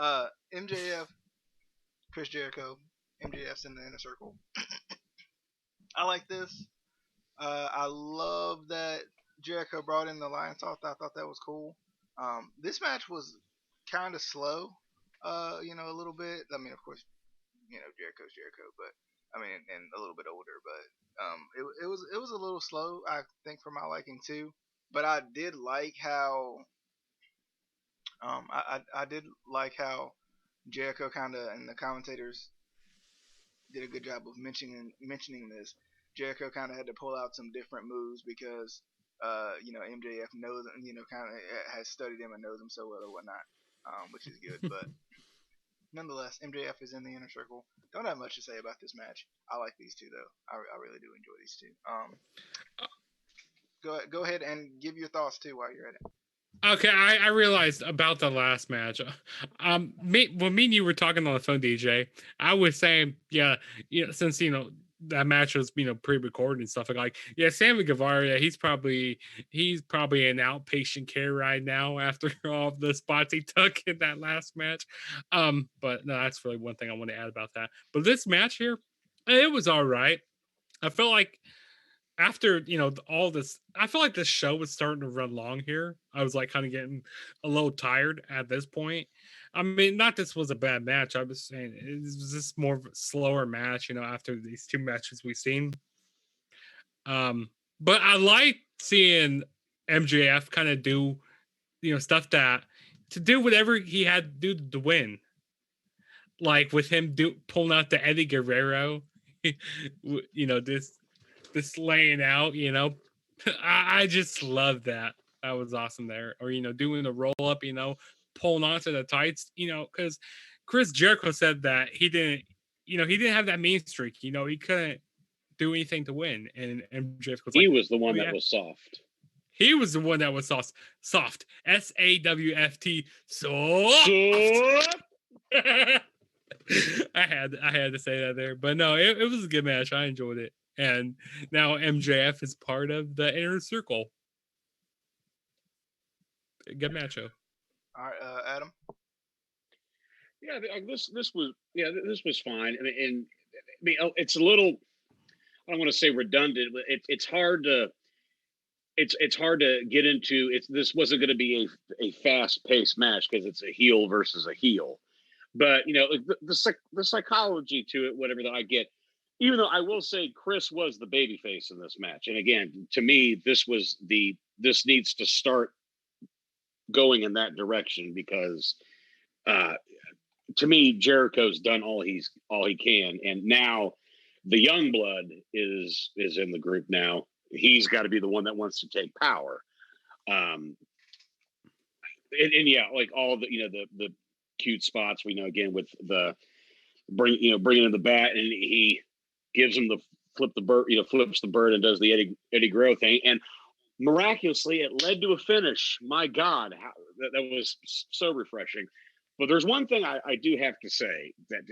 MJF, Chris Jericho, MJF's in the inner circle. I like this. I love that Jericho brought in the Lion Talk. I thought that was cool. This match was kind of slow, a little bit. I mean, of course, Jericho's Jericho, but I mean, and a little bit older, but it was a little slow, I think, for my liking too. But I did like how I did like how Jericho kind of, and the commentators did a good job of mentioning this. Jericho kind of had to pull out some different moves because MJF knows, kind of has studied him and knows him so well or whatnot, which is good. But nonetheless, MJF is in the inner circle. Don't have much to say about this match. I like these two though. I really do enjoy these two. Go ahead and give your thoughts too while you're at it. Okay, I realized about the last match. When me and you were talking on the phone, DJ, I was saying, since that match was pre-recorded and stuff, like Sammy Guevara, he's probably in outpatient care right now after all of the spots he took in that last match. But no, that's really one thing I want to add about that. But this match here, it was all right. I felt like after all this, I feel like this show was starting to run long here. I was like kind of getting a little tired at this point. I mean, not this was a bad match. I was saying it was just more of a slower match, after these two matches we've seen. But I like seeing MJF kind of do, stuff that to do whatever he had to do to win. Like with him pulling out the Eddie Guerrero, this laying out, I just love that. That was awesome there. Or, doing the roll up, pulling onto the tights, because Chris Jericho said that he didn't have that mean streak. He couldn't do anything to win. And MJF was he like, was the one that was soft. He was the one that was soft. SAWFT. Soft. I had to say that there, but no, it was a good match. I enjoyed it, and now MJF is part of the inner circle. Good matchup. All right, Adam. Yeah, this was fine. I mean, it's a little. I don't want to say redundant, but it's hard to. It's hard to get into. This wasn't going to be a fast paced match because it's a heel versus a heel. But the psychology to it, whatever that I get, even though I will say Chris was the babyface in this match, and again, to me, this needs to start going in that direction because, to me, Jericho's done all he can, and now the young blood is in the group now. He's got to be the one that wants to take power, and yeah, like all the the cute spots we know again with the bringing in the bat, and he gives him the flips the bird and does the Eddie Guerrero thing, and miraculously it led to a finish. My God, that was so refreshing. But there's one thing I do have to say, that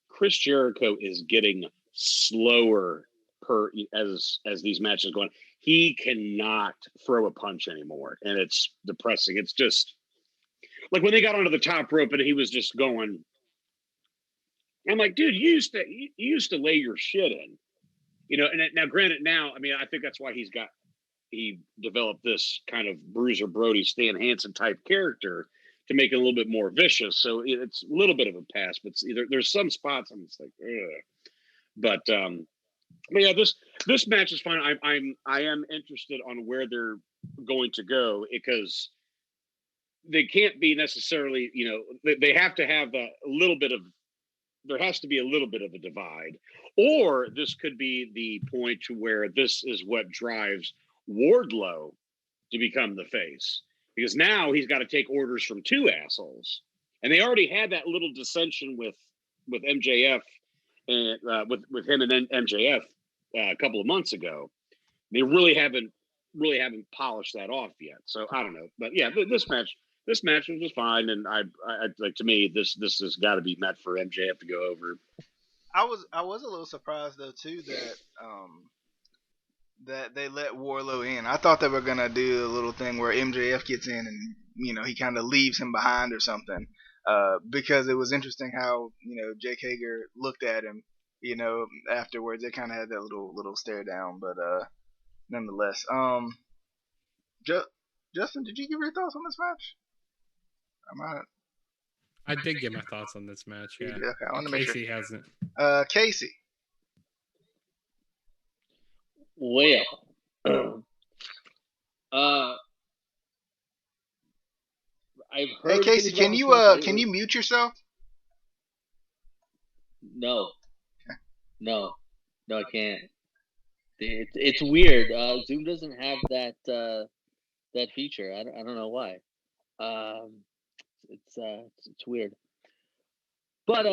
Chris Jericho is getting slower as these matches go on. He cannot throw a punch anymore, and it's depressing. It's just like when they got onto the top rope and he was just going, I'm like, dude, you used to lay your shit in, and now granted, I mean, I think that's why he developed this kind of Bruiser Brody, Stan Hansen type character to make it a little bit more vicious. So it's a little bit of a pass, but there's some spots I'm just like, ugh. But yeah, this match is fine. I am interested on where they're going to go because they can't be necessarily, they have to have there has to be a little bit of a divide, or this could be the point to where this is what drives Wardlow to become the face, because now he's got to take orders from two assholes, and they already had that little dissension with MJF and with him and then MJF a couple of months ago. They really haven't polished that off yet. So I don't know, but yeah, this match was just fine, and I like, to me this has got to be met for MJF to go over. I was a little surprised though too that they let Wardlow in. I thought they were gonna do a little thing where MJF gets in and he kind of leaves him behind or something. Because it was interesting how Jake Hager looked at him. Afterwards they kind of had that little stare down, but nonetheless, Justin, did you give your thoughts on this match? I did get my thoughts on this match. Yeah, okay, I want to make sure Casey hasn't. Casey. Well, I've heard. Hey Casey, can you mute yourself? No, I can't. It's weird. Zoom doesn't have that feature. I don't know why. It's weird. But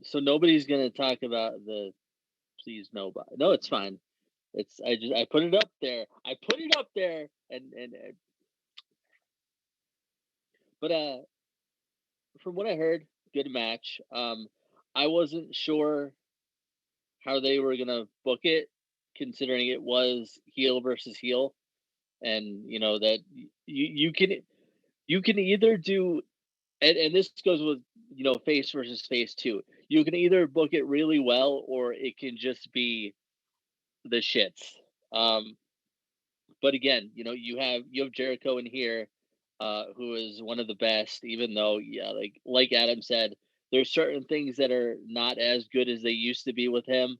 so nobody's gonna talk about the please nobody. No, it's fine. I put it up there. But from what I heard, good match. I wasn't sure how they were gonna book it, considering it was heel versus heel, and that you can either do, and this goes with face versus face too. You can either book it really well, or it can just be the shits. But again, you have Jericho in here, who is one of the best. Even though, yeah, like Adam said, there's certain things that are not as good as they used to be with him.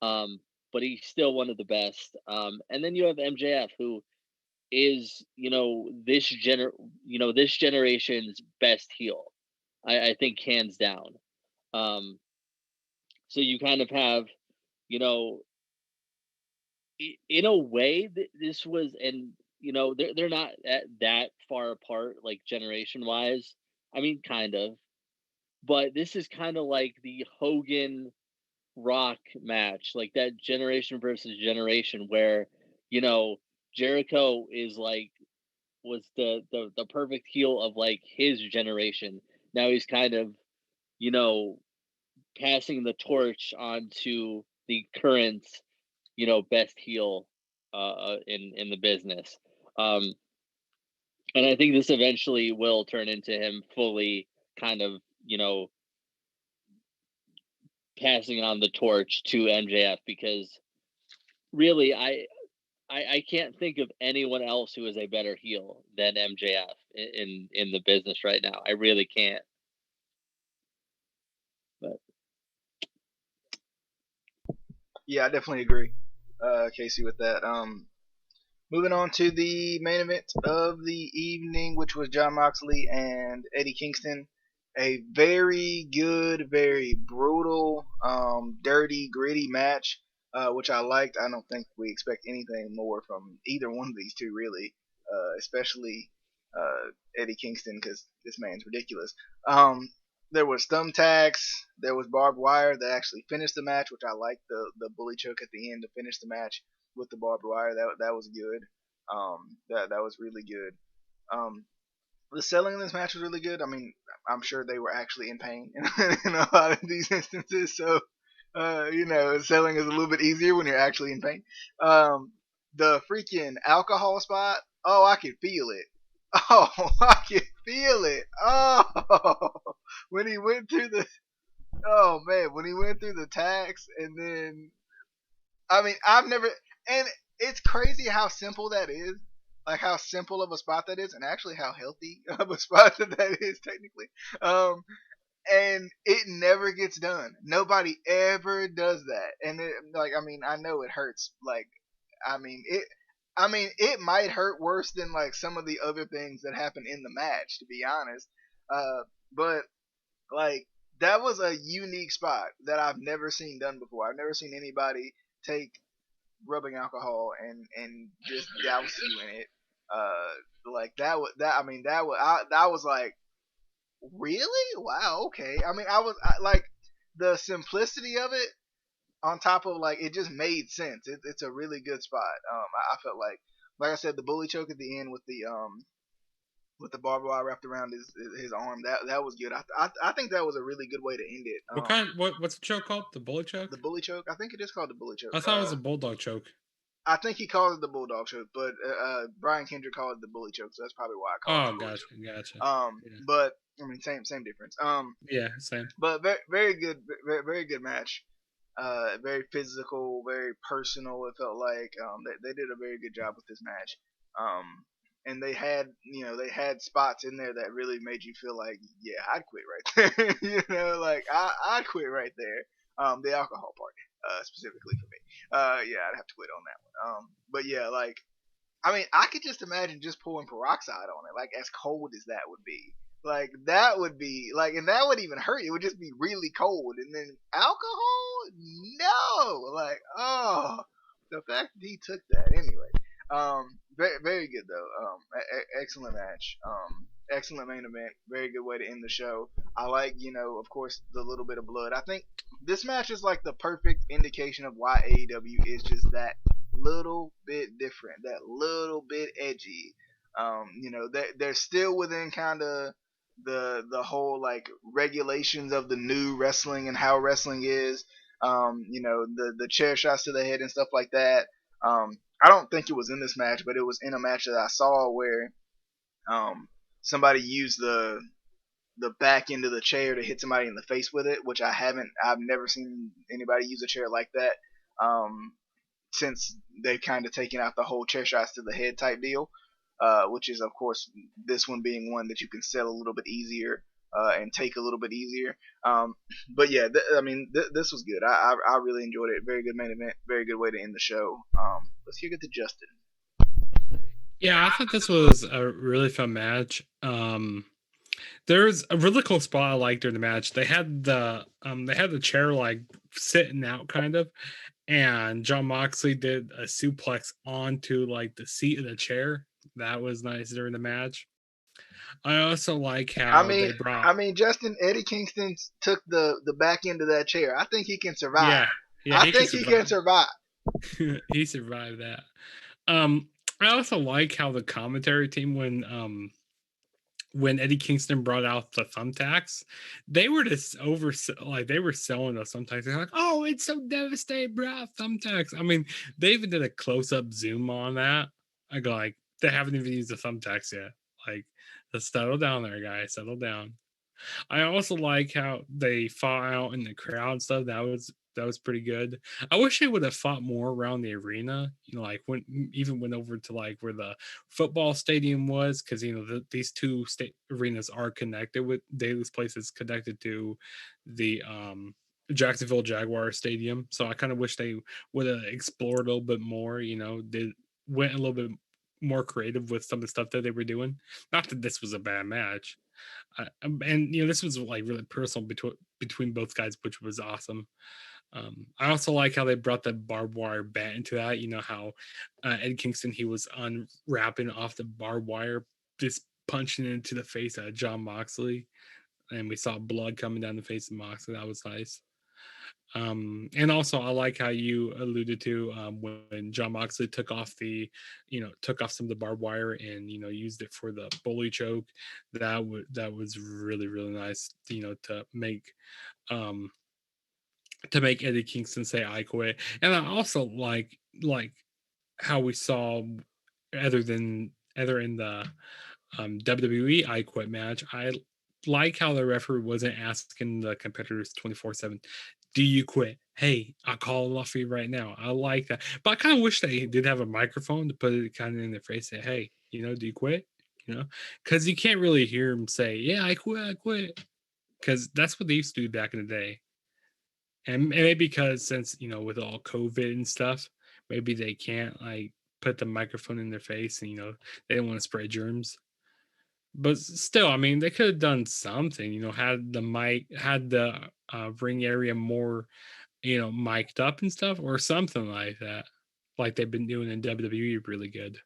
But he's still one of the best. And then you have MJF, who is this generation's best heel. I think hands down. So you kind of have, in a way, this was, and they're not that far apart, like generation wise. I mean, kind of, but this is kind of like the Hogan Rock match, like that generation versus generation, where Jericho is like was the perfect heel of like his generation. Now he's kind of you know passing the torch on to the current best heel in the business. Um, and I think this eventually will turn into him fully kind of passing on the torch to MJF, because really I can't think of anyone else who is a better heel than MJF in the business right now. I really can't. But Yeah, I definitely agree, Casey, with that. Moving on to the main event of the evening, which was Jon Moxley and Eddie Kingston. A very good, very brutal, dirty, gritty match, which I liked. I don't think we expect anything more from either one of these two, really, especially Eddie Kingston, because this man's ridiculous. There was thumbtacks, there was barbed wire that actually finished the match, which I liked, the bully choke at the end to finish the match with the barbed wire. That was good. That was really good. The selling in this match was really good. I mean, I'm sure they were actually in pain in a lot of these instances, so selling is a little bit easier when you're actually in pain. The freaking alcohol spot. Oh, I could feel it. Oh, I could feel it. Oh, when he went through the. Oh man, when he went through the tax, and then I mean, I've never, and it's crazy how simple that is. Like how simple of a spot that is, and actually how healthy of a spot that is technically. Um, and it never gets done. Nobody ever does that. And I mean, I know it hurts. Like, I mean, it might hurt worse than like some of the other things that happen in the match, to be honest. But like that was a unique spot that I've never seen done before. I've never seen anybody take rubbing alcohol and just douse you in it. Like that was that. I mean, that was like, really? Wow. Okay. I mean, like the simplicity of it on top of like it just made sense. It's a really good spot. I felt like I said, the bully choke at the end with the barbed wire wrapped around his arm. That was good. I think that was a really good way to end it. What's the choke called? The bully choke? The bully choke. I think it is called the bully choke. I thought it was a bulldog choke. I think he calls it the bulldog choke, but Brian Kendrick called it the bully choke, so that's probably why I call it the bully choke. Gotcha. Yeah. But I mean, same difference. Yeah, same. But very good, very good match. Very physical, very personal. It felt like they did a very good job with this match. And they had spots in there that really made you feel like, yeah, I'd quit right there. Like I'd quit right there. The alcohol part, specifically for me. Yeah, I'd have to quit on that one. But yeah, like, I mean, I could just imagine just pouring peroxide on it, like as cold as that would be. Like that would be like, and that would even hurt. It would just be really cold, and then alcohol, no, like, oh, the fact that he took that anyway. Very good though. Excellent match. Excellent main event. Very good way to end the show. I like, of course, the little bit of blood. I think this match is like the perfect indication of why AEW is just that little bit different, that little bit edgy. They're still within kind of the whole like regulations of the new wrestling and how wrestling is. The chair shots to the head and stuff like that. I don't think it was in this match, but it was in a match that I saw where somebody used the back end of the chair to hit somebody in the face with it, which I've never seen anybody use a chair like that since they've kind of taken out the whole chair shots to the head type deal, which is, of course, this one being one that you can sell a little bit easier and take a little bit easier. But yeah, this was good. I really enjoyed it. Very good main event. Very good way to end the show. Let's kick it to Justin. Yeah, I thought this was a really fun match. There's a really cool spot I liked during the match. They had the chair like sitting out kind of, and John Moxley did a suplex onto like the seat of the chair. That was nice during the match. I also like I how mean, they brought Justin, Eddie Kingston took the back end of that chair. I think he can survive. yeah, yeah, I he can think he can survive. survive. He survived that. I also like how the commentary team when Eddie Kingston brought out the thumbtacks, they were just like they were selling us sometimes. They're like, "Oh, it's so devastating, bro! Thumbtacks." I mean, they even did a close up zoom on that. I go like, they haven't even used the thumbtacks yet. Like, let's settle down there, guys. Settle down. I also like how they fought out in the crowd and stuff. That was pretty good. I wish they would have fought more around the arena. Like even went over to like where the football stadium was, because these two state arenas are connected with Daly's place is connected to the Jacksonville Jaguar Stadium. So I kind of wish they would have explored a little bit more. Did went a little bit more creative with some of the stuff that they were doing. Not that this was a bad match, and this was like really personal between both guys, which was awesome. I also like how they brought the barbed wire bat into that. You know how Ed Kingston, he was unwrapping off the barbed wire, just punching it into the face of John Moxley, and we saw blood coming down the face of Moxley. That was nice. And also I like how you alluded to when John Moxley took off some of the barbed wire and used it for the bully choke. That was really really nice. Um, to make Eddie Kingston say "I quit," and I also like how we saw other in the WWE I quit match. I like how the referee wasn't asking the competitors 24/7, "Do you quit? Hey, I'll call it off for you right now." I like that, but I kind of wish they did have a microphone to put it kind of in their face. Say, "Hey, do you quit?" Because you can't really hear them say, "Yeah, I quit, I quit," because that's what they used to do back in the day. And maybe because since with all COVID and stuff, maybe they can't like put the microphone in their face, and they don't want to spread germs. But still, I mean, they could have done something. Had the ring area more, mic'd up and stuff, or something like that, like they've been doing in WWE, really good.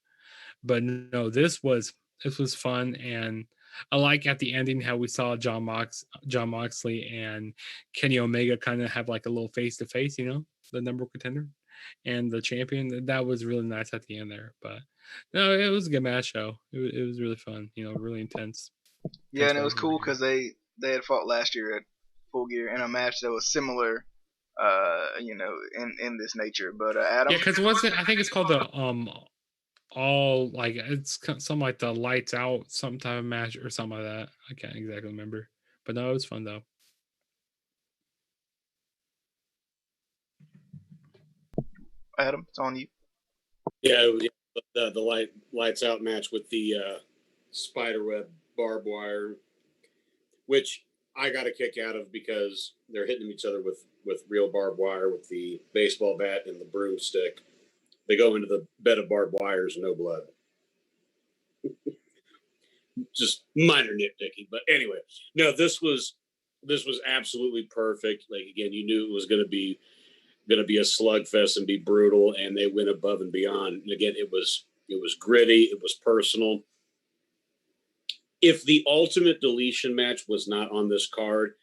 But no, this was fun, and I like at the ending how we saw John Moxley and Kenny Omega kind of have like a little face to face, the number one contender and the champion. That was really nice at the end there. But no, it was a good match show. It was really fun, really intense. Yeah, Intense and it for was cool everybody. because they had fought last year at Full Gear in a match that was similar, in this nature. But Adam, Yeah, because wasn't I think it's called the all like it's something like the lights out some type of match or something like that. I can't exactly remember, but no, it was fun though. Adam, it's on you. Yeah, the lights out match with the spider web barbed wire, which I got a kick out of because they're hitting each other with real barbed wire with the baseball bat and the broomstick. They go into the bed of barbed wires, no blood. Just minor nitpicking, but anyway, no, this was absolutely perfect. Like again, you knew it was going to be a slugfest and be brutal, and they went above and beyond. And again, it was gritty, it was personal. If the Ultimate Deletion match was not on this card,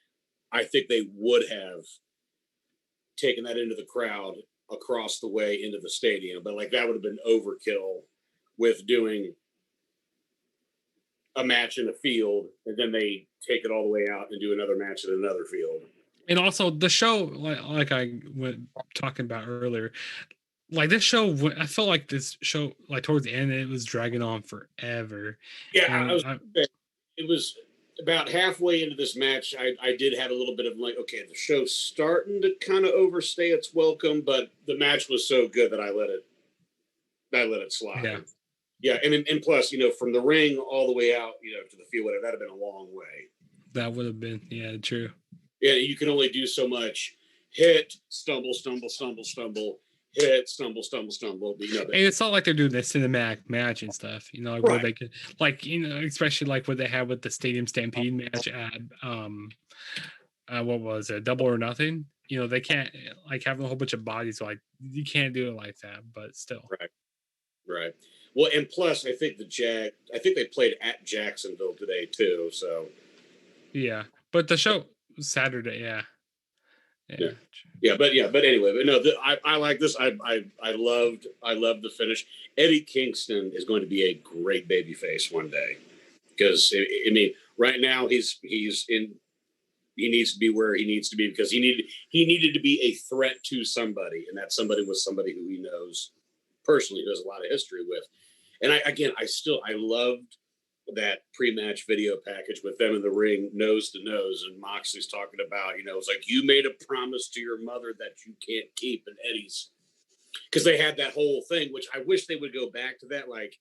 I think they would have taken that into the crowd across the way into the stadium. But like that would have been overkill with doing a match in a field and then they take it all the way out and do another match in another field. And also the show, like I went talking about earlier, like this show, I felt like this show, like towards the end, it was dragging on forever. Yeah, And it was about halfway into this match. I did have a little bit of like, okay, the show's starting to kind of overstay its welcome, but the match was so good that I let it slide. yeah, Yeah, and plus, from the ring all the way out, to the field, whatever, that'd have been a long way. that would have been true. Yeah, you can only do so much. Hit, stumble, stumble, stumble, stumble. hit, stumble. But, And it's not like they're doing the cinematic match and stuff, like where they could, especially like what they had with the Stadium Stampede match at what was it, Double or Nothing? They can't like having a whole bunch of bodies, like you can't do it like that, but still. Right. Well, and plus, I think they played at Jacksonville today too. So. Yeah, but the show was Saturday. Yeah. But anyway, but no, I like this. I loved the finish. Eddie Kingston is going to be a great babyface one day, because I mean, right now he's in. He needs to be where he needs to be, because he needed to be a threat to somebody, and that somebody was somebody who he knows personally, who has a lot of history with. And I loved that pre-match video package with them in the ring, nose to nose, and Moxley's talking about, it's like, you made a promise to your mother that you can't keep, and Eddie's, because they had that whole thing, which I wish they would go back to that, like,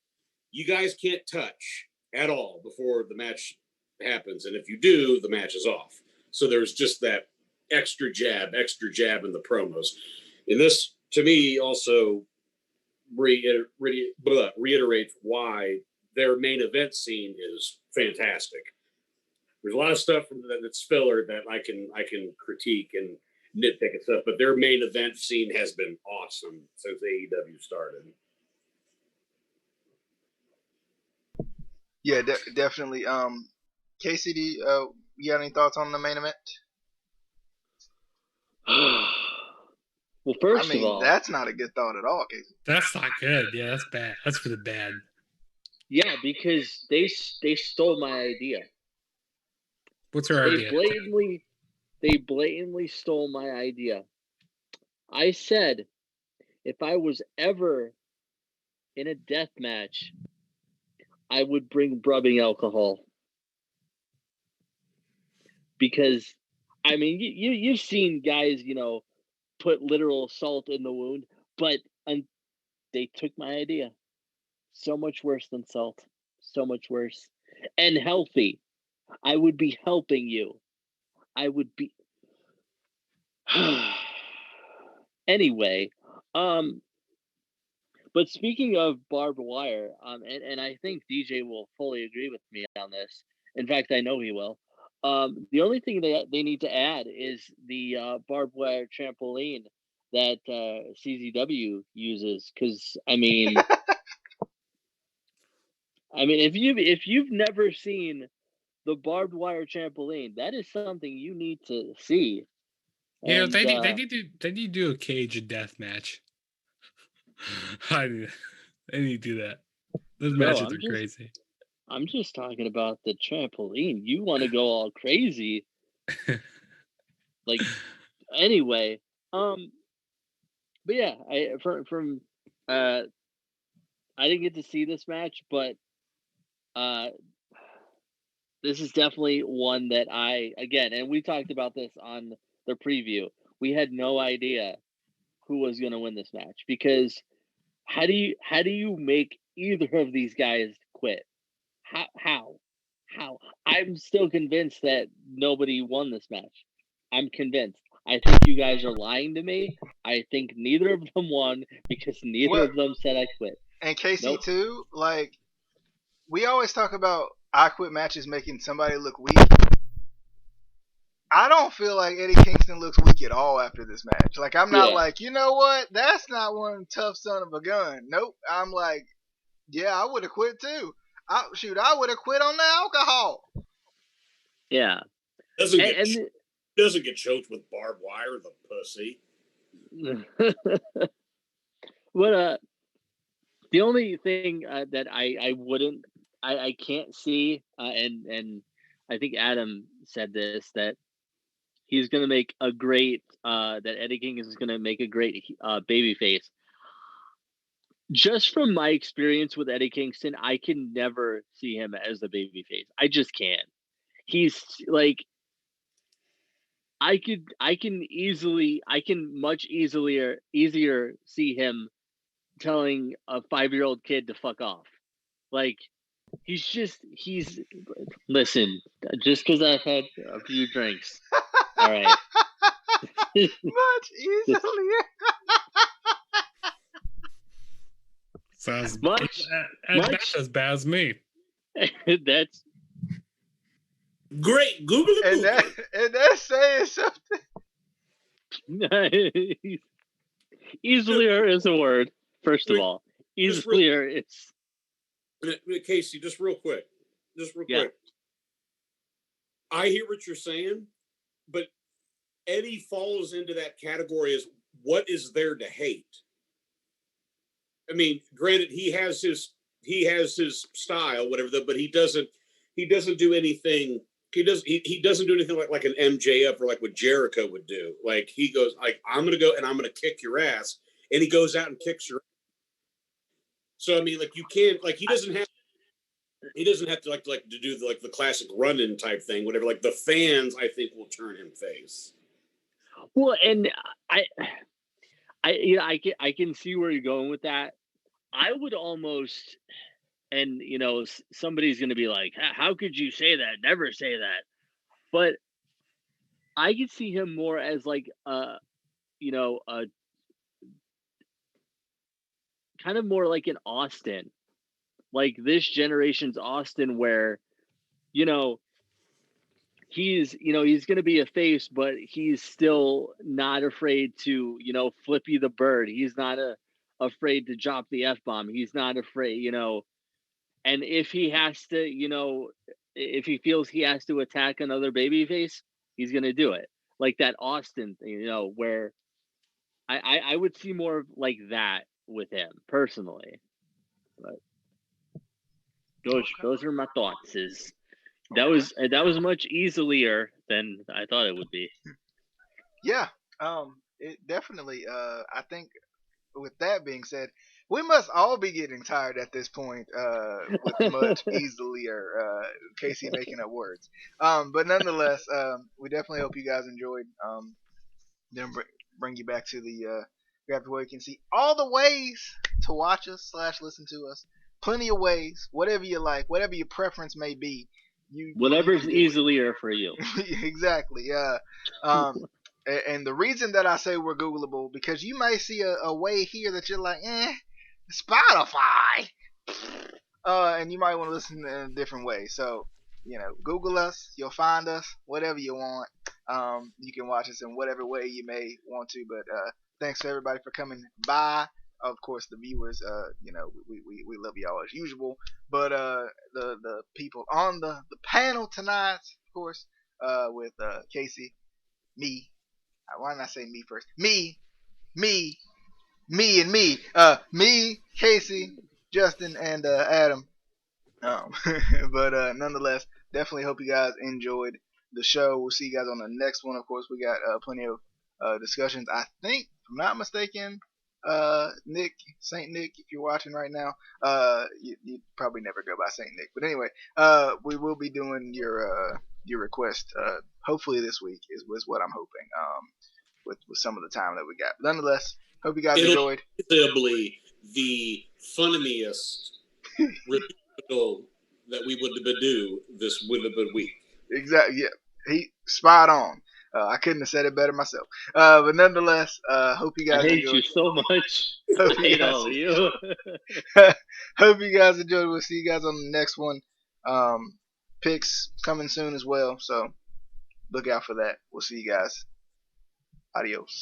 you guys can't touch at all before the match happens, and if you do, the match is off. So there's just that extra jab in the promos. And this, to me, also reiterates why their main event scene is fantastic. There's a lot of stuff that's filler that I can critique and nitpick and stuff, but their main event scene has been awesome since AEW started. Yeah, definitely. KCD, you got any thoughts on the main event? Well, first of all, that's not a good thought at all, Casey. That's not good. Yeah, that's bad. That's for the bad. Yeah, because they stole my idea. What's her idea? They blatantly stole my idea. I said, if I was ever in a death match, I would bring rubbing alcohol. Because, I mean, you've seen guys, put literal salt in the wound, but they took my idea. So much worse than salt. So much worse. And healthy. I would be helping you. I would be... Anyway, but speaking of barbed wire, and I think DJ will fully agree with me on this. In fact, I know he will. The only thing they need to add is the barbed wire trampoline that CZW uses, because I mean, if you've never seen the barbed wire trampoline, that is something you need to see. Yeah, they need to do a cage death match. They need to do that. Those matches are crazy. I'm just talking about the trampoline. You want to go all crazy. Like, anyway, but yeah, I didn't get to see this match, but this is definitely one that and we talked about this on the preview. We had no idea who was going to win this match, because how do you make either of these guys quit? How? I'm still convinced that nobody won this match. I'm convinced. I think you guys are lying to me. I think neither of them won, because neither of them said I quit. And KC too, like, we always talk about I quit matches making somebody look weak. I don't feel like Eddie Kingston looks weak at all after this match. Like, I'm not like, you know what? That's not one tough son of a gun. Nope. I'm like, yeah, I would have quit too. I would have quit on the alcohol. Yeah. Doesn't get choked with barbed wire, the pussy. But the only thing that I can't see, and I think Adam said this, that he's going to make a great, that Eddie King is going to make a great babyface. Just from my experience with Eddie Kingston, I can never see him as the babyface. I just can't. He's like, I can much easier see him telling a 5-year-old kid to fuck off. Like, listen, just because I've had a few drinks. All right. Much easier. So as Much. that's as bad as me. That's Great. Google it. And that's saying something. easilier is a word. First of all, easilier is. Casey, just real quick. Quick. I hear what you're saying, but Eddie falls into that category as what is there to hate? I mean, granted, he has his style, whatever, but he doesn't do anything. He doesn't do anything like an MJF or like what Jericho would do. Like he goes like, I'm gonna go and I'm gonna kick your ass, and he goes out and kicks your ass. So I mean, like you can't like he doesn't have to like to do the classic run-in type thing, whatever. Like the fans, I think, will turn him face. Well, and I can see where you're going with that. I would almost, and somebody's going to be like, how could you say that? Never say that. But I could see him more as like a kind of more like an Austin, like this generation's Austin, where he's going to be a face, but he's still not afraid to flip you the bird. He's not afraid to drop the F-bomb. He's not afraid, and if he has to, if he feels he has to attack another babyface, he's going to do it. Like that Austin thing, where I would see more of like that with him personally. But those are my thoughts. That was much easier than I thought it would be. Yeah. It definitely. I think with that being said, we must all be getting tired at this point. With much easier. Casey making up words. But nonetheless, we definitely hope you guys enjoyed. Then bring you back to the grab where you can see all the ways to watch us / listen to us. Plenty of ways, whatever you like, whatever your preference may be. Whatever's easier for you. Exactly. And the reason that I say we're Googleable, because you may see a way here that you're like, Spotify. And you might want to listen in a different way. So, Google us. You'll find us. Whatever you want. You can watch us in whatever way you may want to. But thanks to everybody for coming by. Of course, the viewers, we love y'all as usual. But the people on the panel tonight, of course, with Casey, me. Why didn't I say me first? Me, and me. Me, Casey, Justin, and Adam. But nonetheless, definitely hope you guys enjoyed the show. We'll see you guys on the next one. Of course, we got plenty of discussions. I think, if I'm not mistaken, Nick, Saint Nick, if you're watching right now, you probably never go by Saint Nick, but anyway, we will be doing your request, hopefully this week is what I'm hoping, with some of the time that we got. But nonetheless, hope you guys enjoyed. Inevitably the funniest review that we would do this would have been week. Exactly, yeah, he spot on. I couldn't have said it better myself. But nonetheless, hope you guys enjoyed. I hate enjoyed. you so much. I hate all of you. Hope you guys enjoyed. We'll see you guys on the next one. Picks coming soon as well, so look out for that. We'll see you guys. Adios.